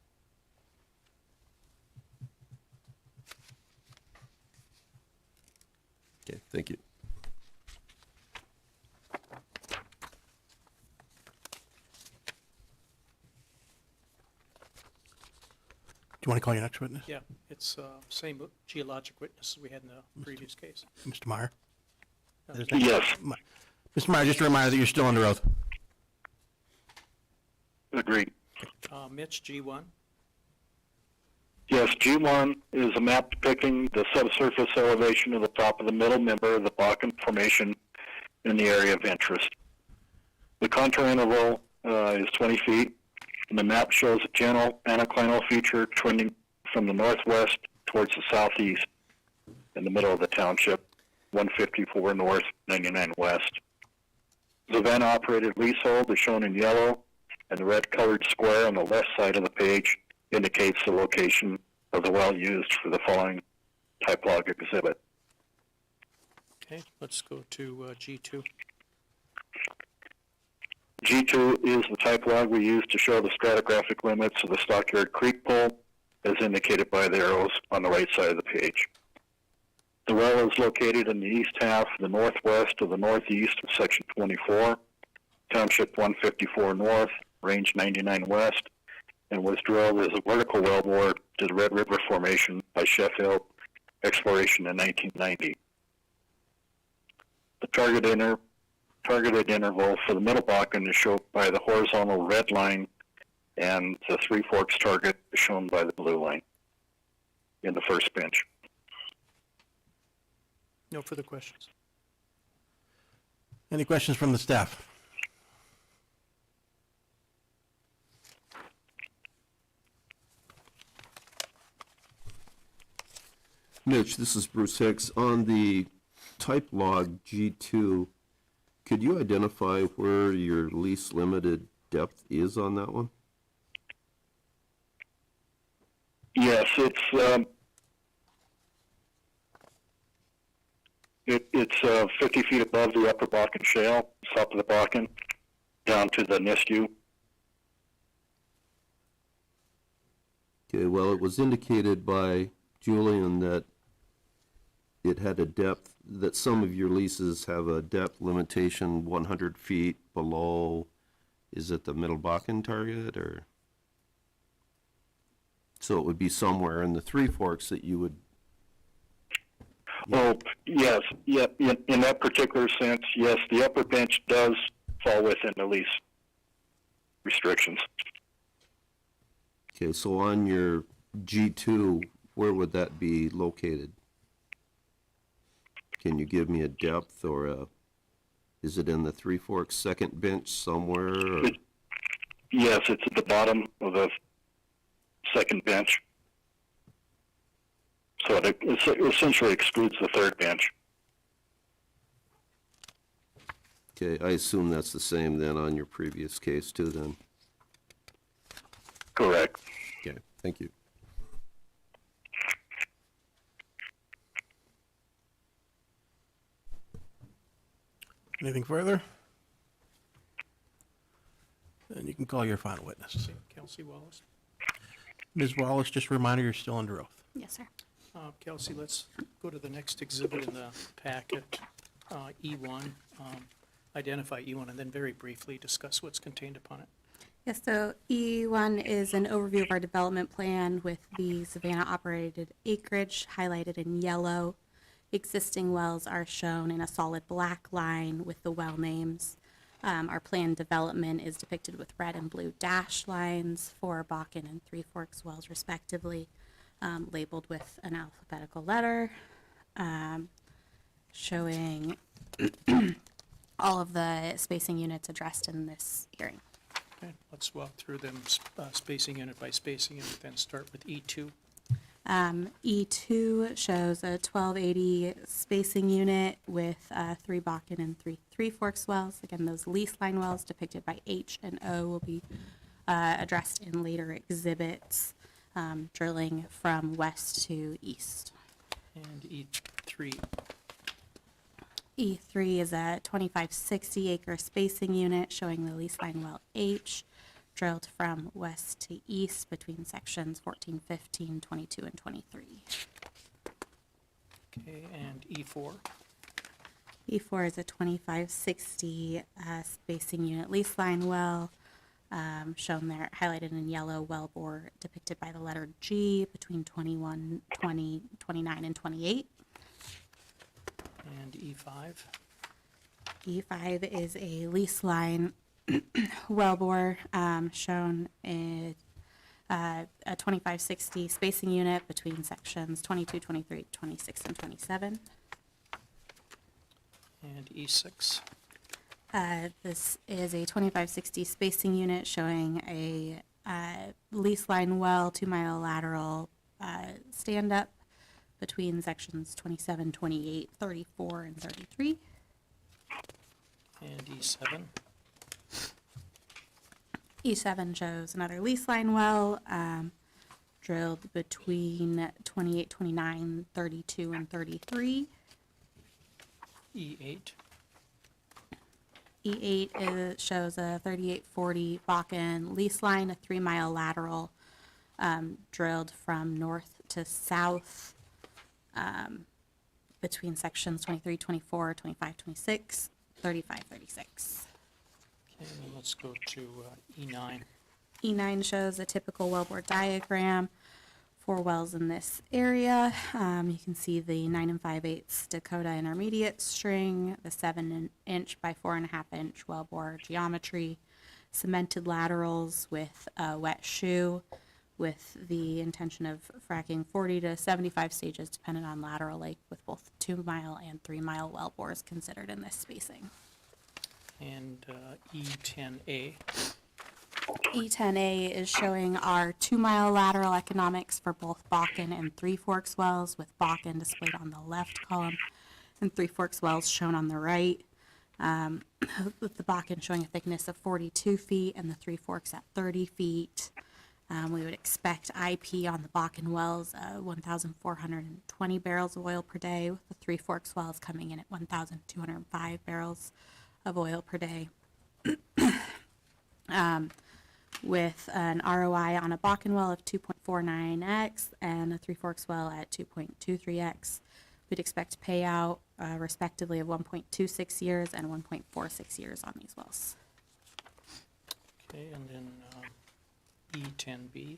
Okay, thank you. Do you want to call your next witness? Yeah, it's same geologic witness we had in the previous case. Mr. Meyer? Yes. Mr. Meyer, just a reminder that you're still under oath. Agreed. Mitch, G1. Yes, G1 is a map depicting the subsurface elevation of the top of the middle member of the Bakken Formation in the area of interest. The contour interval is 20 feet, and the map shows a general anticlinal feature trending from the northwest towards the southeast in the middle of the township, 154 north, 99 west. The Savannah-operated leasehold is shown in yellow, and the red-colored square on the left side of the page indicates the location of the well used for the following type log exhibit. Okay, let's go to G2. G2 is the type log we use to show the stratigraphic limits of the Stockyard Creek Pool, as indicated by the arrows on the right side of the page. The well is located in the east half, the northwest of the northeast of Section 24, Township 154 North, Range 99 West, and was drilled as a vertical wellbore to the Red River Formation by Sheffield Exploration in 1990. The targeted interval for the Middle Bakken is shown by the horizontal red line, and the Three Forks target is shown by the blue line in the first bench. No further questions. Any questions from the staff? Mitch, this is Bruce Hicks. On the type log G2, could you identify where your least limited depth is on that one? Yes, it's 50 feet above the upper Bakken Shale, south of the Bakken, down to the Nisku. Okay, well, it was indicated by Julian that it had a depth, that some of your leases have a depth limitation 100 feet below, is it the Middle Bakken target, or? So it would be somewhere in the Three Forks that you would. Oh, yes, yeah, in that particular sense, yes, the upper bench does fall within the lease restrictions. Okay, so on your G2, where would that be located? Can you give me a depth or a, is it in the Three Forks second bench somewhere? Or? Yes, it's at the bottom of the second bench. So it essentially excludes the third bench. Okay, I assume that's the same then on your previous case too then? Correct. Okay, thank you. Anything further? Then you can call your final witness. Kelsey Wallace. Ms. Wallace, just a reminder, you're still under oath. Yes, sir. Kelsey, let's go to the next exhibit in the packet, E1. Identify E1 and then very briefly discuss what's contained upon it. Yes, so E1 is an overview of our development plan with the Savannah-operated acreage highlighted in yellow. Existing wells are shown in a solid black line with the well names. Our planned development is depicted with red and blue dashed lines for Bakken and Three Forks wells respectively, labeled with an alphabetical letter, showing all of the spacing units addressed in this hearing. Okay, let's walk through them spacing unit by spacing unit, then start with E2. E2 shows a 1280 spacing unit with 3 Bakken and 3 Three Forks wells. Again, those lease line wells depicted by H and O will be addressed in later exhibits, drilling from west to east. And E3. E3 is a 2560 acre spacing unit showing the lease line well H, drilled from west to east between sections 14, 15, 22, and 23. Okay, and E4. E4 is a 2560 spacing unit lease line well, shown there, highlighted in yellow, well bore depicted by the letter G between 21, 20, 29, and 28. And E5? E5 is a lease line well bore, shown in a 2560 spacing unit between sections 22, 23, 26, and 27. And E6? This is a 2560 spacing unit showing a lease line well, 2-mile lateral stand-up between sections 27, 28, 34, and 33. And E7? E7 shows another lease line well, drilled between 28, 29, 32, and 33. E8? E8 shows a 3840 Bakken lease line, a 3-mile lateral drilled from north to south between sections 23, 24, 25, 26, 35, 36. Okay, and then let's go to E9. E9 shows a typical wellbore diagram for wells in this area. You can see the 9 5/8 Dakota intermediate string, the 7-inch by 4.5-inch wellbore geometry, cemented laterals with a wet shoe, with the intention of fracking 40 to 75 stages depending on lateral length, with both 2-mile and 3-mile wellbores considered in this spacing. And E10A? E10A is showing our 2-mile lateral economics for both Bakken and Three Forks wells, with Bakken displayed on the left column and Three Forks wells shown on the right. With the Bakken showing a thickness of 42 feet and the Three Forks at 30 feet. We would expect IP on the Bakken wells 1,420 barrels of oil per day, with the Three Forks wells coming in at 1,205 barrels of oil per day. With an ROI on a Bakken well of 2.49x and a Three Forks well at 2.23x. We'd expect payout respectively of 1.26 years and 1.46 years on these wells. Okay, and then E10B?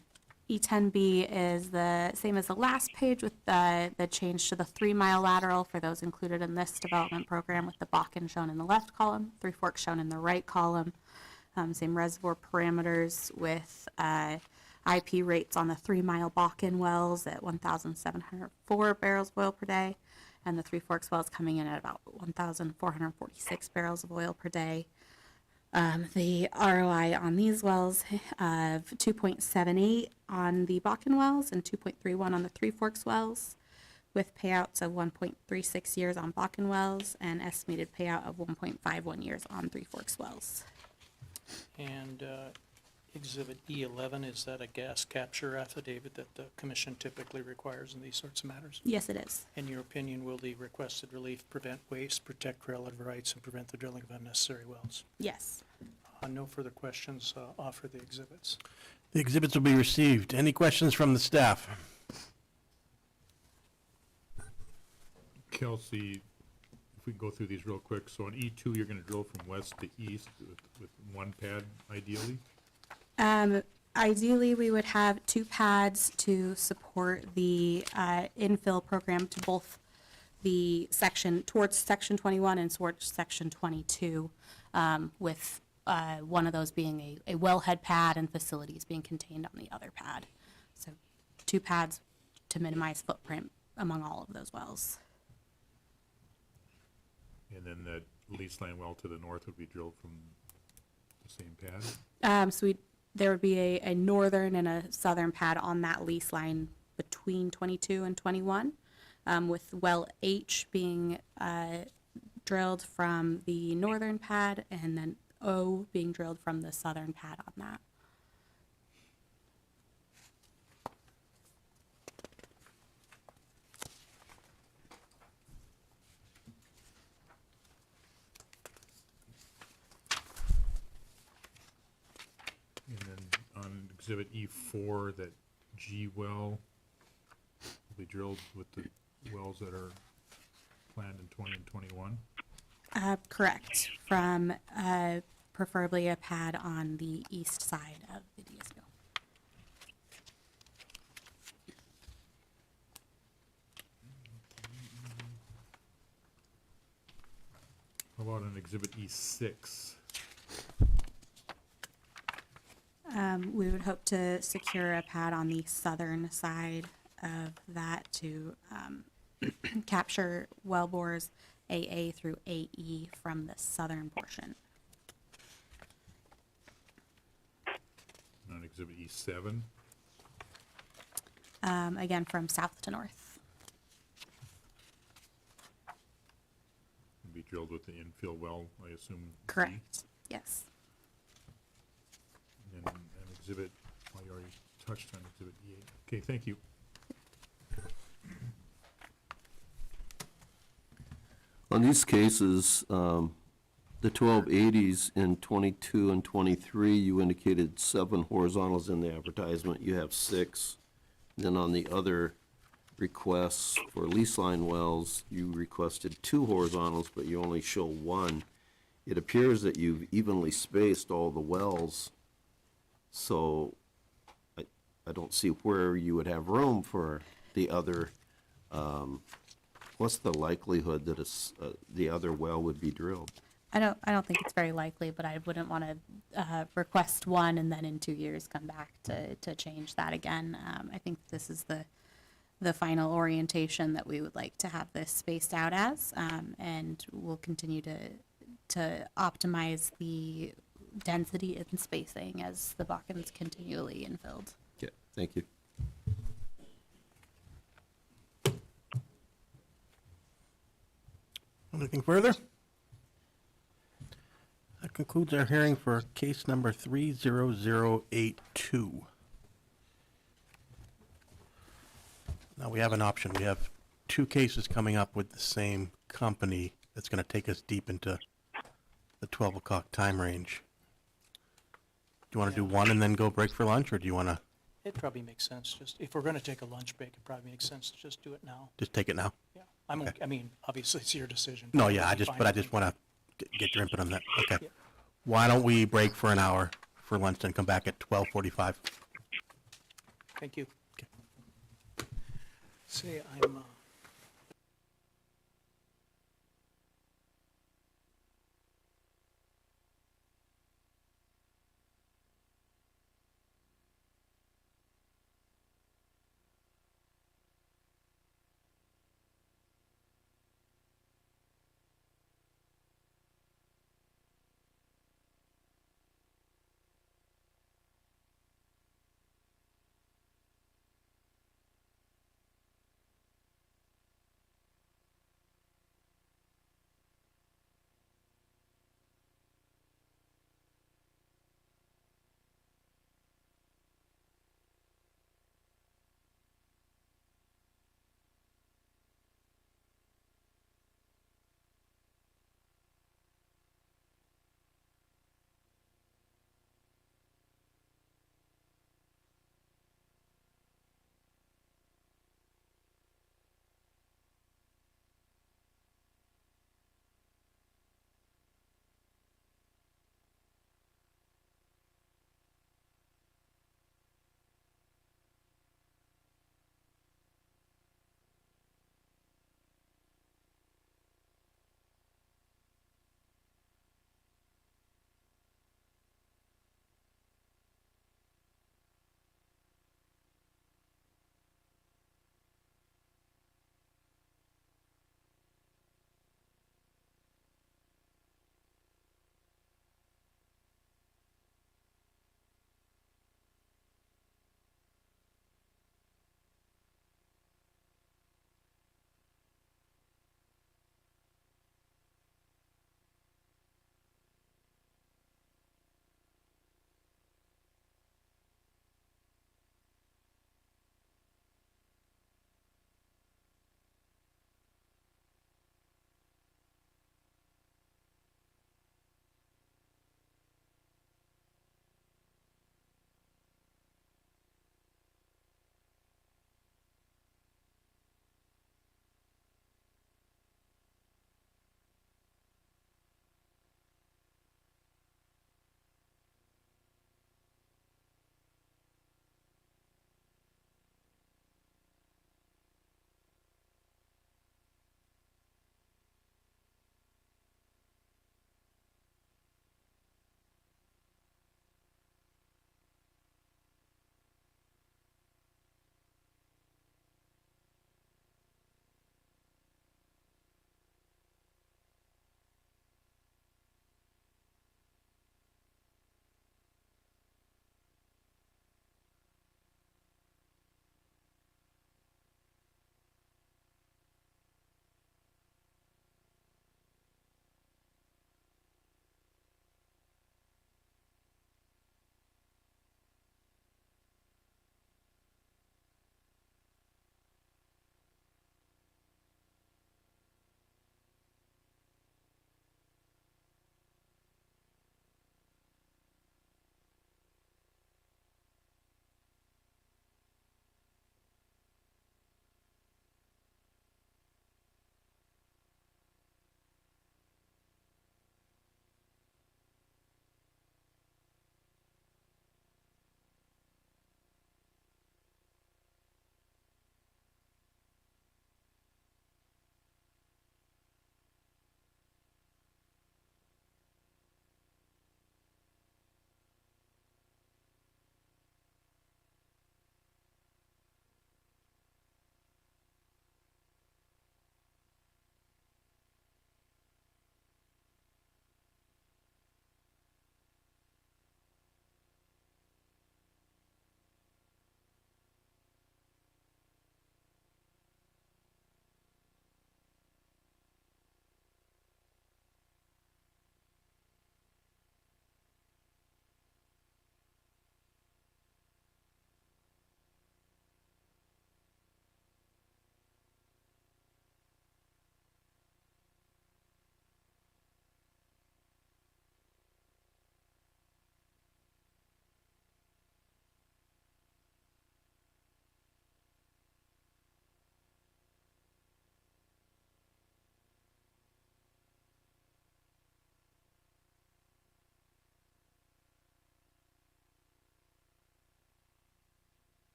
E10B is the same as the last page, with the change to the 3-mile lateral for those included in this development program, with the Bakken shown in the left column, Three Forks shown in the right column. Same reservoir parameters, with IP rates on the 3-mile Bakken wells at 1,704 barrels of oil per day, and the Three Forks wells coming in at about 1,446 barrels of oil per day. The ROI on these wells of 2.78 on the Bakken wells and 2.31 on the Three Forks wells, with payouts of 1.36 years on Bakken wells and estimated payout of 1.51 years on Three Forks wells. And Exhibit E11, is that a gas capture affidavit that the commission typically requires in these sorts of matters? Yes, it is. In your opinion, will the requested relief prevent waste, protect relative rights, and prevent the drilling of unnecessary wells? Yes. No further questions. Offer the exhibits. The exhibits will be received. Any questions from the staff? Kelsey, if we can go through these real quick. So on E2, you're gonna drill from west to east with one pad ideally? Ideally, we would have 2 pads to support the infill program to both the section, towards section 21 and towards section 22, with one of those being a wellhead pad and facilities being contained on the other pad. So 2 pads to minimize footprint among all of those wells. And then that lease line well to the north would be drilled from the same pad? So there would be a northern and a southern pad on that lease line between 22 and 21, with well H being drilled from the northern pad and then O being drilled from the southern pad on that. And then on exhibit E4, that G well will be drilled with the wells that are planned in 20 and 21? Correct, from preferably a pad on the east side of the DSU. How about an Exhibit E6? We would hope to secure a pad on the southern side of that to capture well bores AA through AE from the southern portion. On Exhibit E7? Again, from south to north. Be drilled with the infill well, I assume? Correct, yes. And an exhibit, well, you already touched on Exhibit E8. Okay, thank you. On these cases, the 1280s in 22 and 23, you indicated 7 horizontals in the advertisement, you have 6. Then on the other requests for lease line wells, you requested 2 horizontals, but you only show 1. It appears that you've evenly spaced all the wells, so I don't see where you would have room for the other. What's the likelihood that the other well would be drilled? I don't think it's very likely, but I wouldn't want to request one and then in 2 years come back to change that again. I think this is the final orientation that we would like to have this spaced out as, and we'll continue to optimize the density and spacing as the Bakken's continually infilled. Okay, thank you. Anything further? That concludes our hearing for case number 30082. Now we have an option. We have 2 cases coming up with the same company that's going to take us deep into the 12 o'clock time range. Do you want to do one and then go break for lunch, or do you want to It probably makes sense, just, if we're gonna take a lunch break, it probably makes sense to just do it now. just take it now? Yeah, I mean, obviously, it's your decision. No, yeah, I It'll be just, fine but I with just me. want to get your input on that. Okay. Yeah. Why don't we break for an hour for lunch and come back at 12:45? Thank you. Say, I'm,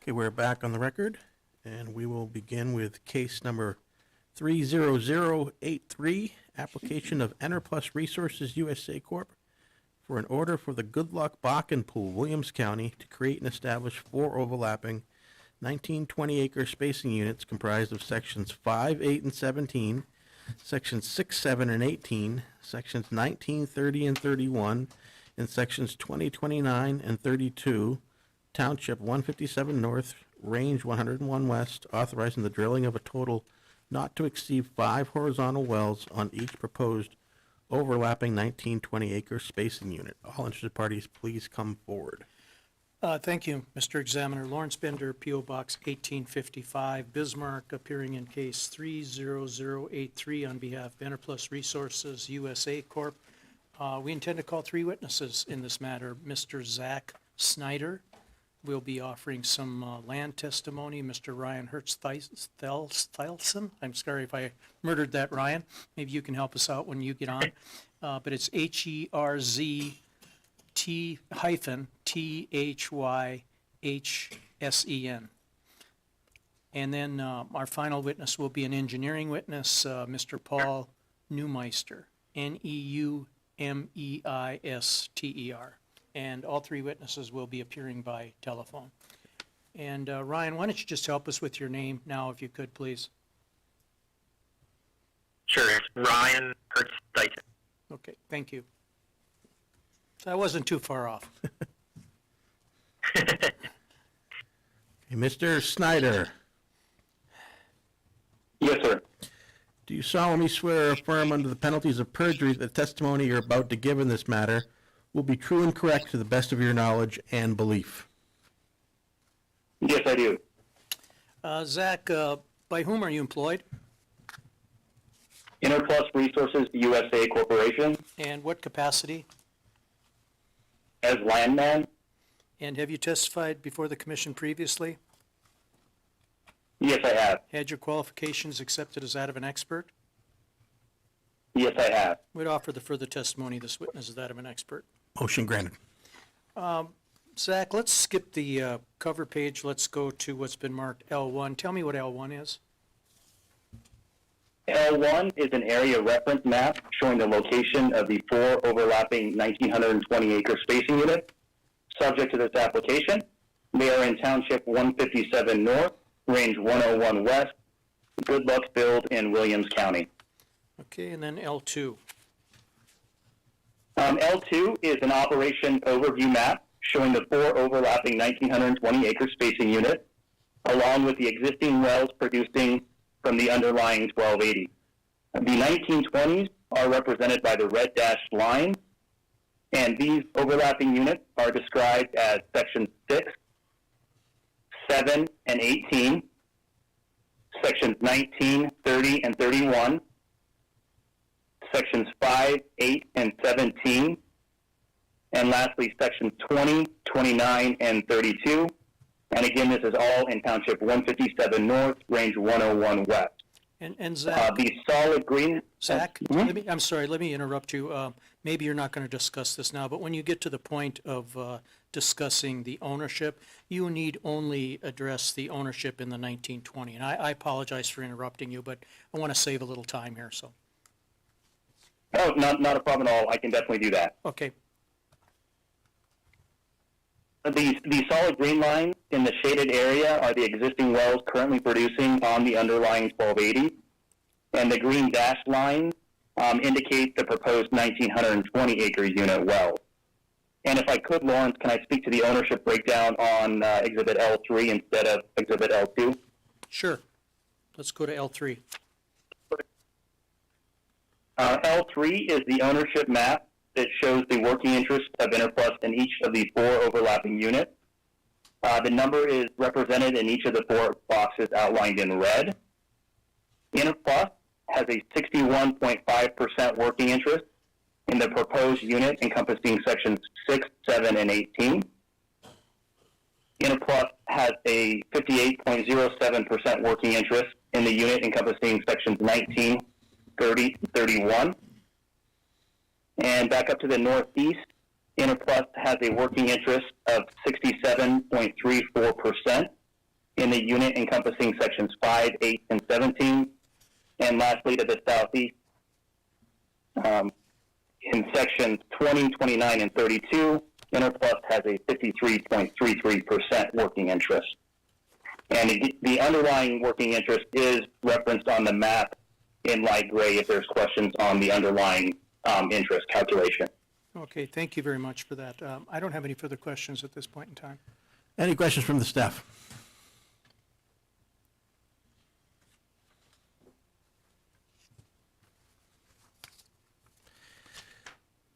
Okay, we're back on the record, and we will begin with case number 30083, application of Enerplus Resources USA Corp. for an order for the Good Luck Bakken Pool, Williams County, to create and establish 4 overlapping 1920 acre spacing units comprised of sections 5, 8, and 17, sections 6, 7, and 18, sections 19, 30, and 31, and sections 20, 29, and 32, Township 157 North, Range 101 West, authorizing the drilling of a total not to exceed 5 horizontal wells on each proposed overlapping 1920 acre spacing unit. All interested parties, please come forward. Thank you, Mr. Examiner. Lawrence Bender, P.O. Box 1855, Bismarck, appearing in case 30083 on behalf of Enerplus Resources USA Corp. We intend to call 3 witnesses in this matter. Mr. Zach Snyder will be offering some land testimony. Mr. Ryan Hertz-Thelson, I'm sorry if I murdered that, Ryan. Maybe you can help us out when you get on. But it's HERZ-THYHSEN. And then our final witness will be an engineering witness, Mr. Paul Neumeister, Neumeister. And all 3 witnesses will be appearing by telephone. And Ryan, why don't you just help us with your name now, if you could, please? Sure, it's Ryan Hertz-Dyson. Okay, thank you. So I wasn't too far off. Okay, Mr. Snyder, Yes, sir. do you solemnly swear or affirm under the penalties of perjury that the testimony you're about to give in this matter will be true and correct to the best of your knowledge and belief? Yes, I do. Zach, by whom are you employed? Enerplus Resources USA Corporation, And what capacity? as landman. And have you testified before the commission previously? Yes, I have. Had your qualifications accepted as that of an expert? Yes, I have. Would offer the further testimony of this witness as that of an expert. Motion granted. Zach, let's skip the cover page. Let's go to what's been marked L1. Tell me what L1 is. L1 is an area reference map showing the location of the 4 overlapping 1,920 acre spacing units. Subject to this application, they are in Township 157 North, Range 101 West, Good Luck Field in Williams County. Okay, and then L2. L2 is an operation overview map showing the 4 overlapping 1,920 acre spacing units, along with the existing wells producing from the underlying 1280. The 1920s are represented by the red dashed line, and these overlapping units are described as Sections 6, 7, and 18, Sections 19, 30, and 31, Sections 5, 8, and 17, and lastly, Sections 20, 29, and 32. And again, this is all in Township 157 North, Range 101 West. And Zach, The solid green... Zach, I'm sorry, let me interrupt you. Maybe you're not going to discuss this now, but when you get to the point of discussing the ownership, you need only address the ownership in the 1920. And I apologize for interrupting you, but I want to save a little time here, so. Oh, not a problem at all. I can definitely do that. Okay. The solid green lines in the shaded area are the existing wells currently producing on the underlying 1280. And the green dashed line indicate the proposed 1,920 acre unit wells. And if I could, Lawrence, can I speak to the ownership breakdown on Exhibit L3 instead of Exhibit L2? Sure. Let's go to L3. L3 is the ownership map that shows the working interest of Enerplus in each of the 4 overlapping units. The number is represented in each of the 4 boxes outlined in red. Enerplus has a 61.5% working interest in the proposed unit encompassing sections 6, 7, and 18. Enerplus has a 58.07% working interest in the unit encompassing sections 19, 30, 31. And back up to the northeast, Enerplus has a working interest of 67.34% in the unit encompassing sections 5, 8, and 17. And lastly, to the southeast, in sections 20, 29, and 32, Interplus has a 53.33% working interest. And the underlying working interest is referenced on the map in light gray if there's questions on the underlying interest calculation. Okay, thank you very much for that. I don't have any further questions at this point in time. Any questions from the staff?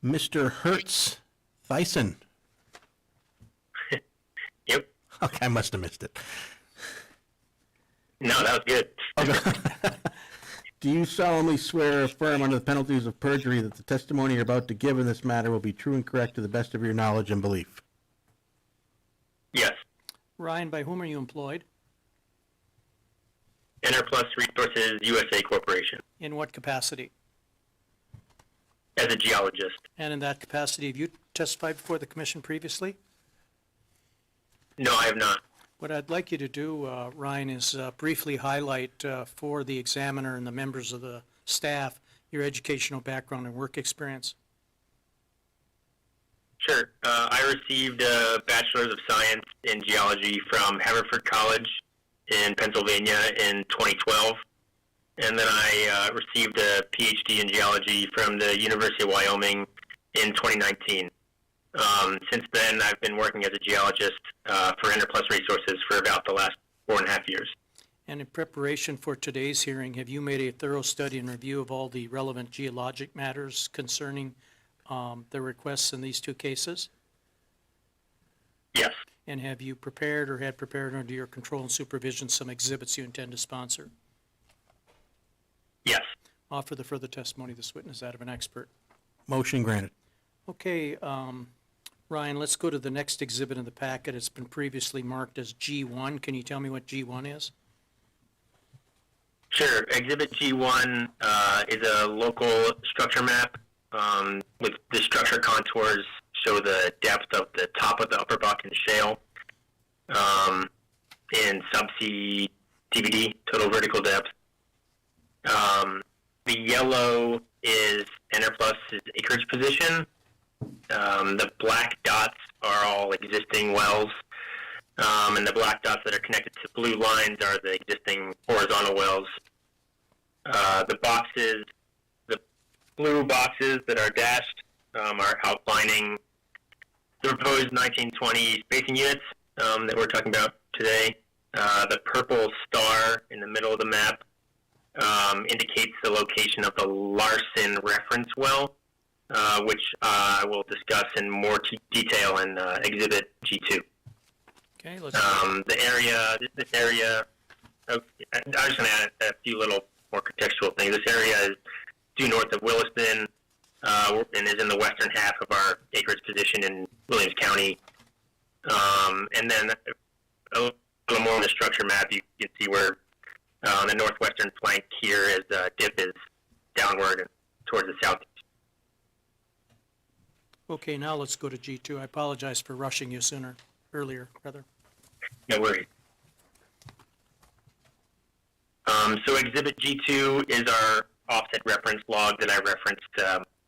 Mr. Hertz Thyssen. Yep. Okay, I must have missed it. No, that was good. Do you solemnly swear or affirm under the penalties of perjury that the testimony you're about to give in this matter will be true and correct to the best of your knowledge and belief? Yes. Ryan, by whom are you employed? Interplus Resources USA Corporation, In what capacity? as a geologist. And in that capacity, have you testified before the commission previously? No, I have not. What I'd like you to do, Ryan, is briefly highlight for the examiner and the members of the staff your educational background and work experience. Sure. I received a Bachelor's of Science in Geology from Haverford College in Pennsylvania in 2012. And then I received a PhD in Geology from the University of Wyoming in 2019. Since then, I've been working as a geologist for Interplus Resources for about the last 4.5 years. And in preparation for today's hearing, have you made a thorough study and review of all the relevant geologic matters concerning the requests in these two cases? Yes. And have you prepared or had prepared under your control and supervision some exhibits you intend to sponsor? Yes. Offer the further testimony of this witness that of an expert. Motion granted. Okay, Ryan, let's go to the next exhibit in the packet. It's been previously marked as G1. Can you tell me what G1 is? Sure. Exhibit G1 is a local structure map with the structure contours show the depth of the top of the Upper Bakken Shale in subsea TVD, total vertical depth. The yellow is Interplus's acreage position. The black dots are all existing wells, and the black dots that are connected to blue lines are the existing horizontal wells. The boxes, the blue boxes that are dashed, are outlining the proposed 1920 spacing units that we're talking about today. The purple star in the middle of the map indicates the location of the Larson reference well, which I will discuss in more detail in Exhibit G2. Okay, let's. The area, this area, I'm just going to add a few little more contextual things. This area is due north of Williston and is in the western half of our acreage position in Williams County. And then a little more on the structure map, you can see where on the northwestern flank here is dip is downward and towards the southeast. Okay, now let's go to G2. I apologize for rushing you earlier. No worries. So Exhibit G2 is our offset reference log that I referenced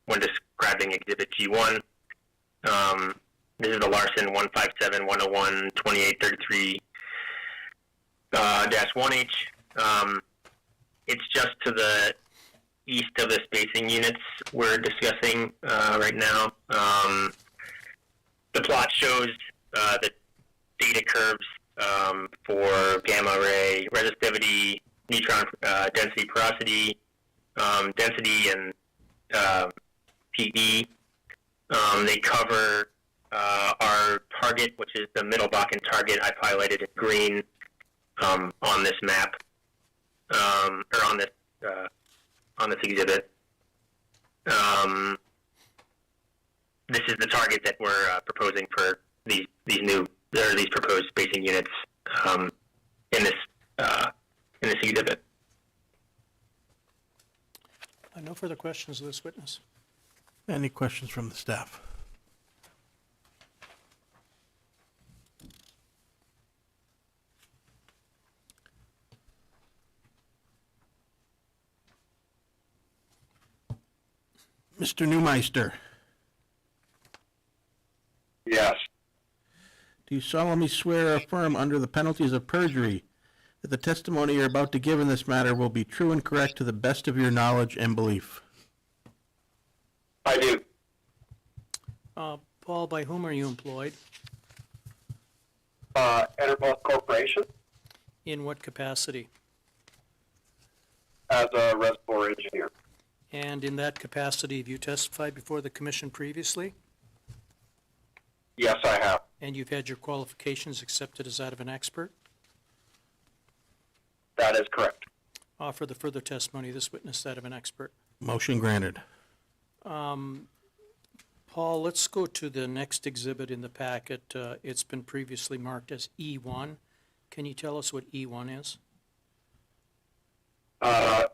when describing Exhibit G1. This is the Larson 157-101-2833-1H. It's just to the east of the spacing units we're discussing right now. The plot shows the data curves for gamma ray resistivity, neutron density, porosity, density, and PE. They cover our target, which is the Middle Bakken target I've highlighted in green on this map, or on this exhibit. This is the target that we're proposing for these proposed spacing units in this exhibit. No further questions of this witness. Any questions from the staff? Mr. Newmeister, Yes. do you solemnly swear or affirm under the penalties of perjury that the testimony you're about to give in this matter will be true and correct to the best of your knowledge and belief? I do. Paul, by whom are you employed? Enterprise Corporation In what capacity? as a reservoir engineer. And in that capacity, have you testified before the commission previously? Yes, I have. And you've had your qualifications accepted as that of an expert? That is correct. Offer the further testimony of this witness that of an expert. Motion granted. Paul, let's go to the next exhibit in the packet. It's been previously marked as E1. Can you tell us what E1 is?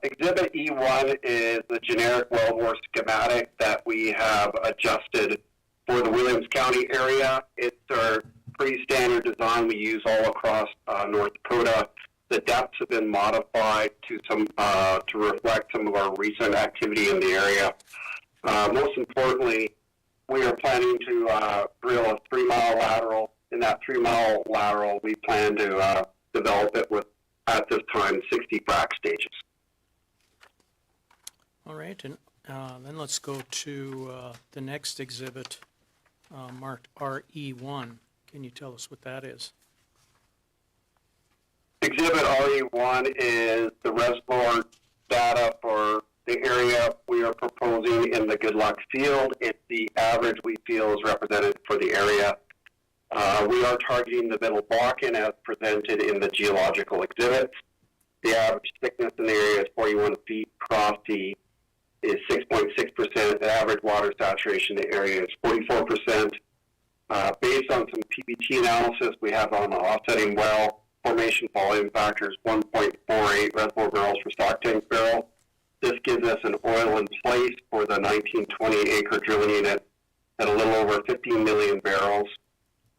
Exhibit E1 is the generic wellbore schematic that we have adjusted for the Williams County area. It's our pretty standard design we use all across North Dakota. The depths have been modified to reflect some of our recent activity in the area. Most importantly, we are planning to drill a 3-mile lateral. In that 3-mile lateral, we plan to develop it with, at this time, 60 frac stages. All right, and then let's go to the next exhibit marked RE1. Can you tell us what that is? Exhibit RE1 is the reservoir data for the area we are proposing in the Good Luck Field. It's the average we feel is represented for the area. We are targeting the Middle Bakken as presented in the geological exhibits. The average thickness in the area is 41 feet. Porosity is 6.6%. The average water saturation in the area is 44%. Based on some PBT analysis we have on the offsetting well, formation volume factor is 1.48 reservoir barrels per stock tank barrel. This gives us an oil in place for the 1920 acre drilling unit at a little over 15 million barrels.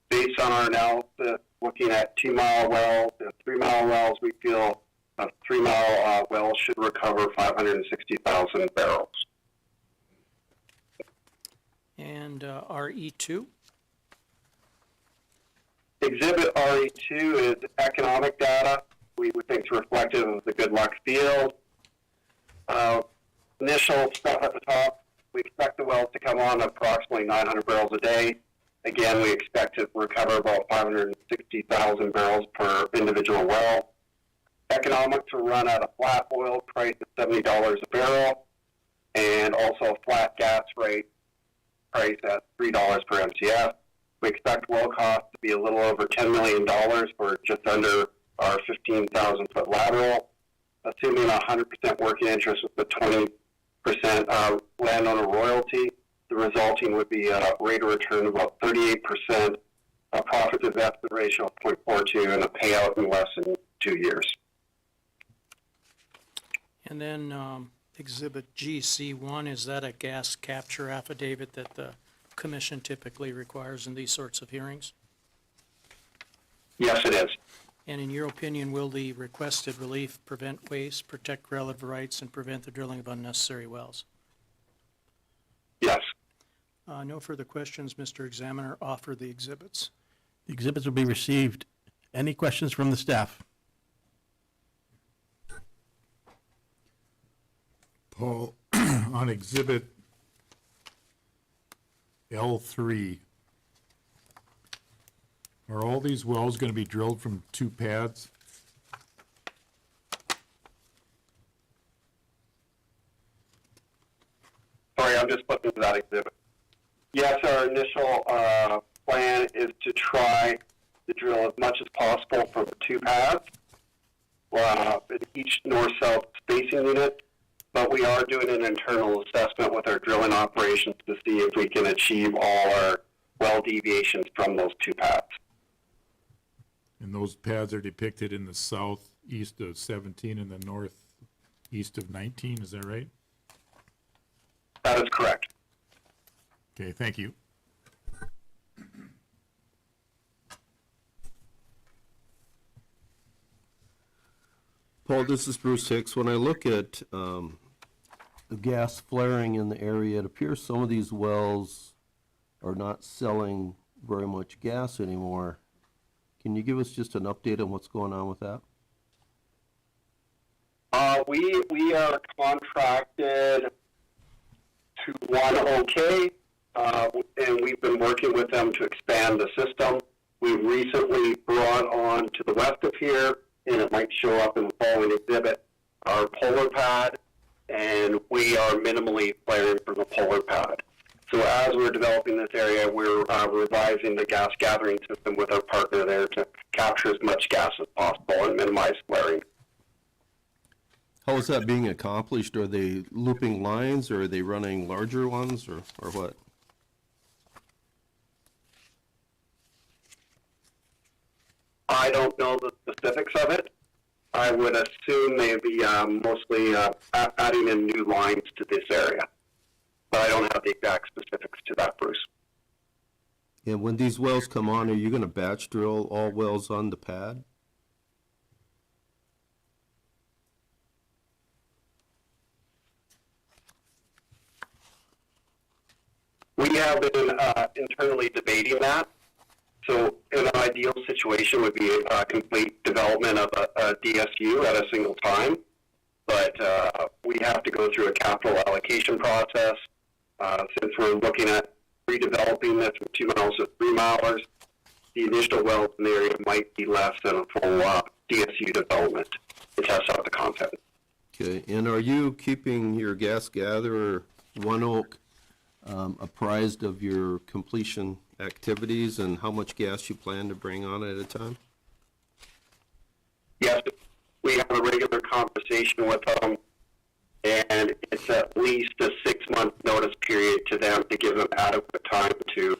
Based on our analysis, looking at 2-mile wells and 3-mile wells, we feel a 3-mile well should recover 560,000 barrels. And RE2? Exhibit RE2 is economic data. We would think it's reflective of the Good Luck Field. Initial stuff at the top, we expect the wells to come on at approximately 900 barrels a day. Again, we expect to recover about 560,000 barrels per individual well. Economics will run at a flat oil price of $70 a barrel, and also a flat gas rate price at $3 per MCF. We expect well cost to be a little over $10 million for just under our 15,000-foot lateral. Assuming 100% working interest with the 20% landowner royalty, the resulting would be a rate of return of about 38%, a profit to investment ratio of 0.42, and a payout in less than 2 years. And then Exhibit GC1, is that a gas capture affidavit that the commission typically requires in these sorts of hearings? Yes, it is. And in your opinion, will the requested relief prevent waste, protect relative rights, and prevent the drilling of unnecessary wells? Yes. No further questions, Mr. Examiner. Offer the exhibits. The exhibits will be received. Any questions from the staff? Paul, on exhibit L3, are all these wells going to be drilled from 2 pads? Sorry, I'm just looking at that exhibit. Yes, our initial plan is to try to drill as much as possible from 2 pads in each north-south spacing unit, but we are doing an internal assessment with our drilling operations to see if we can achieve all our well deviations from those 2 pads. And those pads are depicted in the southeast of 17 and the northeast of 19, is that right? That is correct. Okay, thank you. Paul, this is Bruce Hicks. When I look at the gas flaring in the area. It appears some of these wells are not selling very much gas anymore. Can you give us just an update on what's going on with that? We are contracted to OneOK, and we've been working with them to expand the system. We recently brought on to the west of here, and it might show up in the following exhibit, our polar pad, and we are minimally flaring from the polar pad. So as we're developing this area, we're revising the gas gathering system with our partner there to capture as much gas as possible and minimize flaring. How is that being accomplished? Are they looping lines, or are they running larger ones, or what? I don't know the specifics of it. I would assume they'd be mostly adding in new lines to this area. But I don't have the exact specifics to that, Bruce. And when these wells come on, are you going to batch drill all wells on the pad? We have been internally debating that. So an ideal situation would be a complete development of a DSU at a single time. But we have to go through a capital allocation process. Since we're looking at redeveloping this from 2 miles to 3 miles, the initial wells in the area might be less than a full DSU development to test out the content. Okay, and are you keeping your gas gatherer, OneOak, apprised of your completion activities and how much gas you plan to bring on at a time? Yes, we have a regular conversation with them, and it's at least a 6-month notice period to them to give them adequate time to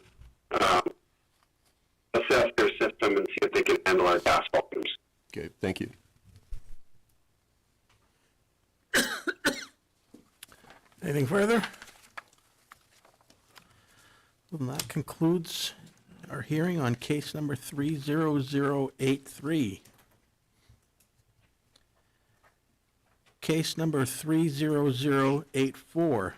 assess their system and see if they can handle our gas volumes. Okay, thank you. Anything further? Well, that concludes our hearing on case number 30083. Case number 30084.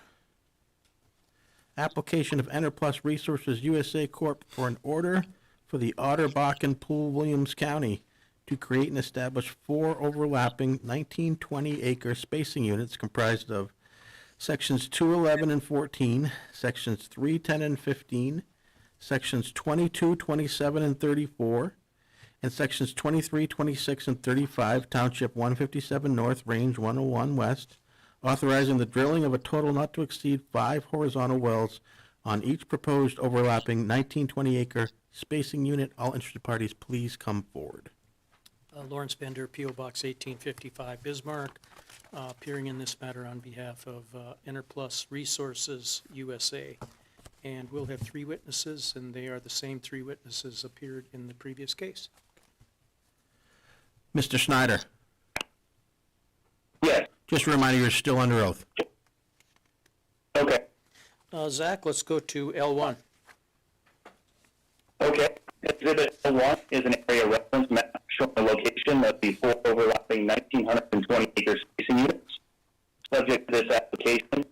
Application of Enerplus Resources USA Corp. For an order for the Otterbakken Pool, Williams County, to create and establish 4 overlapping 1920 acre spacing units comprised of Sections 211 and 14, Sections 310 and 15, Sections 22, 27, and 34, and Sections 23, 26, and 35, Township 157 North, Range 101 West, authorizing the drilling of a total not to exceed 5 horizontal wells on each proposed overlapping 1920 acre spacing unit. All interested parties, please come forward. Lawrence Bender, P.O. Box 1855, Bismarck, appearing in this matter on behalf of Enerplus Resources USA. And we'll have 3 witnesses, and they are the same 3 witnesses appeared in the previous case. Mr. Schneider, Yes. just a reminder, you're still under oath. Okay. Zach, let's go to L1. Okay. Exhibit 1 is an area reference map showing the location of the 4 overlapping 1,920 acre spacing units. Subject to this application,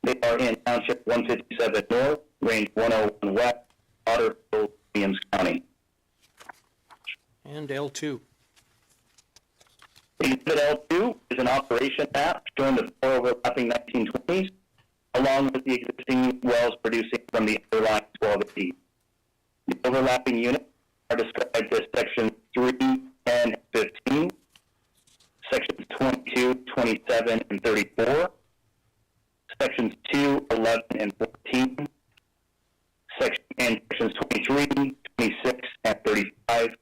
they are in Township 157 North, Range 101 West, Otterville, Williams County. And L2. Exhibit L2 is an operation map showing the 4 overlapping 1920s, along with the existing wells producing from the underlying 1280. The overlapping units are described as sections 3, 10, and 15, sections 22, 27, and 34, sections 2, 11, and 14, sections 23, 26, and 35,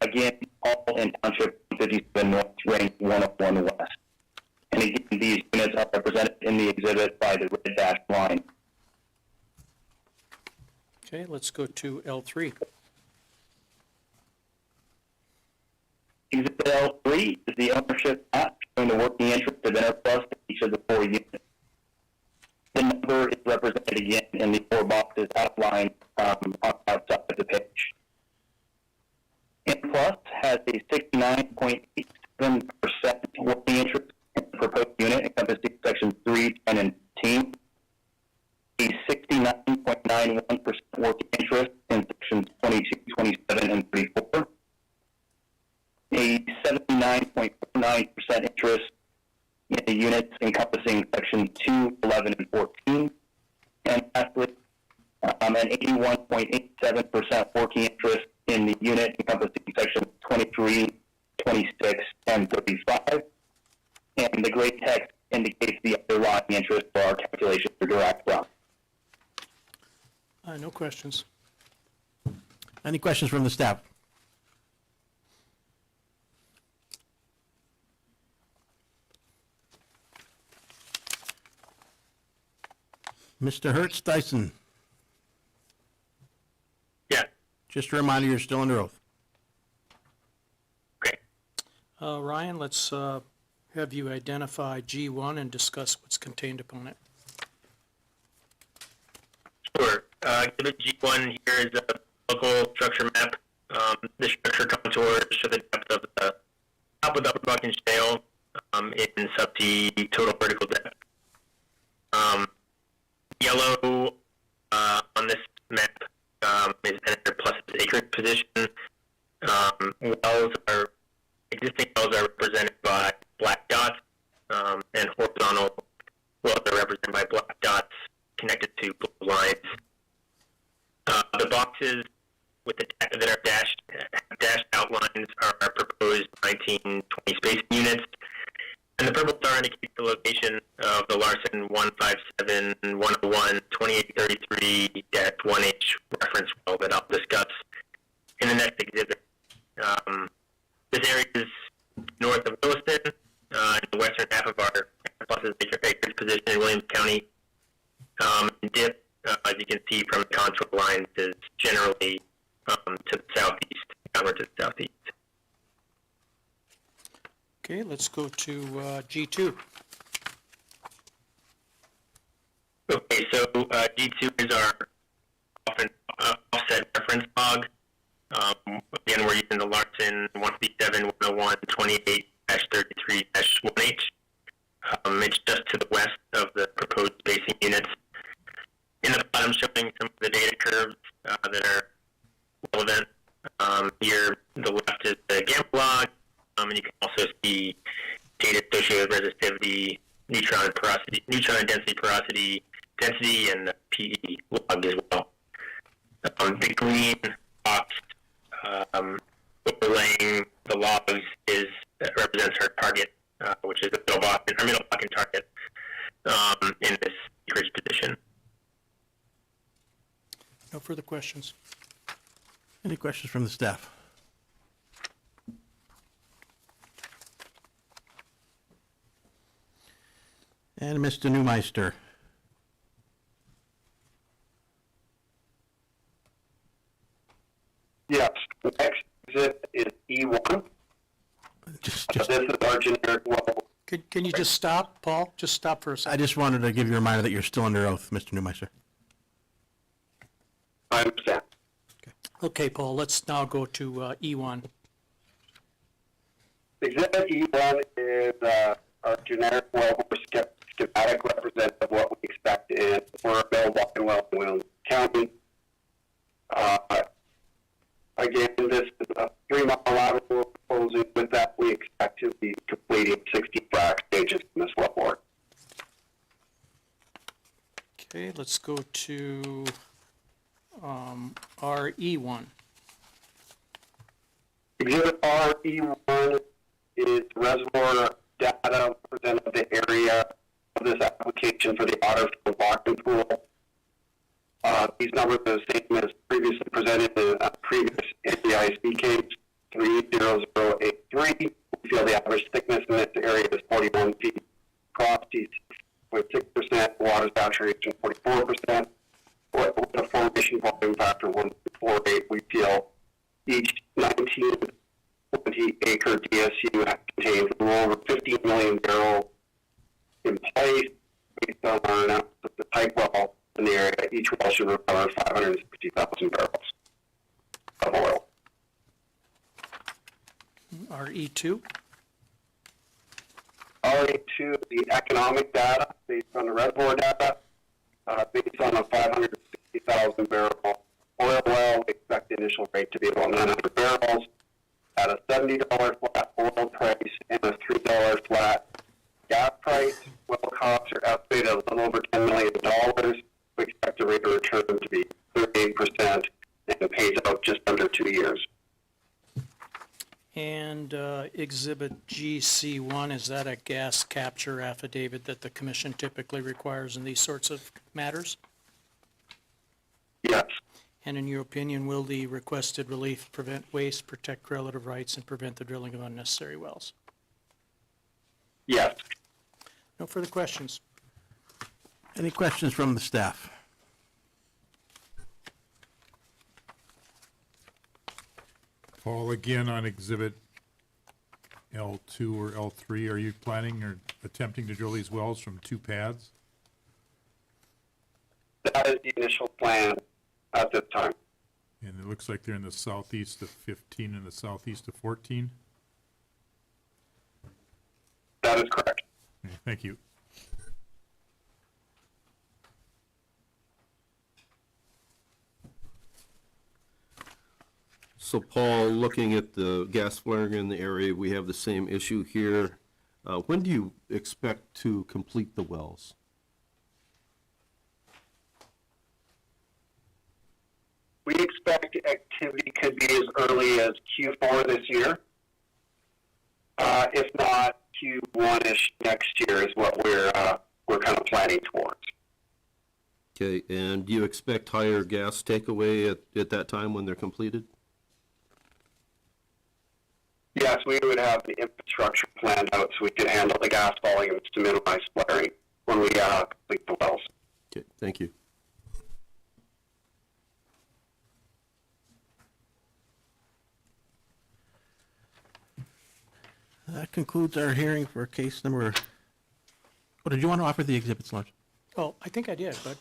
again, all in Township 157 North, Range 101 West. And again, these units are represented in the exhibit by the red dashed line. Okay, let's go to L3. Exhibit L3 is the ownership map showing the working interest of Enerplus in each of the 4 units. The number is represented again in the 4 boxes outlined on the outside of the page. Enerplus has a 69.87% working interest in the proposed unit encompassing sections sections 3, 10, and 15. A 69.91% working interest in sections 22, 27, and 34. A 79.49% interest in the units encompassing sections 2, 11, and 14. And lastly, an 81.87% working interest in the unit encompassing sections 23, 26, and 35. And the gray text indicates the underlying interest for our calculation for direct run. No questions. Any questions from the staff? Mr. Hertz Dyson? Yeah. Just a reminder, you're still under oath. Ryan, let's have you identify G1 and discuss what's contained upon it. Sure. Exhibit G1 here is a local structure map. The structure contours show the depth of the top of the upper Bucking Shale in subsea total vertical depth. Yellow on this map is enter plus its acreage position. Existing wells are represented by black dots, and horizontal wells are represented by black dots connected to blue lines. The boxes with the that are dashed outlines are proposed 1920 spacing units, and the purple star indicates the location of the Larson 157, 101, 2833-1H reference well that I'll discuss in the next exhibit. This area is north of Williston, in the western half of our plus acreage position in Williams County. Dip, as you can see from the contour lines, is generally to the southeast, downward to the southeast. Okay, let's go to G2. Okay, so G2 is our often offset reference log. Again, we're using the Larson 157, 101, 28-33-1H. It's just to the west of the proposed spacing units. In the bottom, showing some of the data curves that are relevant. Here, the left is the gamma log, and you can also see data associated with resistivity, neutron density, porosity, density, and the PE log as well. The green box overlaying the logs represents our target, which is the middle Bakken target in this acreage position. No further questions. Any questions from the staff? And Mr. Newmeister? Yes, the next exhibit is E1. Just, This is our generic well. Can you just stop, Paul? Just stop for a I second. just wanted to give you a reminder that you're still under oath, Mr. Newmeister. I understand. Okay, Paul, let's now go to E1. Exhibit E1 is our generic wellbore schematic representative of what we expect in for a middle Bakken well in Williams County. Again, this is a 3-mile lateral we're proposing. With that, we expect to be completing 60 frac stages in this wellbore. Okay, let's go to RE1. Exhibit RE1 is reservoir data representing the area of this application for the Otterfield Bakken pool. These numbers are the same as previously presented in a previous NDIC case, 30083. We feel the average thickness in this area is 41 feet, porosity 6.6%, water saturation 44%, with a formation volume factor 1.48. We feel each 19-20 acre DSU contains a little over 15 million barrels in place. Based on our analysis of the pipe well in the area, each well should recover 560,000 barrels of oil. RE2. RE2 summary two of the economic data based on the reservoir data. Based on a 560,000 barrel oil well, we expect the initial rate to be about 900 barrels at a $70 flat oil price and a $3 flat gas price. Well costs are estimated at a little over $10 million. We expect the rate of return to be 38% and pays out just under 2 years. And Exhibit GC1, is that a gas capture affidavit that the commission typically requires in these sorts of matters? Yes. And in your opinion, will the requested relief prevent waste, protect relative rights, and prevent the drilling of unnecessary wells? Yes. No further questions. Any questions from the staff? Paul, again on exhibit L2 or L3, are you planning or attempting to drill these wells from 2 pads? That is the initial plan at this time. And it looks like they're in the southeast of 15 and the southeast of 14? That is correct. Okay, thank you. So Paul, looking at the gas flaring in the area, we have the same issue here. When do you expect to complete the wells? We expect activity could be as early as Q4 this year. If not, Q1-ish next year is what we're kind of planning towards. Okay, and do you expect higher gas takeaway at that time when they're completed? Yes, we would have the infrastructure planned out so we could handle the gas volumes to minimize flaring when we complete the wells. Okay, thank you. That concludes our hearing for case number, oh, did you want to offer the exhibits, Lodge? Oh, I think I did, but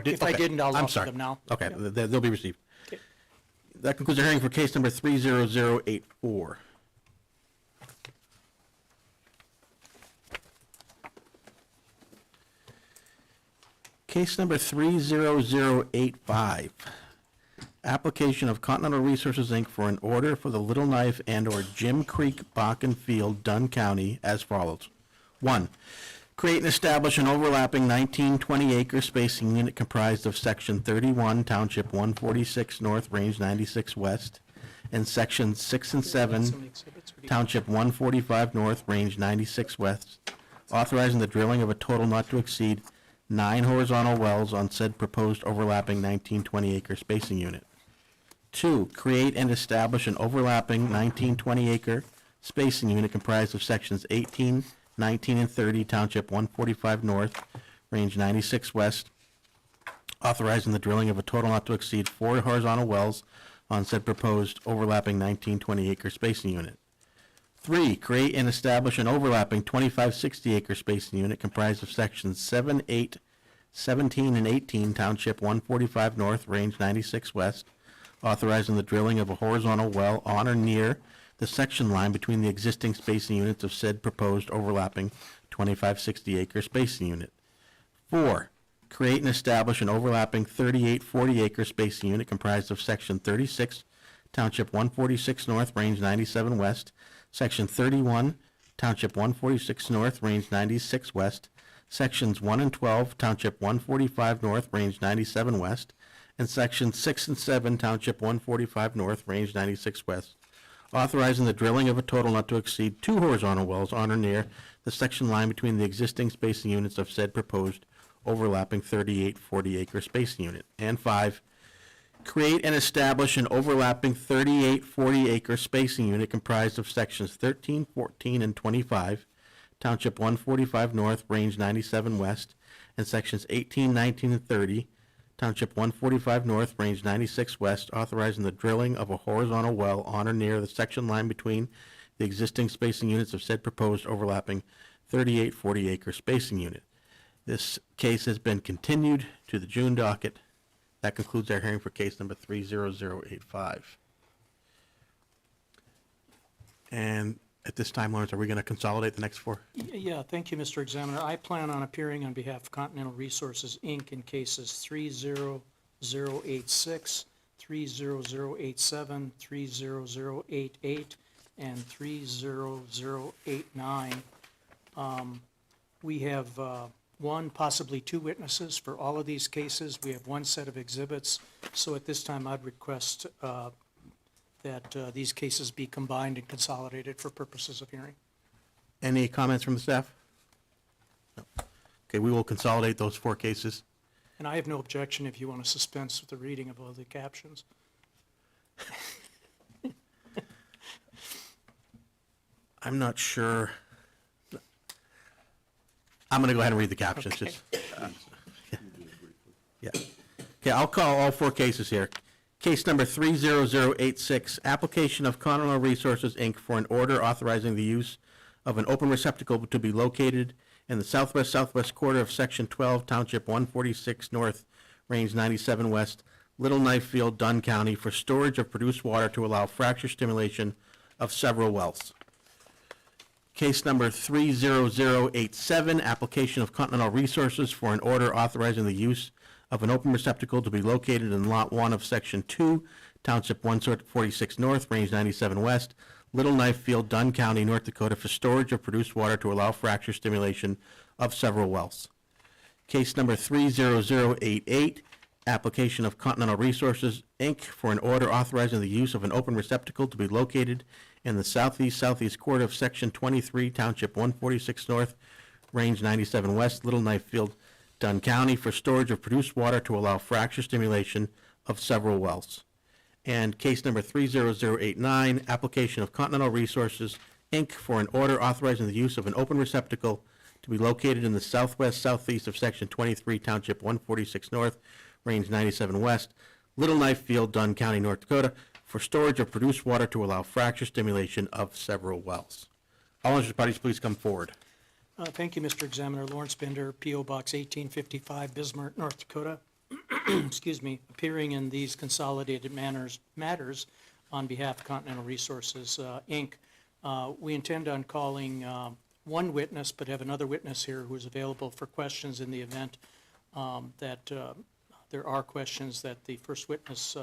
if I okay. didn't, I'll I'm offer sorry. them now. Okay, Yeah. they'll be received. Okay. That concludes our hearing for case number 30084. Case number 30085. Application of Continental Resources, Inc. for an order for the Little Knife and/or Jim Creek Bakken Field, Dunn County, as follows. 1. Create and establish an overlapping 19-20-acre spacing unit comprised of Section 31, Township 146 North, Range 96 West, and Sections 6 and 7, Township 145 North, Range 96 West, authorizing the drilling of a total not to exceed 9 horizontal wells on said proposed overlapping 19-20-acre spacing unit. 2, create and establish an overlapping 19-20-acre spacing unit comprised of Sections 18, 19, and 30, Township 145 North, Range 96 West, authorizing the drilling of a total not to exceed 4 horizontal wells on said proposed overlapping 19-20-acre spacing unit. 3, create and establish an overlapping 25-60-acre spacing unit comprised of Sections 7, 8, 17, and 18, Township 145 North, Range 96 West, authorizing the drilling of a horizontal well on or near the section line between the existing spacing units of said proposed overlapping 25-60-acre spacing unit. 4, create and establish an overlapping 38-40-acre spacing unit comprised of Section 36, Township 146 North, Range 97 West, Section 31, Township 146 North, Range 96 West, Sections 1 and 12, Township 145 North, Range 97 West, and Sections 6 and 7, Township 145 North, Range 96 West, authorizing the drilling of a total not to exceed 2 horizontal wells on or near the section line between the existing spacing units of said proposed overlapping 38-40-acre spacing unit. And 5, create and establish an overlapping 38-40-acre spacing unit comprised of Sections 13, 14, and 25, Township 145 North, Range 97 West, and Sections 18, 19, and 30, Township 145 North, Range 96 West, authorizing the drilling of a horizontal well on or near the section line between the existing spacing units of said proposed overlapping 38-40-acre spacing unit. This case has been continued to the June docket. That concludes our hearing for case number 30085. And At this time, Lawrence, are we going to consolidate the next four? Yeah, thank you, Mr. Examiner. I plan on appearing on behalf of Continental Resources, Inc. in cases 30086, 30087, 30088, and 30089. We have one, possibly two witnesses for all of these cases. We have one set of exhibits. So at this time, I'd request that these cases be combined and consolidated for purposes of hearing. Any comments from the staff? No. Okay, we will consolidate those four cases. And I have no objection if you want to suspense with the reading of all the captions. I'm not sure. I'm going to go ahead and read the captions. Okay. Just, yeah. Okay, I'll call all four cases here. Case number 30086, application of Continental Resources, Inc. for an order authorizing the use of an open receptacle to be located in the southwest quarter of Section 12, Township 146 North, Range 97 West, Little Knife Field, Dunn County, for storage of produced water to allow fracture stimulation of several wells. Case number 30087, application of Continental Resources for an order authorizing the use of an open receptacle to be located in Lot 1 of Section 2, Township 146 North, Range 97 West, Little Knife Field, Dunn County, North Dakota, for storage of produced water to allow fracture stimulation of several wells. Case number 30088, application of Continental Resources, Inc. for an order authorizing the use of an open receptacle to be located in the southeast quarter of Section 23, Township 146 North, Range 97 West, Little Knife Field, Dunn County, for storage of produced water to allow fracture stimulation of several wells. And case number 30089, application of Continental Resources, Inc. for an order authorizing the use of an open receptacle to be located in the southeast of Section 23, Township 146 North, Range 97 West, Little Knife Field, Dunn County, North Dakota, for storage of produced water to allow fracture stimulation of several wells. All interested parties, please come forward. Thank you, Mr. Examiner. Lawrence Bender, P.O. Box 1855, Bismarck, North Dakota. Excuse me, appearing in these consolidated matters on behalf of Continental Resources, Inc. We intend on calling one witness, but have another witness here who is available for questions in the event that there are questions that the first witness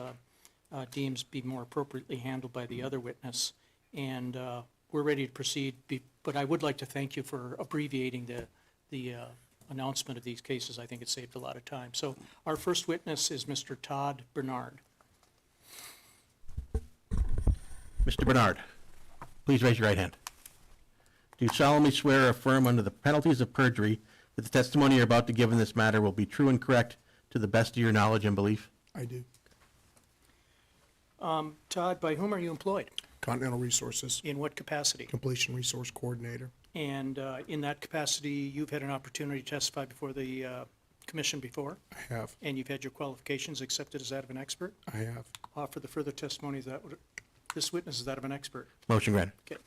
deems be more appropriately handled by the other witness. And we're ready to proceed, but I would like to thank you for abbreviating the announcement of these cases. I think it saved a lot of time. So our first witness is Mr. Todd Bernard. Mr. Bernard, please raise your right hand. Do you solemnly swear or affirm under the penalties of perjury that the testimony you're about to give in this matter will be true and correct to the best of your knowledge and belief? I do. Todd, by whom are you employed? Continental Resources, In what capacity? Completion Resource Coordinator. And in that capacity, you've had an opportunity to testify before the commission before, I have. and you've had your qualifications accepted as that of an expert? I have. Offer the further testimony that this witness is that of an expert. Motion granted. Okay.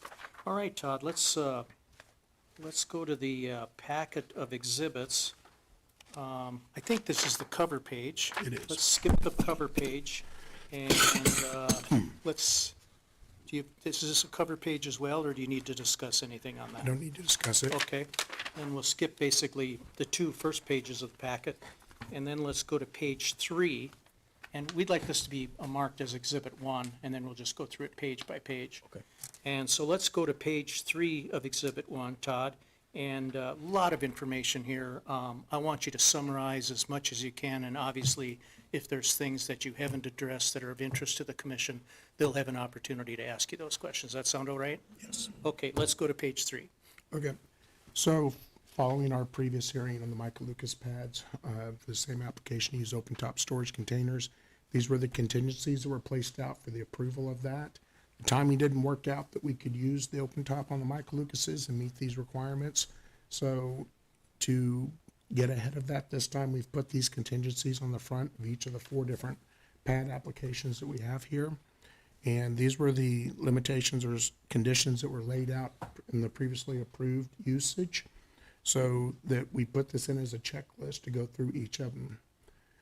All right, Todd, let's go to the packet of exhibits. I think this is the cover page. It is. Let's skip the cover page, and is this a cover page as well, or do you need to discuss anything on that? I don't need to discuss it. Okay, then we'll skip basically the two first pages of the packet, and then let's go to page 3. And we'd like this to be marked as Exhibit 1, and then we'll just go through it page by page. Okay. And so let's go to page 3 of Exhibit 1, Todd, and a lot of information here. I want you to summarize as much as you can, and obviously, if there's things that you haven't addressed that are of interest to the commission, they'll have an opportunity to ask you those questions. That sound all right? Yes. Okay, let's go to page 3. Okay. So following our previous hearing on the Michael Lucas pads, the same application used open top storage containers. These were the contingencies that were placed out for the approval of that. The timing didn't work out that we could use the open top on the Michael Lucases and meet these requirements. So to get ahead of that this time, we've put these contingencies on the front of each of the 4 different pad applications that we have here. And these were the limitations or conditions that were laid out in the previously approved usage, so that we put this in as a checklist to go through each of them.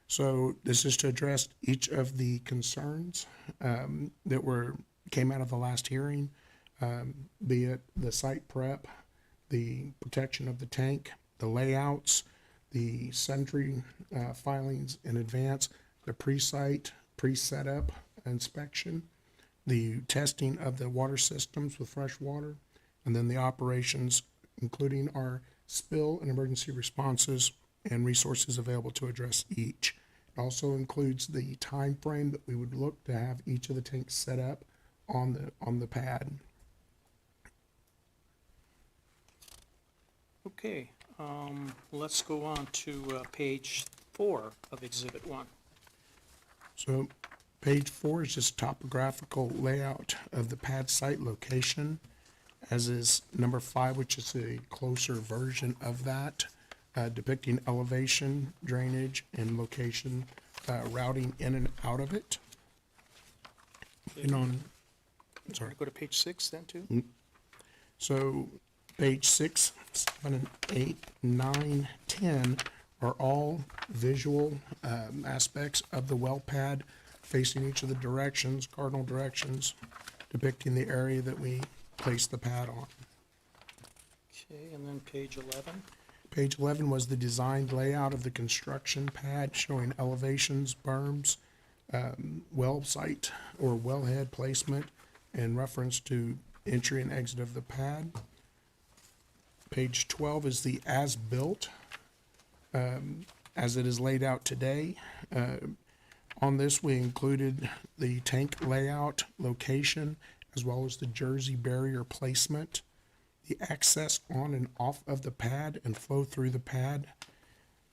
So this is to address each of the concerns that came out of the last hearing. be it the site prep, the protection of the tank, the layouts, the sundry filings in advance, the pre-site, pre-setup inspection, the testing of the water systems with fresh water, and then the operations, including our spill and emergency responses and resources available to address each. It also includes the time frame that we would look to have each of the tanks set up on the pad. Okay, let's go on to page 4 of Exhibit 1. So page 4 is just topographical layout of the pad site location, as is number 5, which is a closer version of that, depicting elevation, drainage, and location, routing in and out of it. And on, sorry. Go to page 6 then, too? So page 6, 7, 8, 9, 10 are all visual aspects of the well pad facing each of the directions, cardinal directions, depicting the area that we place the pad on. Okay, and then page 11. Page 11 was the designed layout of the construction pad showing elevations, berms, well site or wellhead placement in reference to entry and exit of the pad. Page 12 is the as-built, as it is laid out today. On this, we included the tank layout, location, as well as the Jersey barrier placement, the access on and off of the pad and flow through the pad,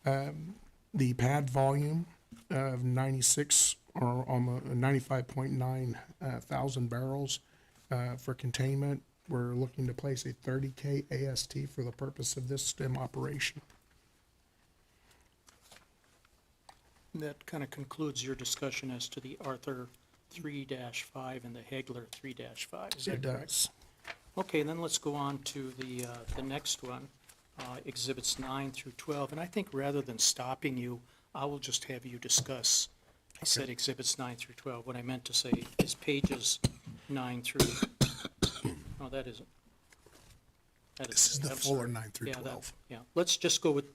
the pad volume of 96 or almost 95.9 thousand barrels for containment. We're looking to place a 30K AST for the purpose of this stem operation. That kind of concludes your discussion as to the Arthur 3-5 and the Hagler 3-5. Is that It correct? does. Okay, then let's go on to the next one, Exhibits 9 through 12. And I think rather than stopping you, I will just have you discuss. I said Exhibits 9 through 12. What I meant to say is pages 9 through, no, that isn't. This is the I'm fuller sorry. 9 through Yeah, that- 12. Yeah, let's just go with,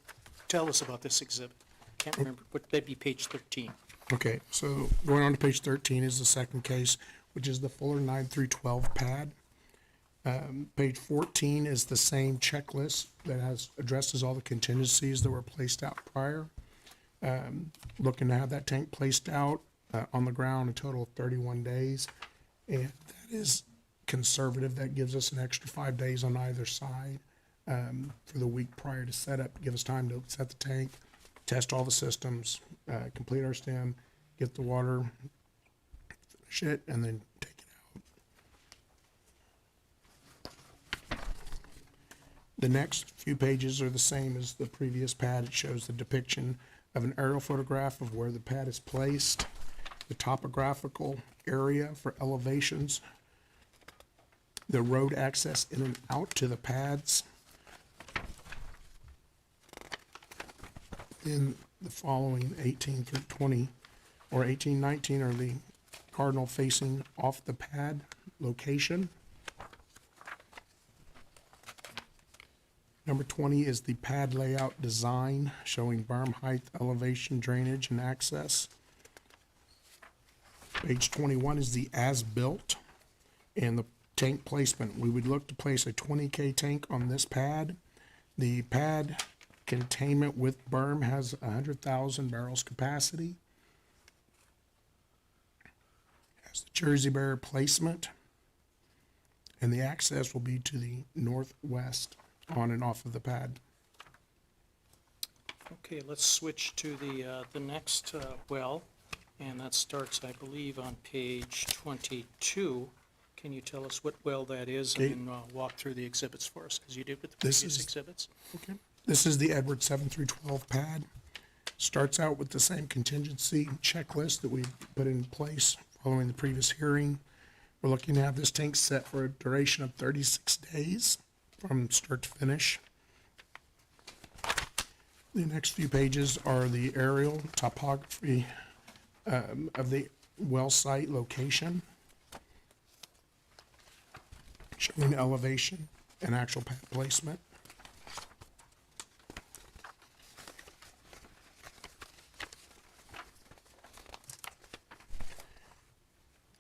tell us about this exhibit. Can't remember, but that'd be page 13. Okay, so going on to page 13 is the second case, which is the Fuller 9 through 12 pad. Page 14 is the same checklist that addresses all the contingencies that were placed out prior. Looking to have that tank placed out on the ground a total of 31 days. And that is conservative. That gives us an extra 5 days on either side for the week prior to setup. Give us time to set the tank, test all the systems, complete our stem, get the water, finish it, and then take it out. The next few pages are the same as the previous pad. It shows the depiction of an aerial photograph of where the pad is placed, the topographical area for elevations, the road access in and out to the pads. In the following 18 through 20, or 18, 19 are the cardinal facing off the pad location. Number 20 is the pad layout design, showing berm height, elevation, drainage, and access. Page 21 is the as-built and the tank placement. We would look to place a 20K tank on this pad. The pad containment with berm has 100,000 barrels capacity. Has the Jersey barrier placement, and the access will be to the northwest on and off of the pad. Okay, let's switch to the next well, and that starts, I believe, on page 22. Can you tell us what well that is, Okay. and then walk through the exhibits for us, as you did with the This previous is- exhibits? Okay. This is the Edward 7 through 12 pad. Starts out with the same contingency checklist that we put in place following the previous hearing. We're looking to have this tank set for a duration of 36 days from start to finish. The next few pages are the aerial topography of the well site location, showing elevation and actual pad placement.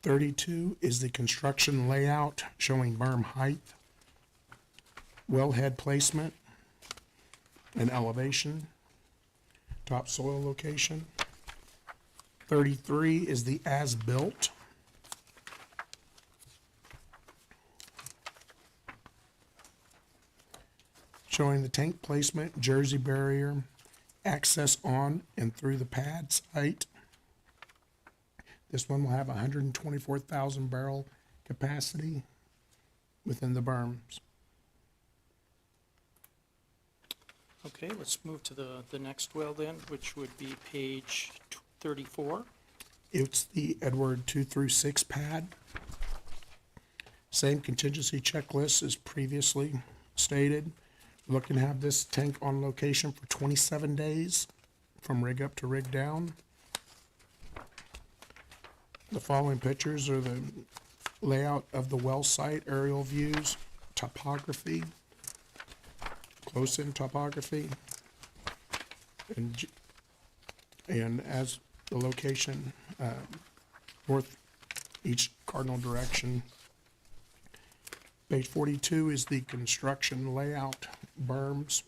"32 is the construction layout showing berm height, wellhead placement, and elevation, topsoil location. 33 is the as-built. Showing the tank placement, jersey barrier, access on and through the pad site. This one will have 124,000 barrel capacity within the berms. Okay, let's move to the next well then, which would be page 34. It's the Edward 2 through 6 pad. Same contingency checklist as previously stated. Looking to have this tank on location for 27 days from rig up to rig down. The following pictures are the layout of the well site, aerial views, topography, close-in topography, and as the location, north each cardinal direction. Page 42 is the construction layout, berms,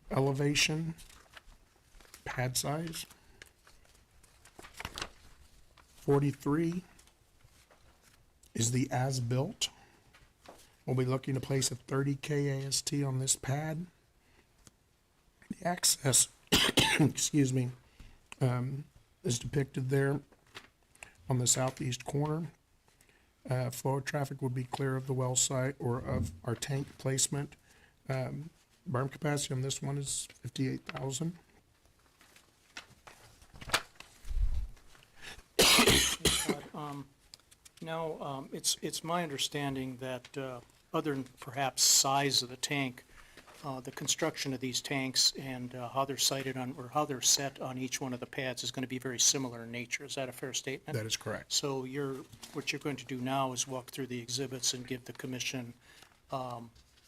elevation, pad size. 43 is the as-built. We'll be looking to place a 30 KAST on this pad. The access, excuse me, is depicted there on the southeast corner. Flow of traffic would be clear of the well site or of our tank placement. Berm capacity on this one is 58,000. Now, it's my understanding that other than perhaps size of the tank, the construction of these tanks and how they're sited on, or how they're set on each one of the pads is going to be very similar in nature. Is that a fair statement? That is correct. So what you're going to do now is walk through the exhibits and give the commission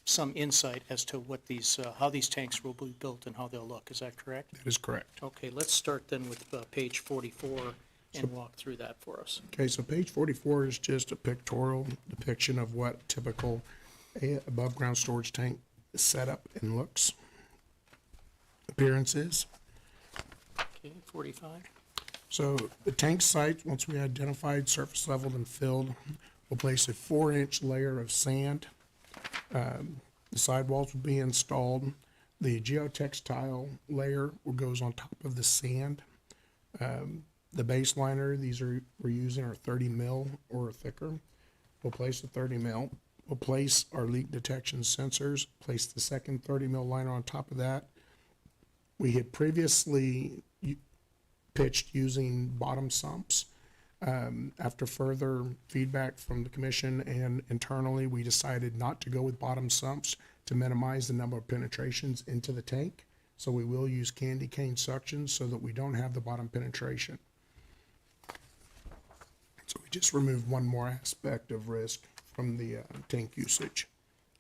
some insight as to what these, how these tanks will be built and how they'll look. Is that correct? That is correct. Okay, let's start then with page 44 and walk through that for us. Okay, so page 44 is just a pictorial depiction of what typical above-ground storage tank setup and looks, appearance is. Okay, 45. So the tank site, once we identified, surface leveled and filled, we'll place a 4-inch layer of sand. The sidewalls will be installed. The geotextile layer goes on top of the sand. The base liner, we're using our 30 mil or thicker. We'll place the 30 mil. We'll place our leak detection sensors, place the second 30 mil liner on top of that. We had previously pitched using bottom sumps. After further feedback from the commission and internally, we decided not to go with bottom sumps to minimize the number of penetrations into the tank. So we will use candy cane suction so that we don't have the bottom penetration. So we just removed one more aspect of risk from the tank usage.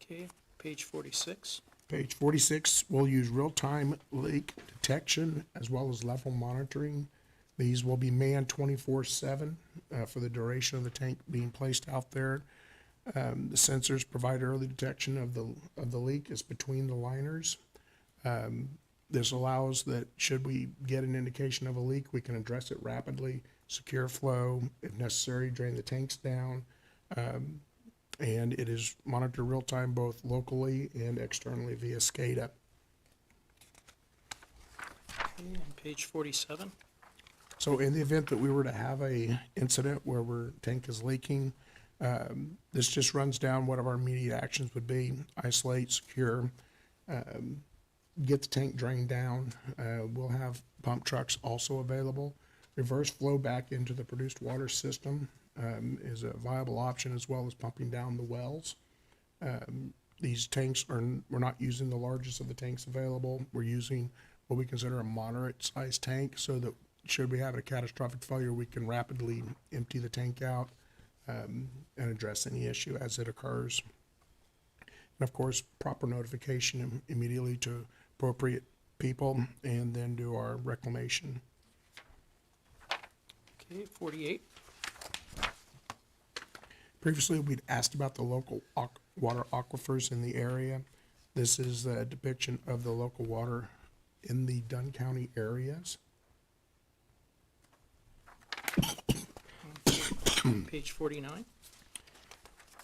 Okay, page 46. Page 46, we'll use real-time leak detection as well as level monitoring. These will be manned 24/7 for the duration of the tank being placed out there. The sensors provide early detection of the leak is between the liners. This allows that should we get an indication of a leak, we can address it rapidly, secure flow, if necessary, drain the tanks down. And it is monitored real time both locally and externally via SCADA. Okay, and page 47. So in the event that we were to have a incident where our tank is leaking, this just runs down what our immediate actions would be: isolate, secure, get the tank drained down. We'll have pump trucks also available. Reverse flow back into the produced water system is a viable option, as well as pumping down the wells. These tanks we're not using the largest of the tanks available. We're using what we consider a moderate sized tank, so that should we have a catastrophic failure, we can rapidly empty the tank out and address any issue as it occurs. And of course, proper notification immediately to appropriate people, and then do our reclamation. Okay, 48. Previously, we'd asked about the local water aquifers in the area. This is a depiction of the local water in the Dunn County areas. Page 49.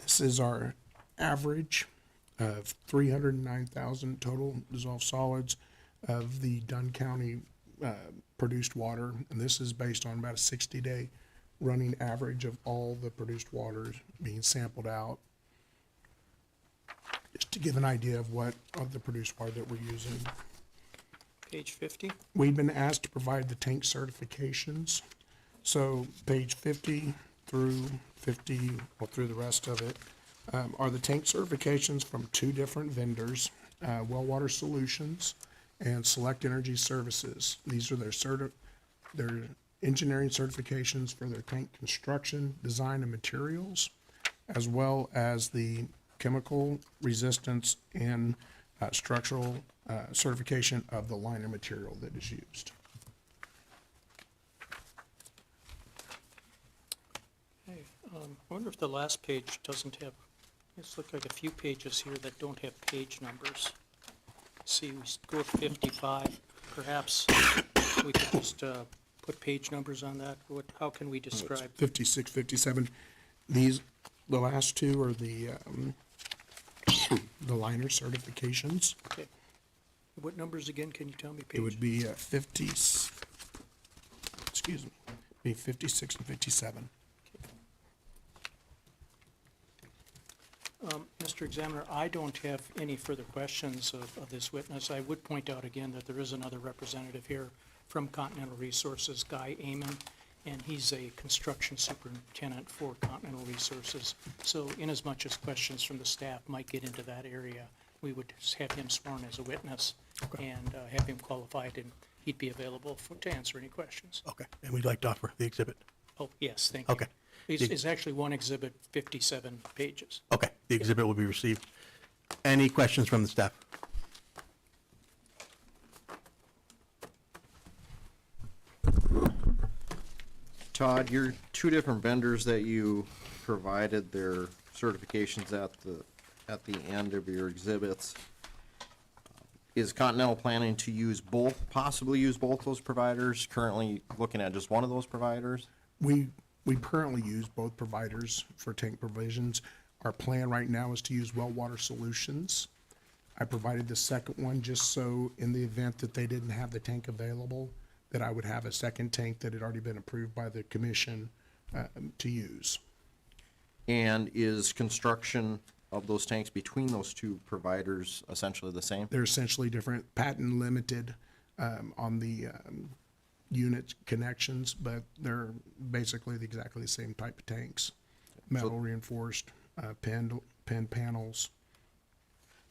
This is our average of 309,000 total dissolved solids of the Dunn County produced water. And this is based on about a 60-day running average of all the produced waters being sampled out. Just to give an idea of what of the produced water that we're using. Page 50. We've been asked to provide the tank certifications. So page 50 through 50, well, through the rest of it, are the tank certifications from two different vendors, Well Water Solutions and Select Energy Services. These are their engineering certifications for their tank construction, design, and materials, as well as the chemical resistance and structural certification of the liner material that is used. Okay, I wonder if the last page doesn't have, it's look like a few pages here that don't have page numbers. See, we go to 55, perhaps we could just put page numbers on that. How can we describe? 56, 57. These, the last two are the liner certifications. Okay. What numbers again, can you tell me? It would be 50, excuse me, be 56 and 57. Mr. Examiner, I don't have any further questions of this witness. I would point out again that there is another representative here from Continental Resources, Guy Amon, and he's a construction superintendent for Continental Resources. So inasmuch as questions from the staff might get into that area, we would just have him sworn as a witness and have him qualified, and he'd be available to answer any questions. Okay, and we'd like to offer the exhibit. Oh, yes, thank you. Okay. It's actually one exhibit, 57 pages. Okay, the exhibit will be received. Any questions from the staff? Todd, your two different vendors that you provided their certifications at the end of your exhibits, is Continental planning to use possibly use both those providers, currently looking at just one of those providers? We currently use both providers for tank provisions. Our plan right now is to use Well Water Solutions. I provided the second one just so in the event that they didn't have the tank available, that I would have a second tank that had already been approved by the commission to use. And is construction of those tanks between those two providers essentially the same? They're essentially different, patent limited on the unit connections, but they're basically exactly the same type of tanks. Metal reinforced, pen panels.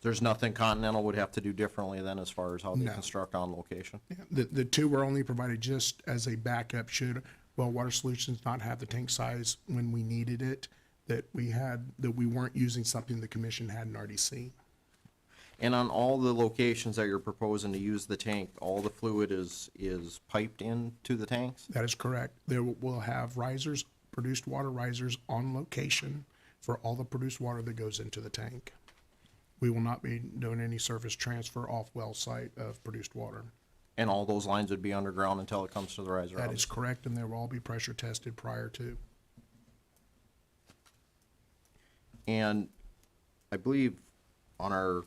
There's nothing Continental would have to do differently then as far as how they No. construct on location? Yeah, the two were only provided just as a backup should Well Water Solutions not have the tank size when we needed it, that we weren't using something the commission hadn't already seen. And on all the locations that you're proposing to use the tank, all the fluid is piped into the tanks? That is correct. We'll have risers, produced water risers on location for all the produced water that goes into the tank. We will not be doing any surface transfer off well site of produced water. And all those lines would be underground until it comes to the riser? That is correct, and they will all be pressure tested prior to. And I believe on our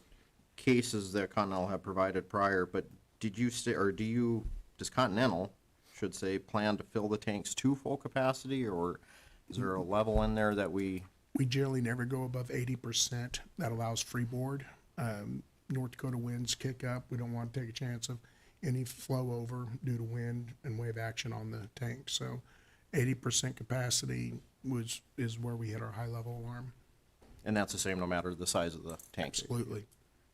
cases that Continental have provided prior, but did you say, or does Continental, should say, plan to fill the tanks to full capacity, or is there a level in there that we? We generally never go above 80%. That allows freeboard. North Dakota winds kick up. We don't want to take a chance of any flow over due to wind and wave action on the tank. So 80% capacity is where we hit our high level alarm. And that's the same no matter the size of the tank? Absolutely.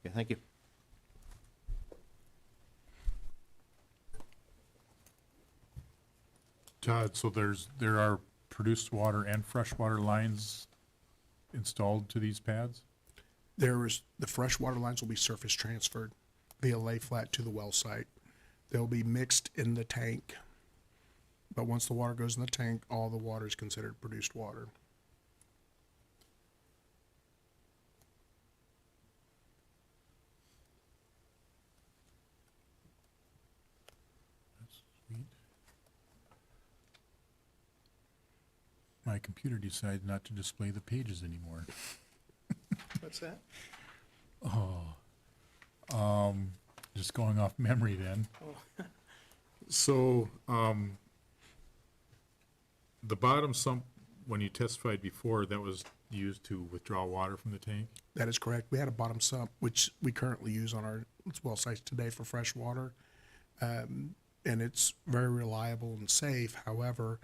Okay, thank you. Todd, so there are produced water and freshwater lines installed to these pads? The fresh water lines will be surface transferred via lay flat to the well site. They'll be mixed in the tank. But once the water goes in the tank, all the water is considered produced water. Sweet. My computer decided not to display the pages anymore. What's that? Just going off memory then. Oh. So, the bottom sump, when you testified before, that was used to withdraw water from the tank? That is correct. We had a bottom sump, which we currently use on our well sites today for fresh water. And it's very reliable and safe. However,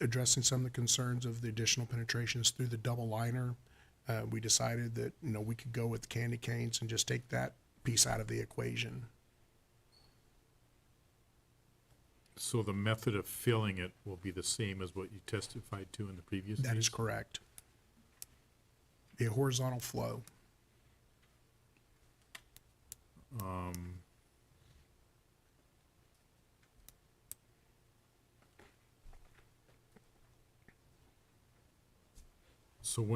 addressing some of the concerns of the additional penetrations through the double liner, we decided that, we could go with candy canes and just take that piece out of the equation. So the method of filling it will be the same as what you testified to in the previous That is case? correct. Be a horizontal flow. So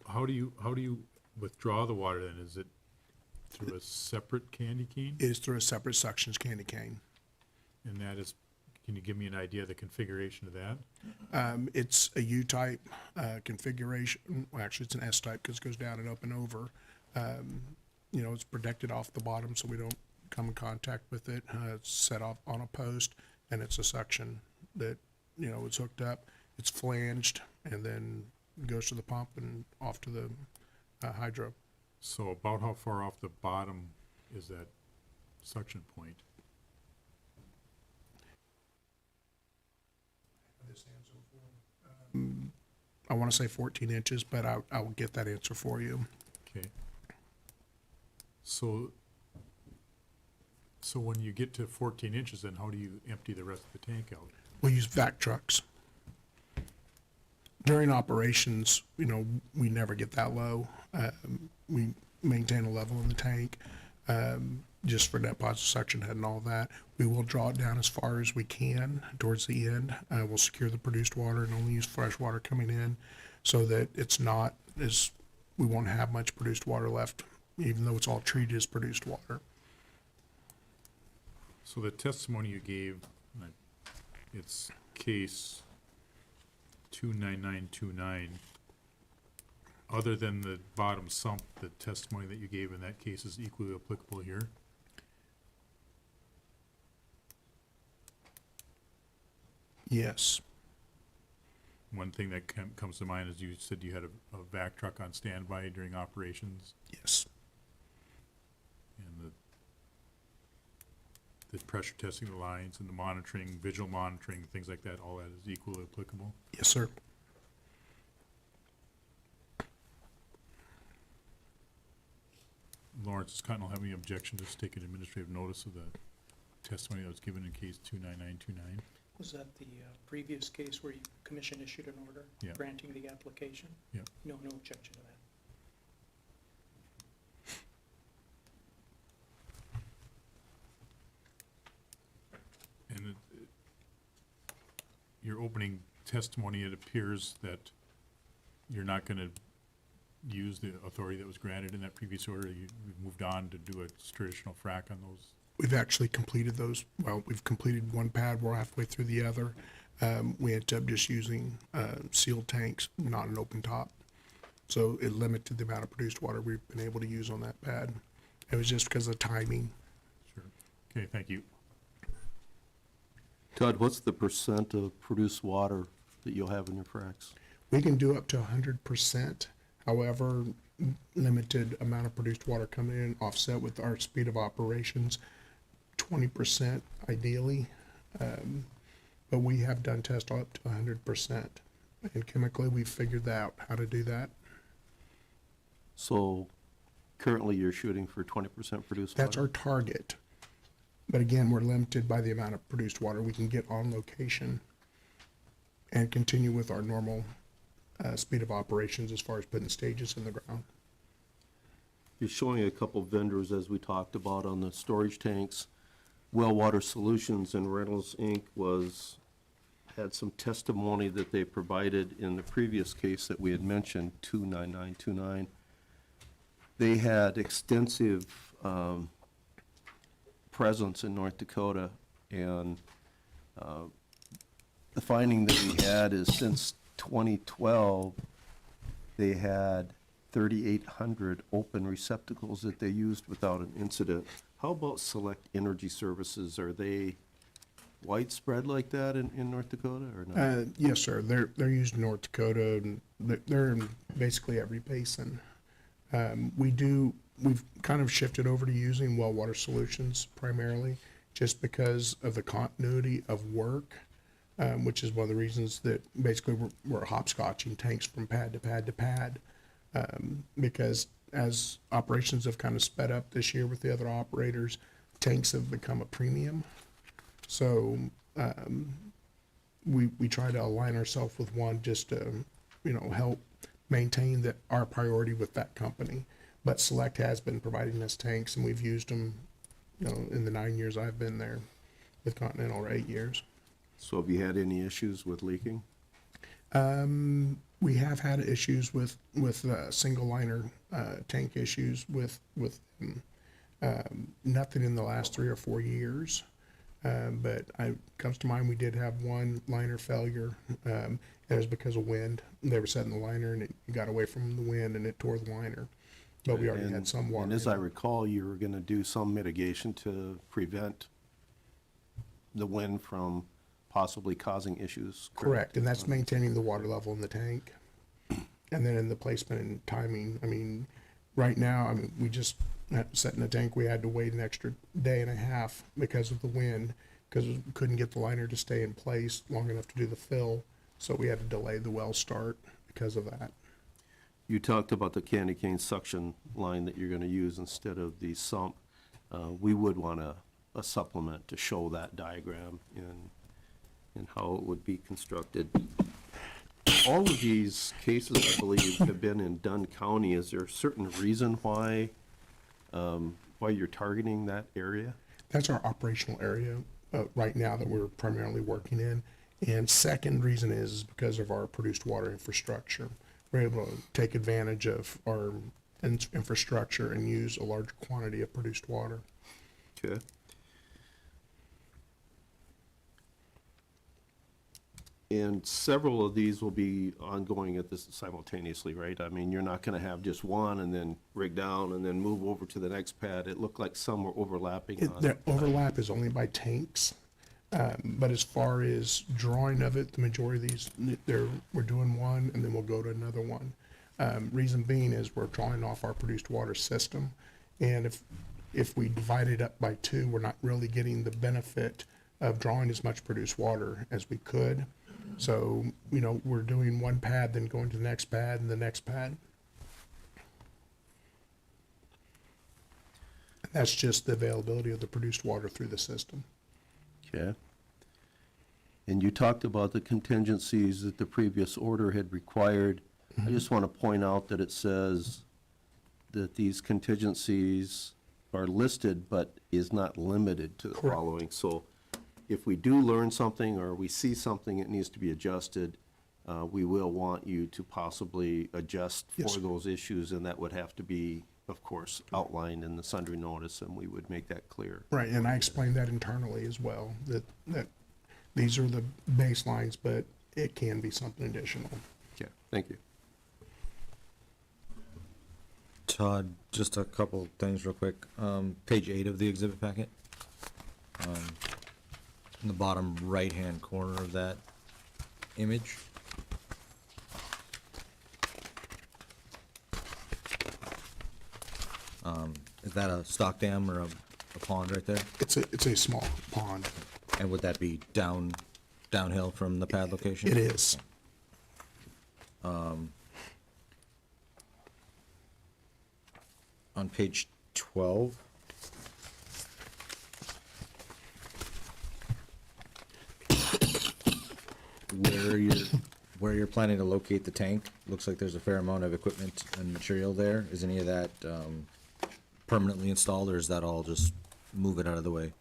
how do you withdraw the water then? Is it through a separate candy cane? It is through a separate suctions candy cane. And that is, can you give me an idea of the configuration of that? It's a U-type configuration. Well, actually, it's an S-type because it goes down and up and over. It's protected off the bottom so we don't come in contact with it. It's set off on a post, and it's a suction that, is hooked up. It's flanged, and then goes to the pump and off to the hydro. So about how far off the bottom is that suction point? I want to say 14 inches, but I will get that answer for you. Okay. So when you get to 14 inches, then how do you empty the rest of the tank out? We use vac trucks. During operations, we never get that low. We maintain a level in the tank, just for net positive suction head and all that. We will draw it down as far as we can towards the end. We'll secure the produced water and only use fresh water coming in so that it's not we won't have much produced water left, even though it's all treated as produced water. So the testimony you gave, it's case 29929. Other than the bottom sump, the testimony that you gave in that case is equally applicable here? Yes. One thing that comes to mind is you said you had a vac truck on standby during operations, Yes. and the pressure testing the lines and the monitoring, visual monitoring, things like that, all that is equally applicable? Yes, sir. Lawrence, does Cottonelle have any objection to just taking administrative notice of the testimony that was given in case 29929? Was that the previous case where commission issued an order Yeah. granting the application? Yeah. No objection to that. And your opening testimony, it appears that you're not going to use the authority that was granted in that previous order. You've moved on to do a traditional frac on those. We've actually completed those. Well, we've completed one pad. We're halfway through the other. We ended up just using sealed tanks, not an open top. So it limited the amount of produced water we've been able to use on that pad. It was just because of timing. Sure. Okay, thank you. Todd, what's the percent of produced water that you'll have in your fracs? We can do up to 100%. However, limited amount of produced water coming in, offset with our speed of operations, 20% ideally. But we have done tests up to 100%. And chemically, we've figured out how to do that. So currently you're shooting for 20% produced water? That's our target. But again, we're limited by the amount of produced water we can get on location and continue with our normal speed of operations as far as putting stages in the ground. You're showing a couple vendors, as we talked about, on the storage tanks. Well Water Solutions and Reynolds Inc. had some testimony that they provided in the previous case that we had mentioned, 29929. They had extensive presence in North Dakota, and the finding that we had is since 2012, they had 3,800 open receptacles that they used without an incident. How about Select Energy Services? Are they widespread like that in North Dakota or not? Yes, sir. They're used in North Dakota, and they're in basically every basin. We've kind of shifted over to using Well Water Solutions primarily, just because of the continuity of work, which is one of the reasons that basically we're hopscotching tanks from pad to pad to pad. Because as operations have kind of sped up this year with the other operators, tanks have become a premium. So we try to align ourselves with one just to, help maintain our priority with that company. But Select has been providing us tanks, and we've used them, in the 9 years I've been there with Continental, or 8 years. So have you had any issues with leaking? We have had issues with single liner tank issues with nothing in the last 3 or 4 years. But comes to mind, we did have one liner failure, and it was because of wind. They were setting the liner, and it got away from the wind, and it tore the liner. But we already had some water. And as I recall, you were gonna do some mitigation to prevent the wind from possibly causing issues. Correct, and that's maintaining the water level in the tank. And then in the placement and timing, right now, we just set in the tank, we had to wait an extra day and a half because of the wind, because we couldn't get the liner to stay in place long enough to do the fill, so we had to delay the well start because of that. You talked about the candy cane suction line that you're gonna use instead of the sump. We would want a supplement to show that diagram and how it would be constructed. All of these cases, I believe, have been in Dunn County. Is there a certain reason why you're targeting that area? That's our operational area right now that we're primarily working in. And second reason is because of our produced water infrastructure. We're able to take advantage of our infrastructure and use a large quantity of produced water. Okay. And several of these will be ongoing at this simultaneously, right? You're not gonna have just one and then rig down and then move over to the next pad. It looked like some were overlapping on. The overlap is only by tanks. But as far as drawing of it, the majority of these, we're doing one and then we'll go to another one. Reason being is we're drawing off our produced water system. And if we divide it up by 2, we're not really getting the benefit of drawing as much produced water as we could. So, we're doing one pad, then going to the next pad and the next pad. That's just the availability of the produced water through the system. Okay. And you talked about the contingencies that the previous order had required. I just want to point out that it says that these contingencies are listed, but is not limited to the Correct. following. So if we do learn something or we see something that needs to be adjusted, we will want you to possibly adjust Yes, for sir. those issues, and that would have to be, of course, outlined in the sundry notice, and we would make that clear. Right, and I explained that internally as well, that these are the baselines, but it can be something additional. Okay, thank you. Todd, just a couple things real quick. Page 8 of the exhibit packet. In the bottom right-hand corner of that image. Is that a stock dam or a pond right there? It's a small pond. And would that be downhill from the pad location? It is. On page 12. Where you're planning to locate the tank, looks like there's a fair amount of equipment and material there. Is any of that permanently installed, or is that all just move it out of the way?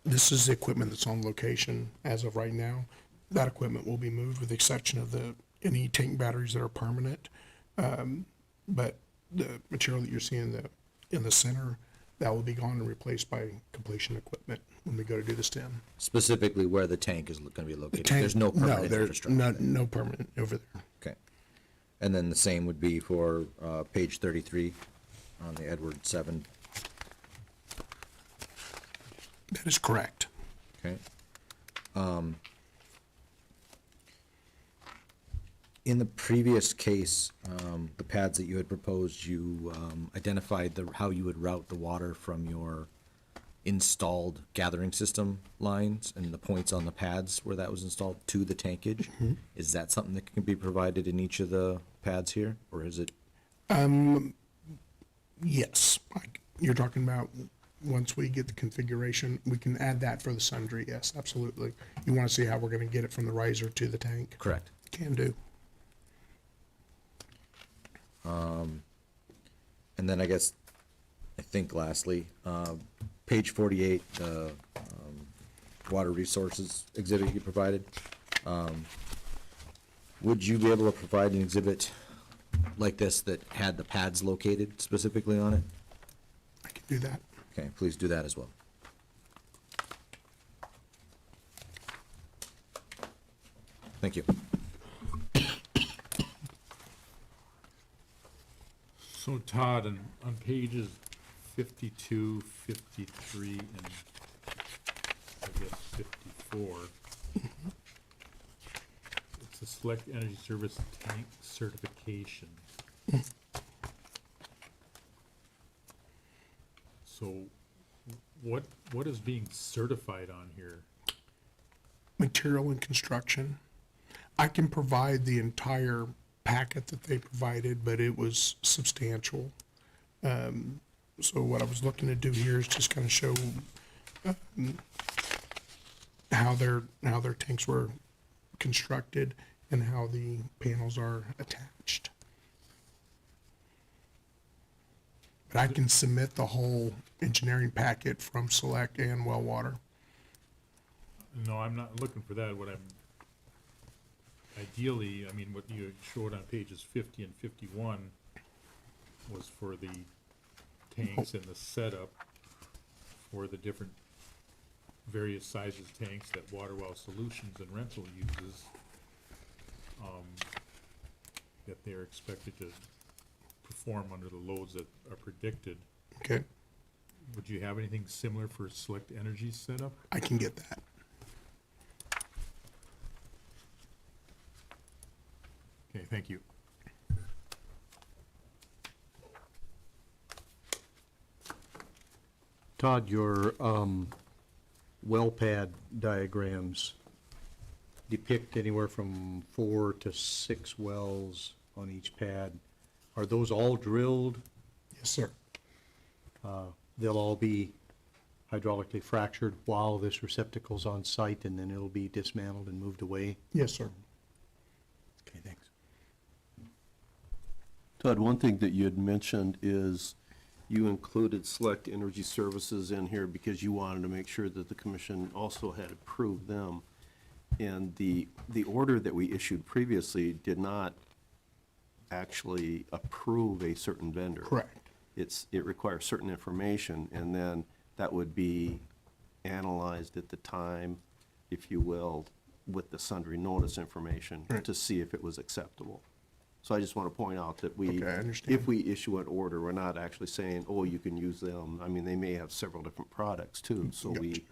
This is the equipment that's on location as of right now. That equipment will be moved with the exception of any tank batteries that are permanent. But the material that you're seeing in the center, that will be gone and replaced by completion equipment when we go to do the stem. Specifically where the tank is gonna be located? Tank- There's no permanent there's infrastructure? no permanent over there. Okay. And then the same would be for, page 33 on the Edward 7. That is correct. Okay. In the previous case, the pads that you had proposed, you identified how you would route the water from your installed gathering system lines and the points on the pads where that was installed to the tankage. Is that something that can be provided in each of the pads here, or is it? Yes, you're talking about once we get the configuration, we can add that for the sundry. Yes, absolutely. You want to see how we're going to get it from the riser to the tank? Correct. Can do. And then I think lastly, page 48, water resources exhibit you provided. Would you be able to provide an exhibit like this that had the pads located specifically on it? I can do that. Okay, please do that as well. Thank you. So Todd, on pages 52, 53, and I guess 54, it's a Select Energy Service tank certification. So what is being certified on here? Material and construction. I can provide the entire packet that they provided, but it was substantial. So what I was looking to do here is just kind of show how their tanks were constructed and how the panels are attached. But I can submit the whole engineering packet from Select and Well Water. No, I'm not looking for that. Ideally, I mean, what you showed on pages 50 and 51 was for the tanks and the setup for the different various sizes tanks that Waterwell Solutions and Rental uses, that they're expected to perform under the loads that are predicted. Okay, Would you have anything similar for Select Energy setup? I can get that. Okay, thank you. Todd, your well pad diagrams depict anywhere from 4 to 6 wells on each pad. Are those all drilled? Yes, sir. They'll all be hydraulically fractured while this receptacle's on site, and then it'll be dismantled and moved away? Yes, sir. Okay, thanks. Todd, one thing that you had mentioned is you included Select Energy Services in here because you wanted to make sure that the commission also had approved them. And the order that we issued previously did not actually approve a certain vendor. Correct. It requires certain information, and then that would be analyzed at the time, if you will, with the sundry notice information to see if it was acceptable. So I just want to point out that Okay, I understand. if we issue an order, we're not actually saying, oh, you can use them. I mean, they may have several different products too, so we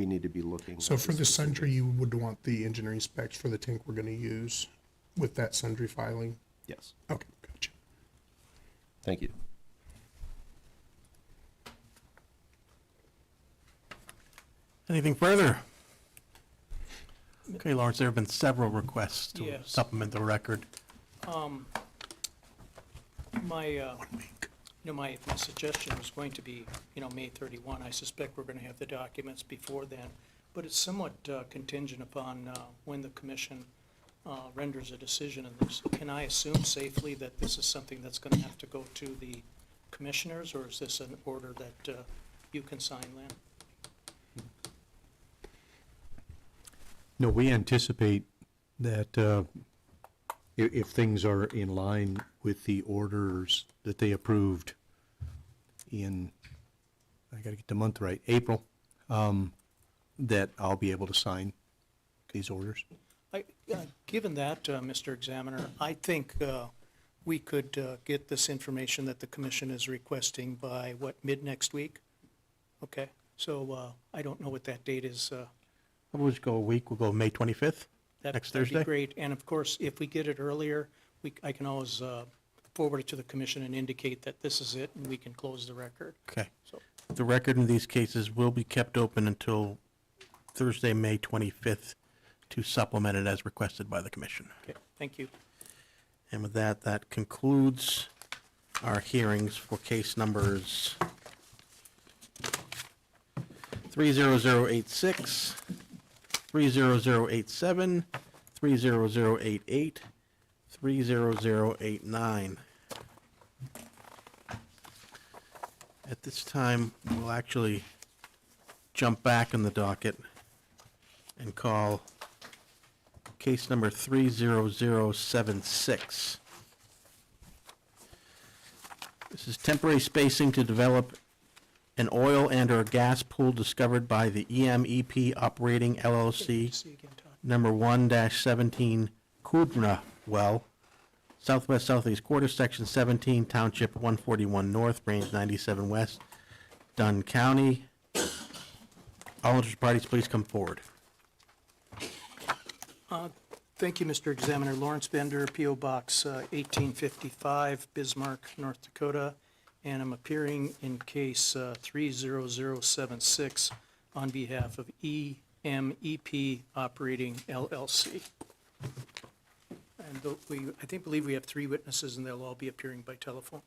need to be looking. So at for the specific- sundry, you would want the engineering specs for the tank we're gonna use with that sundry filing? Yes, Okay, gotcha. thank you. Anything further? Okay, Lawrence, there have been several requests to Yes. supplement the record. My suggestion was going to be, May 31. I suspect we're going to have the documents before then, but it's somewhat contingent upon when the commission renders a decision in this. Can I assume safely that this is something that's going to have to go to the commissioners, or is this an order that you can sign, Lynn? No, we anticipate that if things are in line with the orders that they approved in, I gotta get the month right, April, that I'll be able to sign these orders. Given that, Mr. Examiner, I think we could get this information that the commission is requesting by, what, mid-next week? Okay, so I don't know what that date is. We'll just go a week, we'll go May 25th, next That'd Thursday. be great, and of course, if we get it earlier, I can always forward it to the commission and indicate that this is it, and we can close the record. Okay. So, The record in these cases will be kept open until Thursday, May 25th, to supplement it as requested by the commission. okay, thank you. And with that, that concludes our hearings for case numbers 30086, 30087, 30088, 30089. At this time, we'll actually jump back in the docket and call case number 30076. This is temporary spacing to develop an oil and/or gas pool discovered by the EMEP Operating LLC, See you again, Todd. number 1-17 Kudra well, southwest-southeast quarter, section 17, township 141 north, range 97 west, Dunn County. All interested parties, please come forward. Thank you, Mr. Examiner. Lawrence Bender, P.O. Box 1855, Bismarck, North Dakota, and I'm appearing in case 30076 on behalf of EMEP Operating LLC. And I believe we have 3 witnesses, and they'll all be appearing by telephone.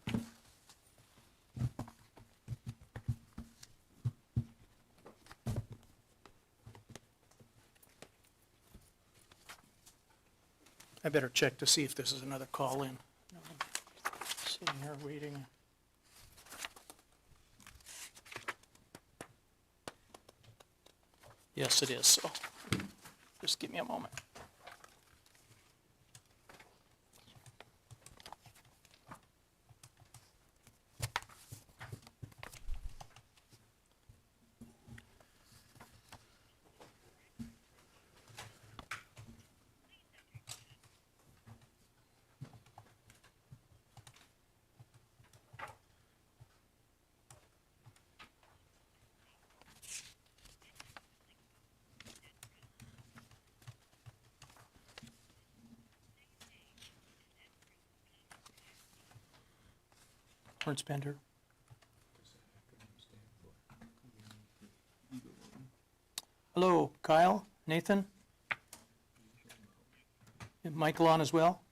I better check to see if this is another call-in. Sitting here waiting. Yes, it is, so just give me a moment. Lawrence Bender. Hello, Kyle, Nathan? And Michael on as well?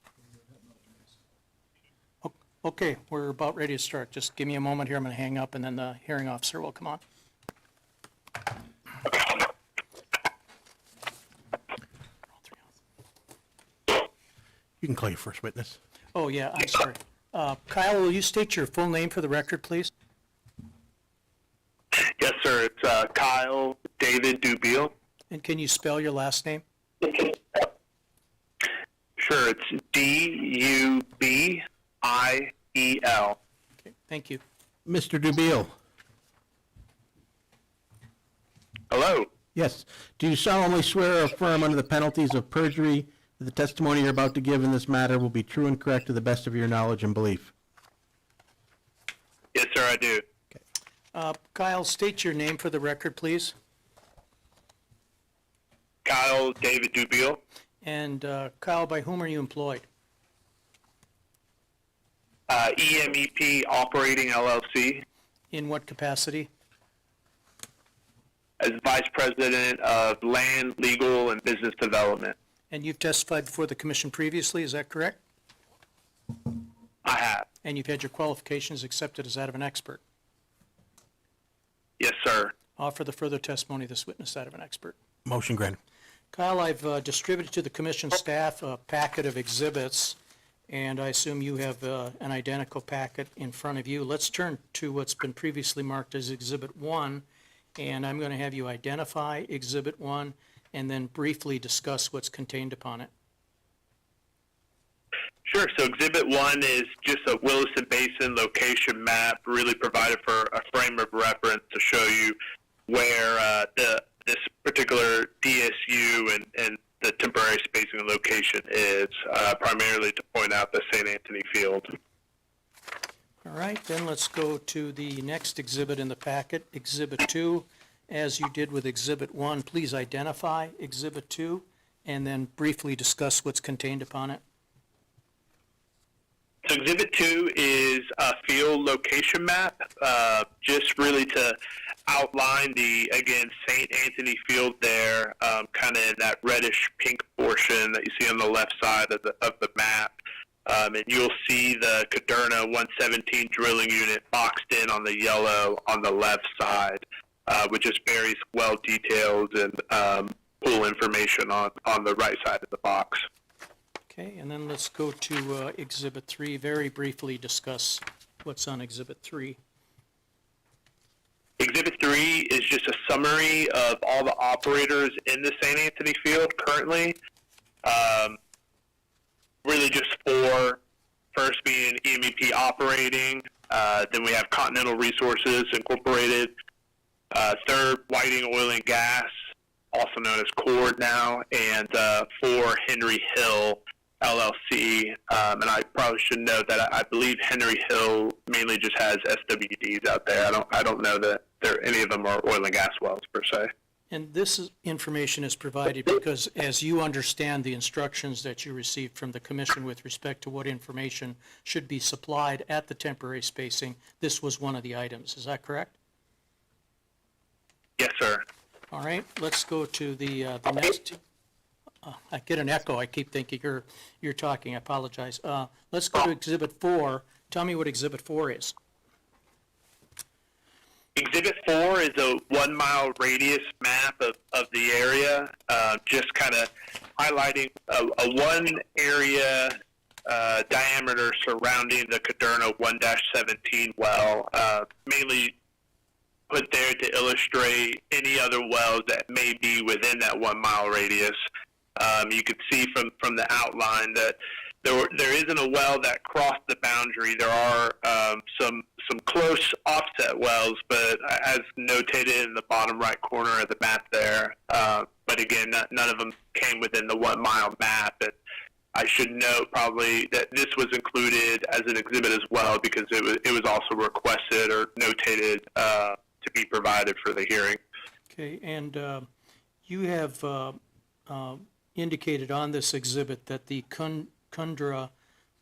Okay, we're about ready to start. Just give me a moment here. I'm going to hang up, and then the hearing officer will come on. You can call your first witness. Oh, yeah, I'm sorry. Kyle, will you state your full name for the record, please? Yes, sir. It's Kyle David Dubiel. And can you spell your last name? Sure, it's Dubiel. Okay, thank you. Mr. Dubiel. Hello. Yes. Do you solemnly swear or affirm under the penalties of perjury that the testimony you're about to give in this matter will be true and correct to the best of your knowledge and belief? Yes, sir, I do. Kyle, state your name for the record, please. Kyle David Dubiel. And Kyle, by whom are you employed? EMEP Operating LLC. In what capacity? As Vice President of Land, Legal, and Business Development. And you've testified before the commission previously, is that correct? I have. And you've had your qualifications accepted as that of an expert? Yes, sir. Offer the further testimony of this witness that of an expert. Motion granted. Kyle, I've distributed to the commission staff a packet of exhibits, And I assume you have an identical packet in front of you. Let's turn to what's been previously marked as Exhibit 1, and I'm going to have you identify Exhibit 1 and then briefly discuss what's contained upon it. Sure. So Exhibit 1 is just a Williston Basin location map, really provided for a frame of reference to show you where this particular DSU and the temporary spacing location is, primarily to point out the St. Anthony Field. All right, then let's go to the next exhibit in the packet, Exhibit 2. As you did with Exhibit 1, please identify Exhibit 2 and then briefly discuss what's contained upon it. So Exhibit 2 is a field location map, just really to outline the, again, St. Anthony Field there, kind of in that reddish pink portion that you see on the left side of the map. And you'll see the Caderna 117 drilling unit boxed in on the yellow on the left side, with just various well details and pool information on the right side of the box. Okay, and then let's go to Exhibit 3. Very briefly discuss what's on Exhibit 3. Exhibit 3 is just a summary of all the operators in the St. Anthony Field currently. Really just four, first being EMEP Operating, then we have Continental Resources Incorporated, third, Whiting Oil and Gas, also known as Cord now, and four, Henry Hill LLC, and I probably should note that I believe Henry Hill mainly just has SWDs out there. I don't know that any of them are oil and gas wells per se. And this information is provided because as you understand the instructions that you received from the commission with respect to what information should be supplied at the temporary spacing, this was one of the items. Is that correct? Yes, sir. All right, let's go to the next. I get an echo. I keep thinking you're talking. I apologize. Let's go to Exhibit 4. Tell me what Exhibit 4 is. Exhibit 4 is a 1 mile radius map of the area, just kind of highlighting a one area diameter surrounding the Caderna 1-17 well, mainly put there to illustrate any other wells that may be within that 1 mile radius. You could see from the outline that there isn't a well that crossed the boundary. There are some close offset wells, but as notated in the bottom right corner of the map there, but again, none of them came within the 1 mile map. And I should note probably that this was included as an exhibit as well because it was also requested or notated to be provided for the hearing. Okay, and you have indicated on this exhibit that the Kundra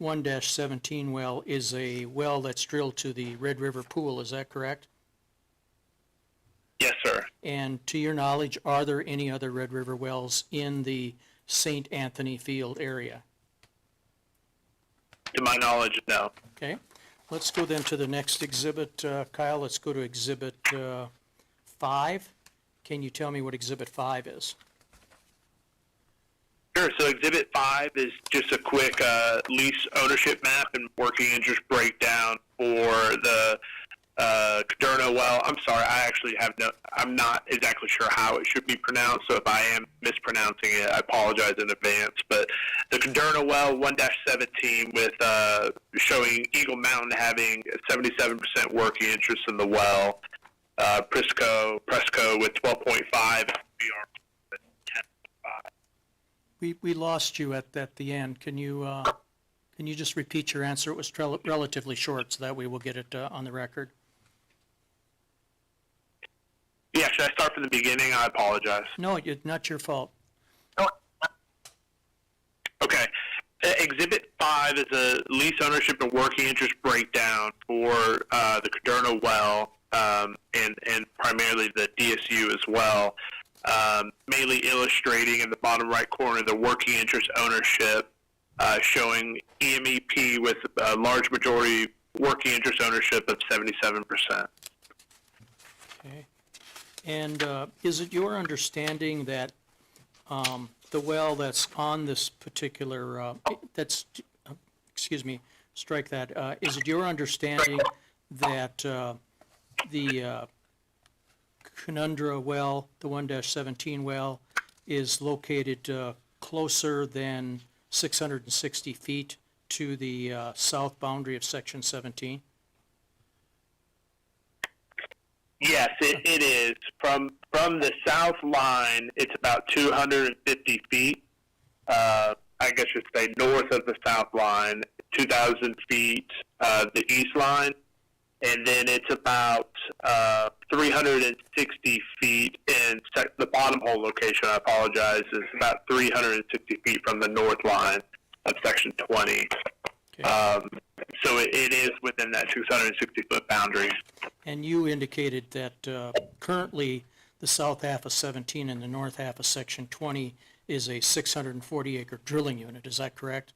1-17 well is a well that's drilled to the Red River Pool. Is that correct? Yes, sir. And to your knowledge, are there any other Red River wells in the St. Anthony Field area? To my knowledge, no. Okay. Let's go then to the next exhibit. Kyle, let's go to Exhibit 5. Can you tell me what Exhibit 5 is? Sure. So Exhibit 5 is just a quick lease ownership map and working interest breakdown for the Caderna well. I'm sorry, I'm not exactly sure how it should be pronounced, so if I am mispronouncing it, I apologize in advance. But the Caderna well 1-17 with showing Eagle Mountain having 77% working interest in the well, Presco with 12.5, We lost you at the end. Can you just repeat your answer? It was relatively short, so that way we'll get it on the record. Yeah, should I start from the beginning? I apologize. No, it's not your fault. Okay. Exhibit 5 is a lease ownership and working interest breakdown for the Caderna well and primarily the DSU as well. Mainly illustrating in the bottom right corner the working interest ownership, showing EMEP with a large majority working interest ownership of 77%. Okay. And is it your understanding that the well that's on this particular, strike that. Is it your understanding that the Conundra well, the 1-17 well, is located closer than 660 feet to the south boundary of Section 17? Yes, it is. From the south line, it's about 250 feet. I guess you say north of the south line, 2,000 feet the east line, and then it's about 360 feet in the bottom hole location. I apologize, is about 360 feet from the north line of Section 20. So it is within that 260-foot boundary. And you indicated that currently the south half of 17 and the north half of Section 20 is a 640-acre drilling unit. Is that correct?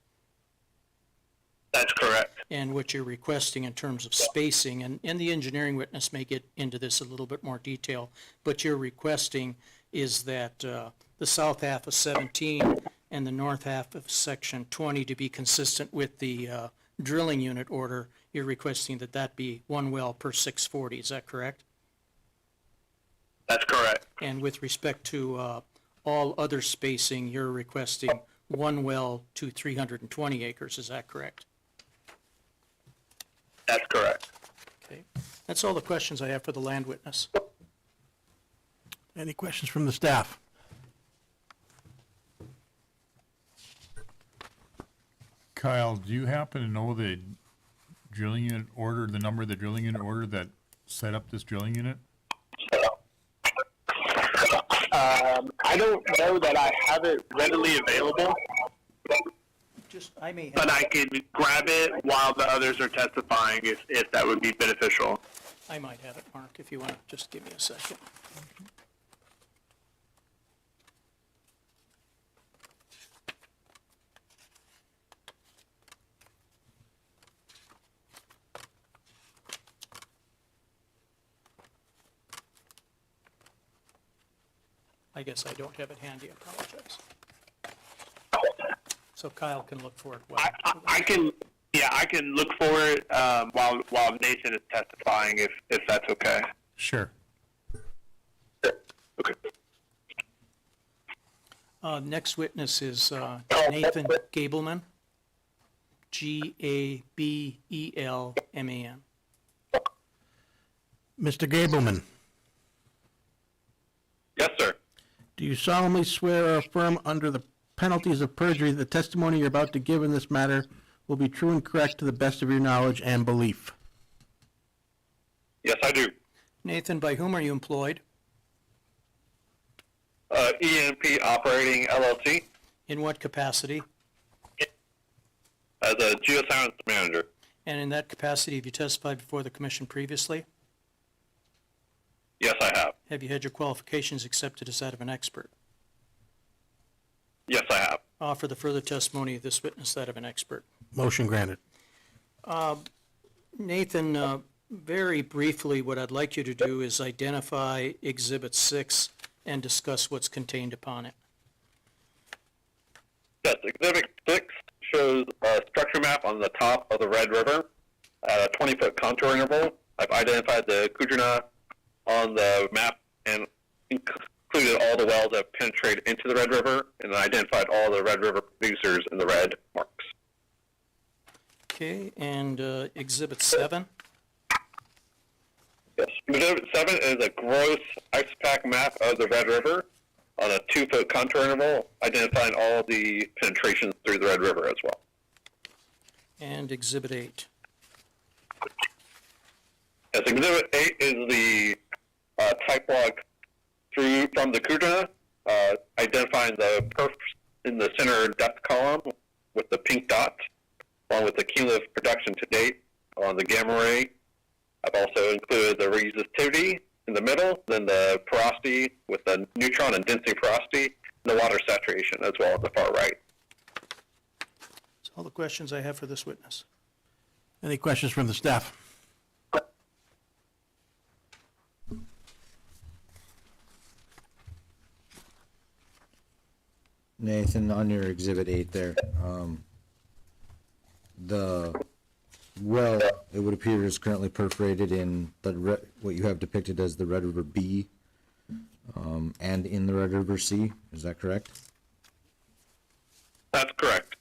That's correct. And what you're requesting in terms of spacing, and the engineering witness may get into this a little bit more detail, but you're requesting is that the south half of 17 and the north half of Section 20 to be consistent with the drilling unit order. You're requesting that that be one well per 640. Is that correct? That's correct. And with respect to all other spacing, you're requesting one well to 320 acres. Is that correct? That's correct. Okay. That's all the questions I have for the land witness. Any questions from the staff? Kyle, do you happen to know the drilling unit order, the number of the drilling unit order that set up this drilling unit? I don't know that I have it readily available, but I can grab it while the others are testifying if that would be beneficial. I might have it, Mark, if you want to just give me a second. I guess I don't have it handy, I apologize. So Kyle can look for it. I can look for it while Nathan is testifying, if that's okay. Sure. Okay. Next witness is Nathan Gableman, Gabelman. Mr. Gableman, Yes, sir. do you solemnly swear or affirm under the penalties of perjury that the testimony you're about to give in this matter will be true and correct to the best of your knowledge and belief? Yes, I do. Nathan, by whom are you employed? ENP Operating LLC In what capacity? as a geoscience manager. And in that capacity, have you testified before the commission previously? Yes, I have. Have you had your qualifications accepted as that of an expert? Yes, I have. Offer the further testimony of this witness that of an expert. Motion granted. Nathan, very briefly, what I'd like you to do is identify Exhibit 6 and discuss what's contained upon it. Yes, Exhibit 6 shows a structure map on the top of the Red River at a 20-foot contour interval. I've identified the Kudrna on the map and included all the wells that penetrate into the Red River, and identified all the Red River producers in the red marks. Okay, and Exhibit 7? Yes, Exhibit 7 is a gross isopac map of the Red River on a 2-foot contour interval, identifying all the penetrations through the Red River as well. And Exhibit 8? Yes, Exhibit 8 is the type log from the Kudrna, identifying the perfs in the center depth column with the pink dot, along with the cumulative production to date on the gamma ray. I've also included the resistivity in the middle, then the porosity with the neutron and density porosity, and the water saturation as well at the far right. That's all the questions I have for this witness. Any questions from the staff? Nathan, on your Exhibit 8 there, The well, it would appear is currently perforated in what you have depicted as the Red River B, and in the Red River C. Is that correct? That's correct.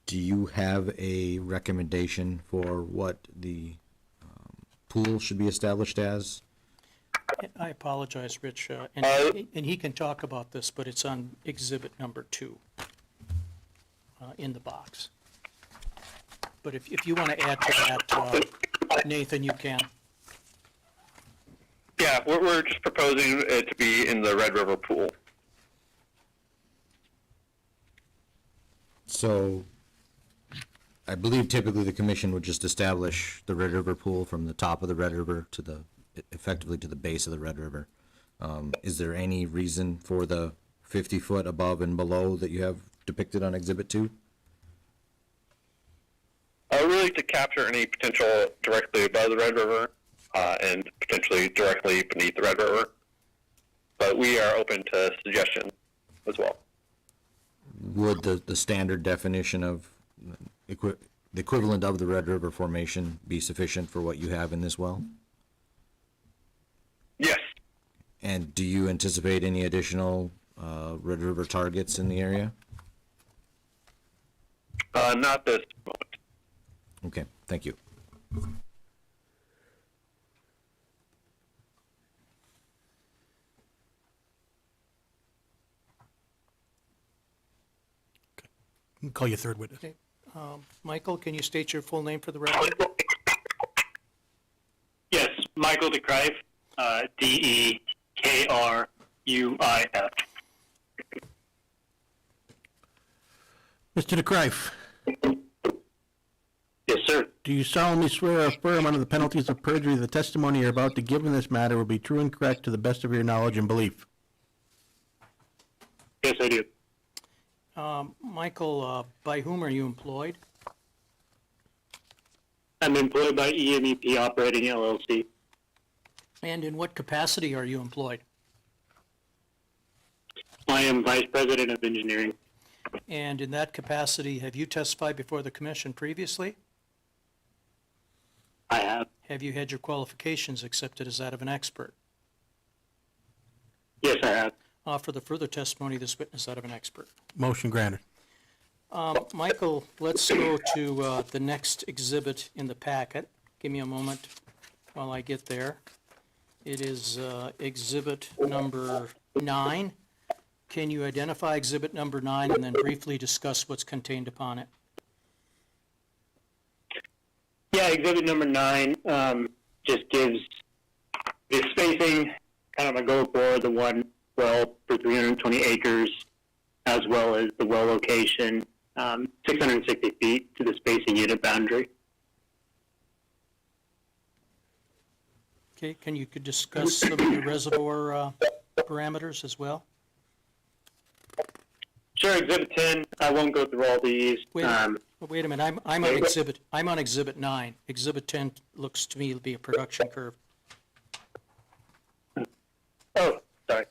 Do you have a recommendation for what the pool should be established as? I apologize, Rich, and he can talk about this, but it's on exhibit number 2 in the box. But if you want to add to that, Nathan, you can. Yeah, we're just proposing it to be in the Red River pool. So, I believe typically the commission would just establish the Red River pool from the top of the Red River to effectively to the base of the Red River. Is there any reason for the 50-foot above and below that you have depicted on Exhibit 2? Really to capture any potential directly above the Red River and potentially directly beneath the Red River. But we are open to suggestions as well. Would the standard definition of the equivalent of the Red River Formation be sufficient for what you have in this well? Yes. And do you anticipate any additional Red River targets in the area? Not this moment. Okay, thank you. Call your third witness. Okay. Michael, can you state your full name for the record? Yes, Michael DeCrive, DeKruif. Mr. DeCrife, Yes, sir. do you solemnly swear or affirm under the penalties of perjury the testimony you're about to give in this matter will be true and correct to the best of your knowledge and belief? Yes, I do. Michael, by whom are you employed? I'm employed by EMEP Operating LLC. And in what capacity are you employed? I am Vice President of Engineering. And in that capacity, have you testified before the commission previously? I have. Have you had your qualifications accepted as that of an expert? Yes, I have. For the further testimony, this witness that of an expert. Motion granted. Michael, let's go to the next exhibit in the packet. Give me a moment while I get there. It is exhibit number 9. Can you identify exhibit number 9 and then briefly discuss what's contained upon it? Yeah, exhibit number 9 just gives the spacing, kind of a go for the one well for 320 acres, as well as the well location, 660 feet to the spacing unit boundary. Okay, can you discuss some of the reservoir parameters as well? Sure, exhibit 10, I won't go through all these. Wait a minute, I'm on exhibit 9. Exhibit 10 looks to me to be a production curve. Oh, sorry.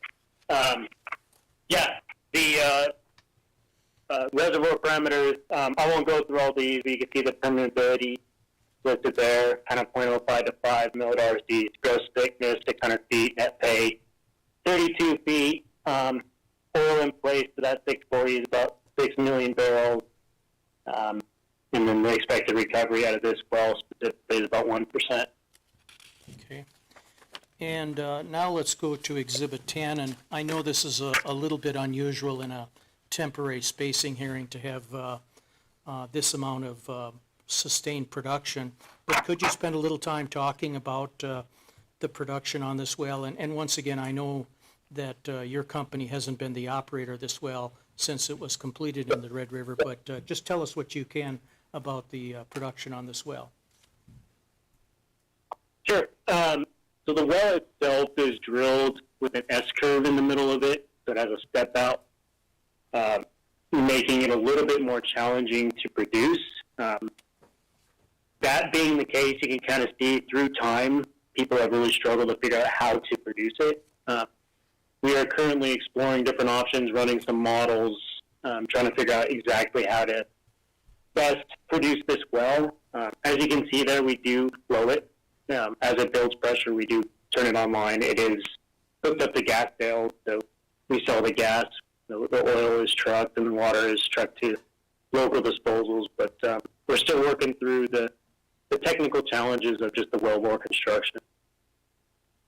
Yeah, the reservoir parameters, I won't go through all these. You can see the permeability listed there, kind of 0.05 to 5 millirc, gross thickness, 600 feet, net pay, 32 feet. Oil in place for that 640 is about 6 million barrels. And then the expected recovery out of this well specifically is about 1%. Okay. And now let's go to exhibit 10, and I know this is a little bit unusual in a temporary spacing hearing to have this amount of sustained production, but could you spend a little time talking about the production on this well? And once again, I know that your company hasn't been the operator of this well since it was completed in the Red River, but just tell us what you can about the production on this well. Sure. So the well itself is drilled with an S-curve in the middle of it, so it has a step out, making it a little bit more challenging to produce. That being the case, you can kind of see through time, people have really struggled to figure out how to produce it. We are currently exploring different options, running some models, trying to figure out exactly how to best produce this well. As you can see there, we do flow it. As it builds pressure, we do turn it online. It is hooked up to gas sales, so we sell the gas. The oil is trucked and the water is trucked to local disposals. But we're still working through the technical challenges of just the wellbore construction.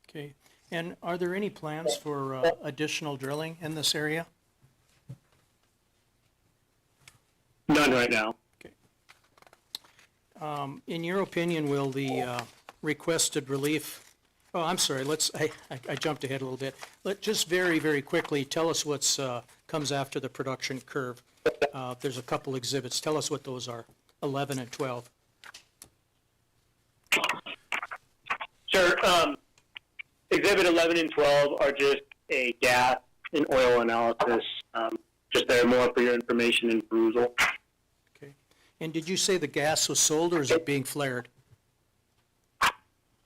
Okay. And are there any plans for additional drilling in this area? None right now. In your opinion, will the requested relief, oh, I'm sorry, I jumped ahead a little bit. Just very, very quickly, tell us what's comes after the production curve. There's a couple exhibits. Tell us what those are, 11 and 12. Sure. Exhibit 11 and 12 are just a gas and oil analysis. Just there more for your information and perusal. Okay. And did you say the gas was sold or is it being flared?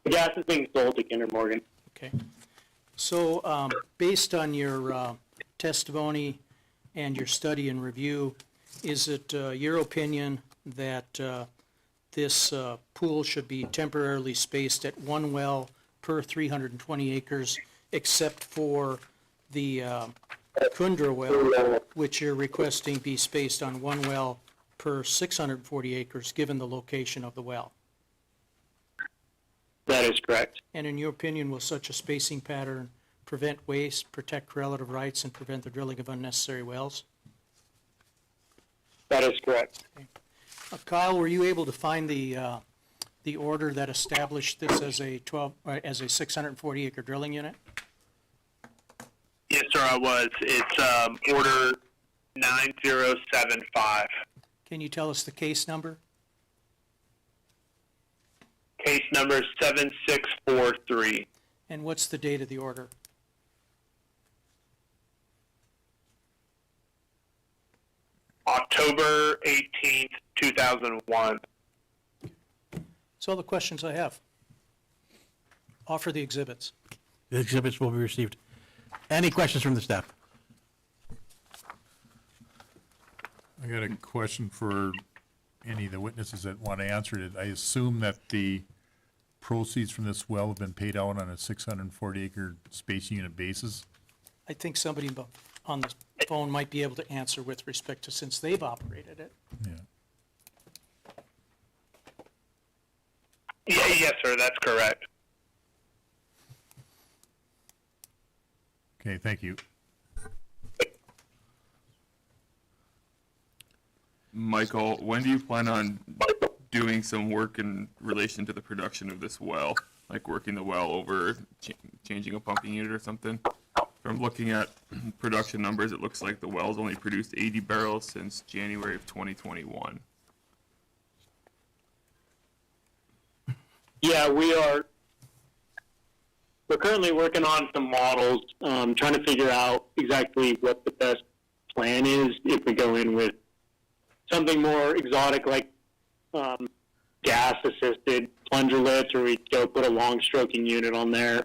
The gas is being sold to Kinder Morgan. Okay. So based on your testimony and your study and review, is it your opinion that this pool should be temporarily spaced at one well per 320 acres, except for the Kundra well, which you're requesting be spaced on one well per 640 acres, given the location of the well? That is correct. And in your opinion, will such a spacing pattern prevent waste, protect correlative rights, and prevent the drilling of unnecessary wells? That is correct. Okay. Kyle, were you able to find the order that established this as a 640 acre drilling unit? Yes, sir, I was. It's order 9075. Can you tell us the case number? Case number 7643. And what's the date of the order? October 18th, 2001. That's all the questions I have. Offer the exhibits. The exhibits will be received. Any questions from the staff? I got a question for any of the witnesses that want to answer it. I assume that the proceeds from this well have been paid out on a 640 acre spacing unit basis? I think somebody on the phone might be able to answer with respect to, since they've operated it. Yes, sir, that's correct. Okay, thank you. Michael, when do you plan on doing some work in relation to the production of this well? Like working the well over, changing a pumping unit or something? From looking at production numbers, it looks like the well's only produced 80 barrels since January of 2021. Yeah, we're currently working on some models, trying to figure out exactly what the best plan is if we go in with something more exotic like gas-assisted plunger lifts, or we go put a long stroking unit on there.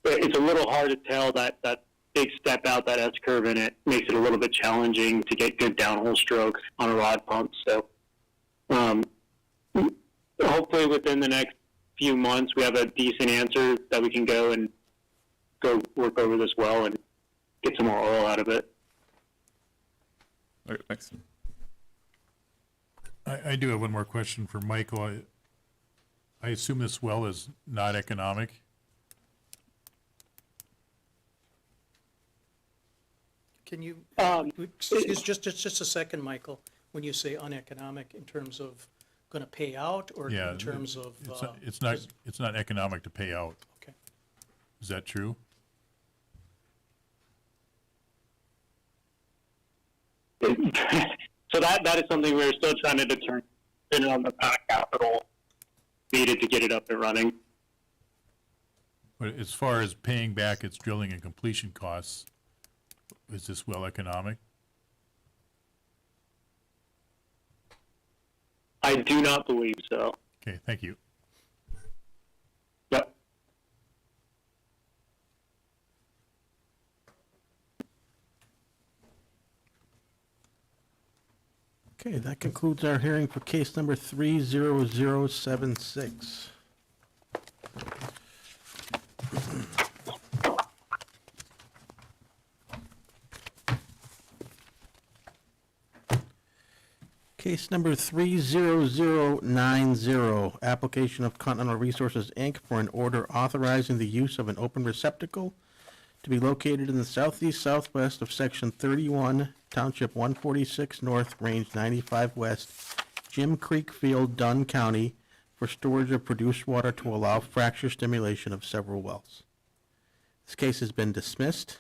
But it's a little hard to tell that big step out, that S-curve in it, makes it a little bit challenging to get good downhole strokes on a rod pump. So hopefully within the next few months we have a decent answer that we can go work over this well and get some more oil out of it. All right, thanks. I do have one more question for Michael. I assume this well is not economic? Can you, excuse just a second, Michael, when you say uneconomic, in terms of going to pay out, or Yeah, in terms of? It's not economic to pay out. Okay. Is that true? So that is something we're still trying to determine on the amount of capital needed to get it up and running. But as far as paying back its drilling and completion costs, is this well economic? I do not believe so. Okay, thank you. Yep. Okay, that concludes our hearing for case number 30076. Case number 30090, application of Continental Resources, Inc. for an order authorizing the use of an open receptacle to be located in the southeast southwest of Section 31, Township 146 North, Range 95 West, Jim Creek Field, Dunn County, for storage of produced water to allow fracture stimulation of several wells. This case has been dismissed,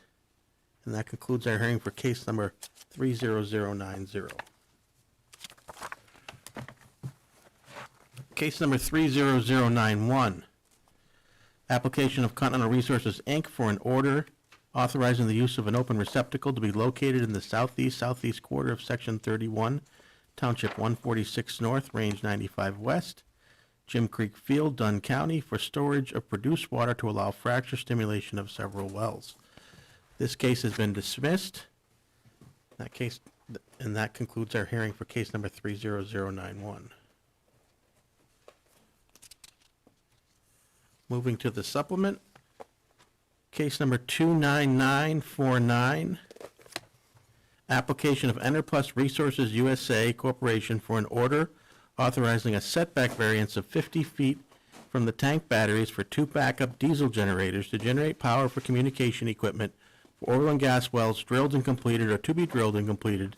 and that concludes our hearing for case number 30090. Case number 30091, application of Continental Resources, Inc. for an order authorizing the use of an open receptacle to be located in the southeast quarter of Section 31, Township 146 North, Range 95 West, Jim Creek Field, Dunn County, for storage of produced water to allow fracture stimulation of several wells. This case has been dismissed. And that concludes our hearing for case number 30091. Moving to the supplement, case number 29949, application of Enerplus Resources USA Corporation for an order authorizing a setback variance of 50 feet from the tank batteries for 2 backup diesel generators to generate power for communication equipment for oil and gas wells drilled and completed or to be drilled and completed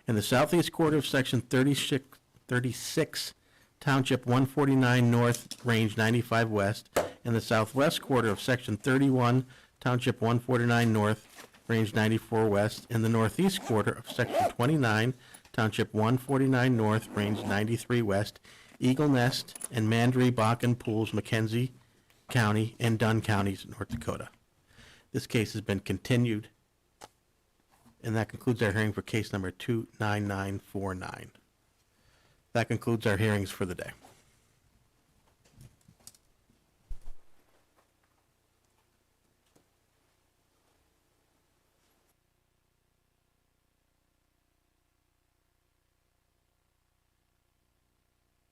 in the southeast quarter of Section 36, Township 149 North, Range 95 West, in the southwest quarter of Section 31, Township 149 North, Range 94 West, in the northeast quarter of Section 29, Township 149 North, Range 93 West, Eagle Nest and Mandaree Bakken Pools, McKenzie County, and Dunn Counties, North Dakota. This case has been continued, and that concludes our hearing for case number 29949. That concludes our hearings for the day.